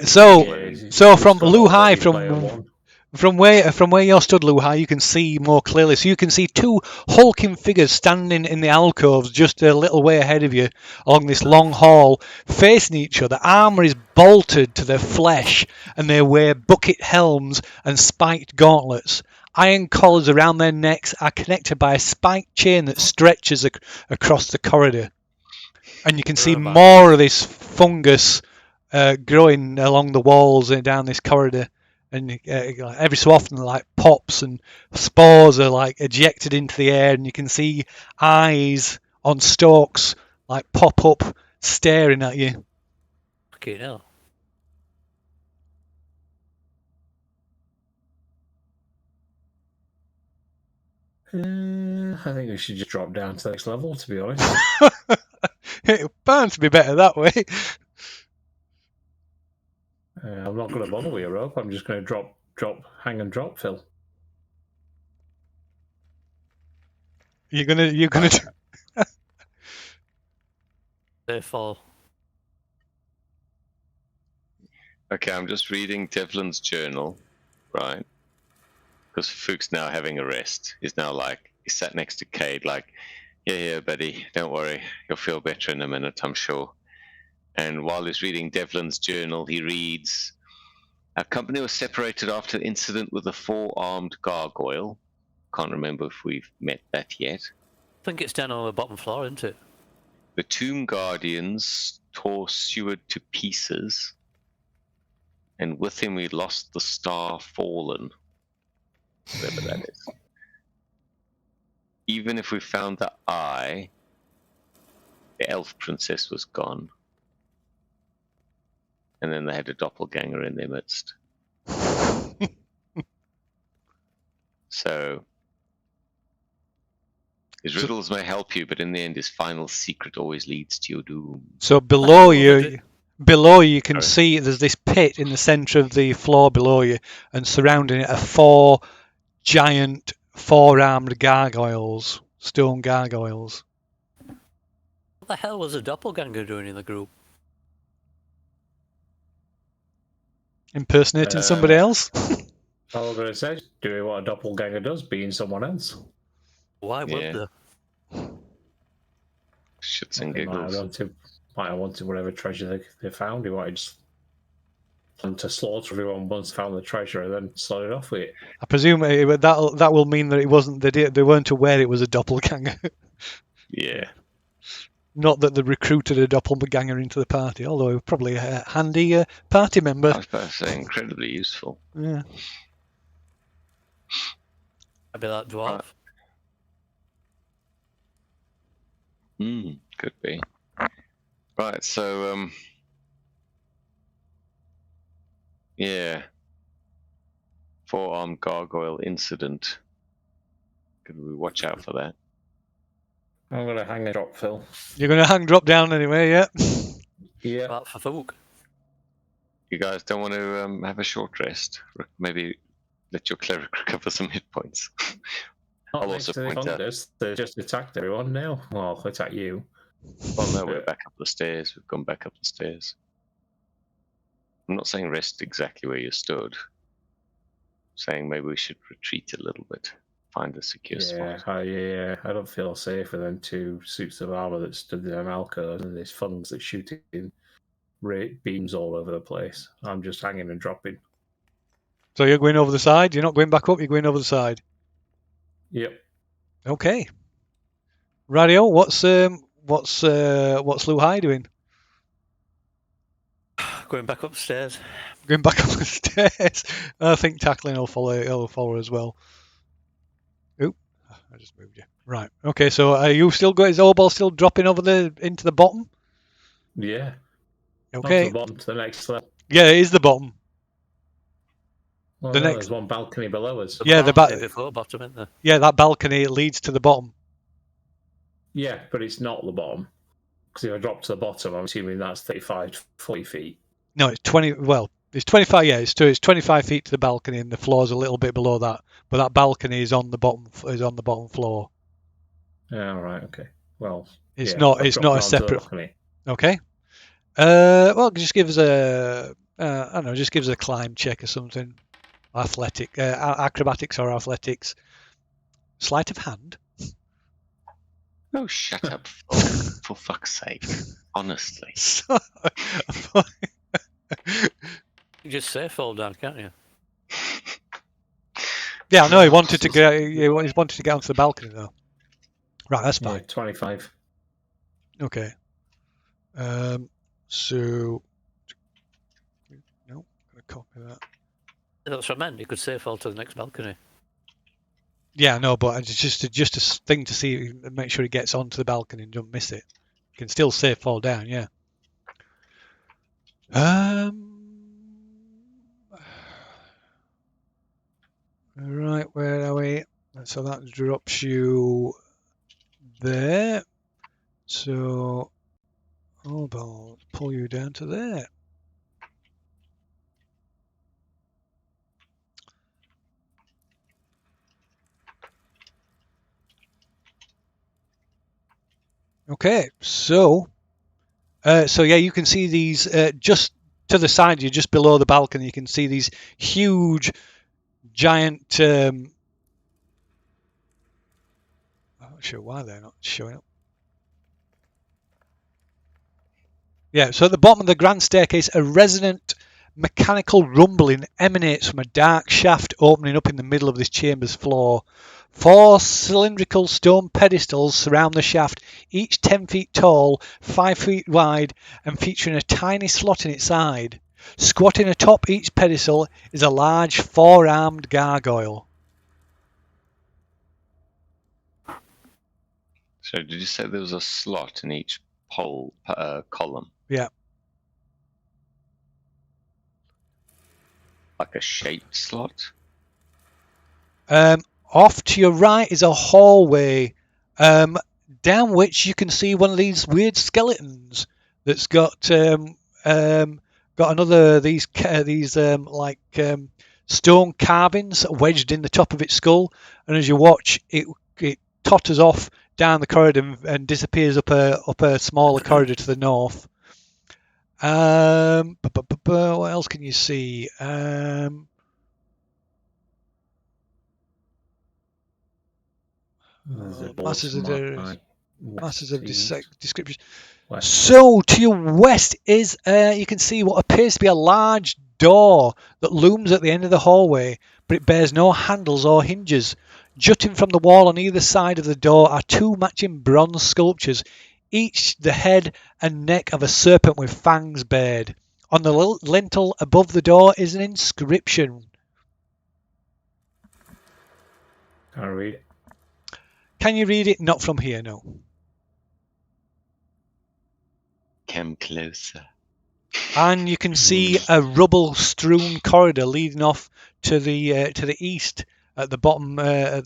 So, he's from got Luhai, Ready Player One. from where you're stood, Luhai, you can see more clearly. So you can see two hulking figures standing in the alcoves just a little way ahead of you along this long hall, facing each other. Armour is bolted to their flesh, and they wear bucket helms and spiked gauntlets. Iron collars around their necks are connected by a spiked chain that stretches across the corridor. And you can see more of this fungus growing along the walls and down this corridor. And every so often, like pops and spores are like ejected into the air, and you can see eyes on stalks like pop up, staring at you. Fucking hell. I think we should just drop down to the next level, to be honest. It's bound to be better that way. I'm not going to bother with your rope. I'm just going to hang and drop, Phil. You're gonna. They fall. Okay, I'm just reading Devlin's journal, right? Because Fuchs now having a rest. He's now like, he sat next to Cade, like, yeah, buddy, don't worry. You'll feel better in a minute, I'm sure. And while he's reading Devlin's journal, he reads, our company was separated after the incident with a four-armed gargoyle. Can't remember if we've met that yet. I think it's down on the bottom floor, isn't it? The Tomb Guardians tore Seward to pieces, and with him we lost the Star Fallen, whatever that is. Even if we found the eye, the elf princess was gone. And then they had a doppelganger in their midst. So, his riddles may help you, but in the end, his final secret always leads to your doom. So below you can Sorry. see there's this pit in the centre of the floor below you, and surrounding it are four giant four-armed gargoyles, stone gargoyles. What the hell was a doppelganger doing in the group? Impersonating somebody else? I was going to say, doing what a doppelganger does, being someone else. Why would Yeah. they? Shits and They might giggles. have wanted whatever treasure they found. He wanted them to slaughter everyone once they found the treasure and then start it off with it. I presume that will mean that it wasn't they weren't aware it was a doppelganger. Yeah. Not that they recruited a doppelganger into the party, although probably a handy party member. I was about to say, incredibly useful. Yeah. I'd be that dwarf. Could be. Right, so, yeah. Four-armed gargoyle incident. Could we watch out for that? I'm going to hang and drop, Phil. You're going to hang drop down anyway, yeah? Yeah. That for folk. You guys don't want to have a short rest? Maybe let your cleric recover some hit points. I'll also point out. They just attacked everyone now. Well, attack you. Well, no, we're back up the stairs. We've gone back up the stairs. I'm not saying rest exactly where you stood. I'm saying maybe we should retreat a little bit. Find a secure spot. I don't feel safe with them two suits of armour that stood in them alcoves and these fungs that shoot in beams all over the place. I'm just hanging and dropping. So you're going over the side? You're not going back up, you're going over the side? Yep. Okay. Radio, what's Luhai doing? Going back upstairs. Going back up the stairs. I think tackling will follow as well. Oop. I just moved you. Right. Okay. So are you still got his Obol still dropping over into the bottom? Yeah. Not to Okay. the bottom, to the next level. Yeah, it is the bottom. Well, The no, next- there's one balcony below us. The Yeah, the balcony before bottom, isn't there? Yeah, that balcony leads to the bottom. Yeah, but it's not the bottom. Because if I drop to the bottom, I'm assuming that's 35, 40 feet. No, it's 20. Well, it's 25. Yeah, it's 25 feet to the balcony, and the floor's a little bit below that. But that balcony is on the bottom. Is on the bottom floor. Yeah, all right, okay. Well, It's yeah, not. I've It's dropped not a down to the separate. balcony. Okay. Well, just give us a. I don't know. Just give us a climb check or something. Athletic, acrobatics or athletics. Sleight of hand. Oh, shut up, for fuck's sake. Honestly. So- You just say fall down, can't you? yeah, no, he wanted to get. He wanted to get onto the balcony though. Right, that's Yeah, fine. 25. Okay. So. No, I'm gonna copy that. That's what I meant. You could say fall to the next balcony. Yeah, no, but it's just a thing to see, make sure he gets onto the balcony and don't miss it. You can still safe fall down, yeah. Right, where are we? So that drops you there. So, I'll pull you down to there. Okay, so yeah, you can see these just to the side, you just below the balcony. You can see these huge, giant. I'm not sure why they're not showing up. Yeah, so at the bottom of the grand staircase, a resonant mechanical rumbling emanates from a dark shaft opening up in the middle of this chamber's floor. 4 cylindrical stone pedestals surround the shaft, each 10 feet tall, 5 feet wide, and featuring a tiny slot in its side. Squatting atop each pedestal is a large 4-armed gargoyle. So did you say there was a slot in each column? Yeah. Like a shaped slot? Off to your right is a hallway, down which you can see one of these weird skeletons that's got another these stone carvings wedged in the top of its skull, and as you watch, it totters off down the corridor and disappears up a smaller corridor to the north. What else can you see? There's a Masses of descriptions. West. So to your west is you can see what appears to be a large door that looms at the end of the hallway, but it bears no handles or hinges. Jutting from the wall on either side of the door are 2 matching bronze sculptures, each the head and neck of a serpent with fangs bared. On the lintel above the door is an inscription. Can't read it. Can you read it? Not from here, no. Come closer. And you can see a rubble-strewn corridor leading off to the east at the bottom, below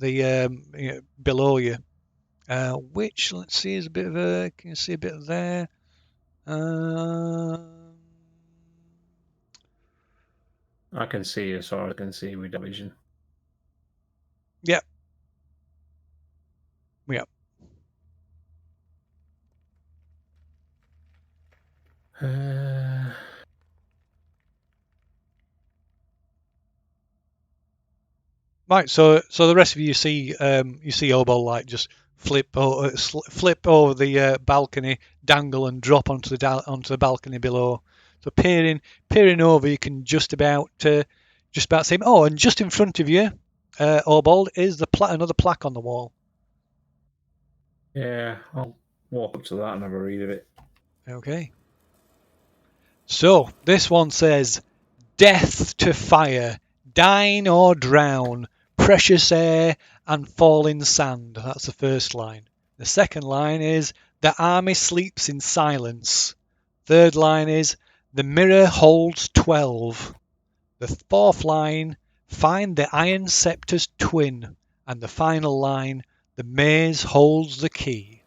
you. Which, let's see, is a bit of a. Can you see a bit there? I can see as far as I can see with vision. Yep. Yep. Right, so the rest of you see Obol like just flip over the balcony, dangle and drop onto the balcony below. So peering over, you can just about see him. Oh, and just in front of you, Obol, is another plaque on the wall. Yeah, I'll walk up to that and have a read of it. Okay. So this one says, "Death to fire, dine or drown. precious air and falling sand. That's the first line. The second line is, the army sleeps in silence. Third line is, the mirror holds 12. The fourth line, find the iron scepter's twin. And the final line, the maze holds the key.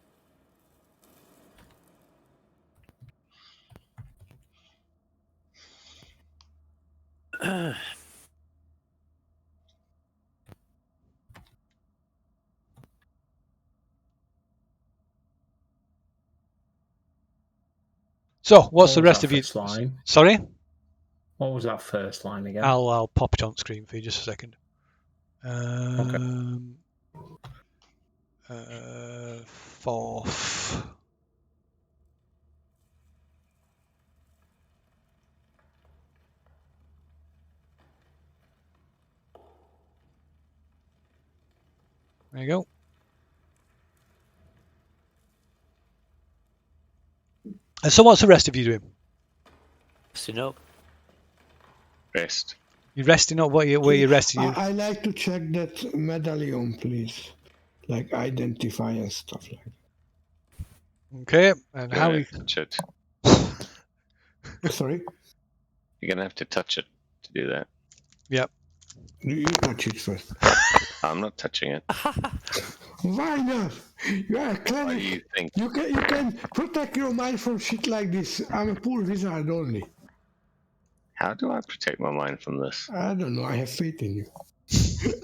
So, what's What the was rest that of you? first line? Sorry? What was that first line again? I'll pop it on screen for you just a second. Fourth. There you go. And so, what's the rest of you doing? Resting up. Rest. You resting up? Where you resting? I like to check that medallion, please. Like identify and stuff like that. Okay, and You're how gonna we? touch it. Sorry? You're gonna have to touch it to do that. Yep. You touch it first. I'm not touching it. Why not? You are a Why cleric. do you think? You can protect your mind from shit like this. I'm a poor wizard only. How do I protect my mind from this? I don't know. I have faith in you.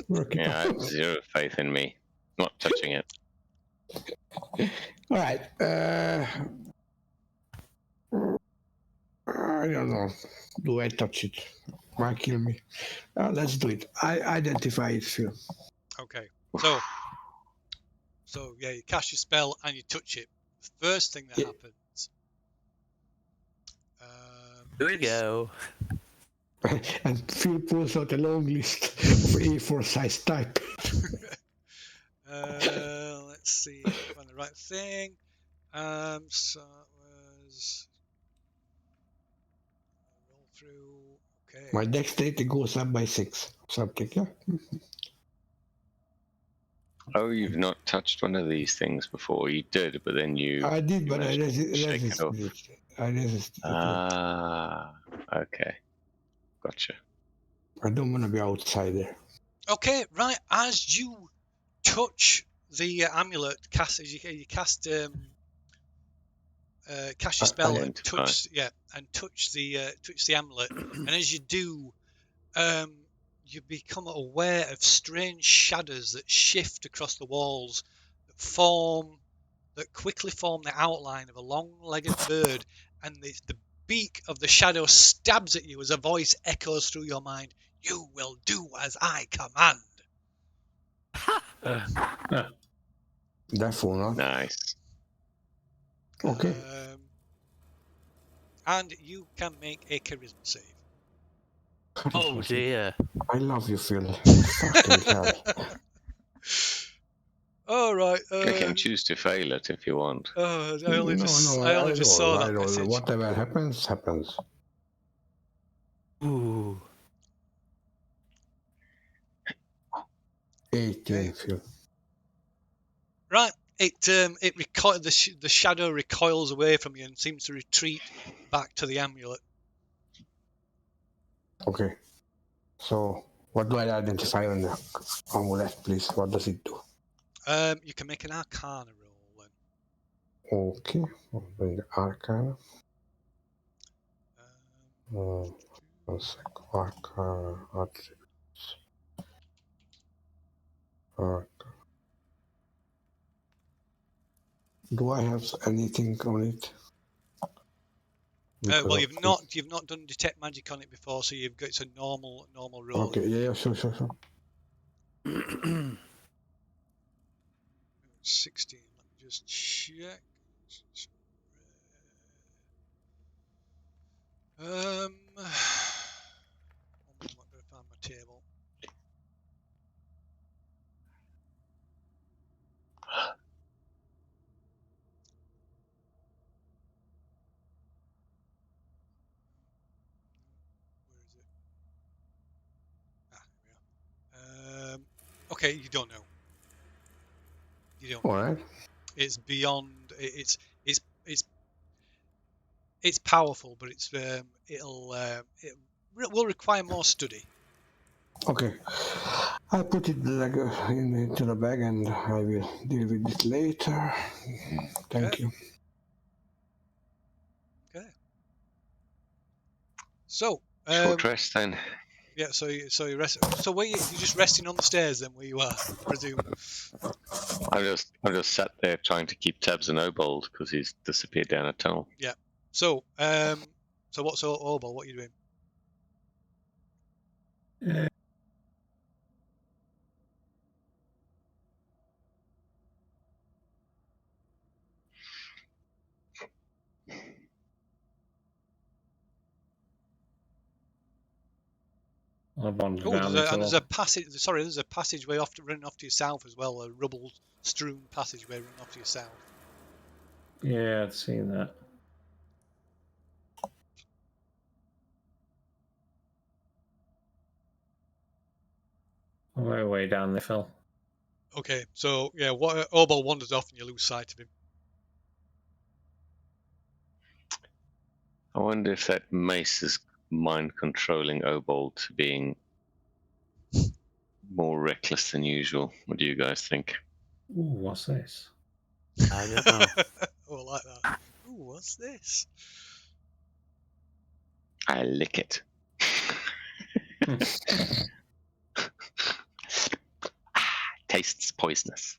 Work it Yeah, I out. have zero faith in me. Not touching it. All right. I don't know. Do I touch it? Why kill me? Let's do it. I identify it, Phil. Okay. So yeah, you cast your spell and you touch it. The first thing that Yeah. happens. Here we go. And Phil pulls out a long list of A4 size type. Let's see. Find the right thing. So it was. Roll through. Okay. My dexterity goes up by 6. Something, yeah? Oh, you've not touched one of these things before. You did, but then you. I did, you but I managed to shake it off. resisted it. I resisted it. Ah, okay. Gotcha. I don't want to be outsider. Okay. Right. As you touch the amulet, cast you cast cast your spell and Identify. touch the amulet, and as you do, you become aware of strange shadows that shift across the walls that quickly form the outline of a long-legged bird, and the beak of the shadow stabs at you as a voice echoes through your mind. You will do as I command. Therefore not. Nice. Okay. And you can make a charisma save. Oh dear. I love you, Phil. Fucking hell. All right. You can choose to fail it if you want. I only just saw that message. Whatever happens, happens. Ooh. 18, Phil. Right. The shadow recoils away from you and seems to retreat back to the amulet. Okay. So, what do I identify on the amulet, please? What does it do? You can make an Arcana roll then. Okay. I'll bring the Arcana. One sec. Arcana. Attributes. Arcana. Do I have anything on it? Well, you've not done detect magic on it before, so it's a normal roll. Okay. Yeah. Sure. 16. Let me just check. One moment, I'm going to find my table. Where is it? Here we are. Okay, you don't know. You don't. All right. It's beyond. It's powerful, but it will require more study. Okay. I put it into the bag and I will deal with it later. Thank Okay. you. Okay. So, Short rest then. yeah. So you rest. So you're just resting on the stairs then, where you are, I presume. I've just sat there trying to keep tabs on Obold because he's disappeared down a tunnel. So, so what's Obol? What are you doing? I wandered Oh, around the there's tunnel. a passage. Sorry, there's a passageway running off to your south as well. A rubble-strewn passageway running off to your south. Yeah, I'd seen that. On my way down the hill. Okay, so yeah, what Obol wanders off and you lose sight of him. I wonder if that mace is mind controlling Obold to being more reckless than usual. What do you guys think? Ooh, what's this? I don't know. Oh, I like that. Ooh, what's this? I lick it. Tastes poisonous.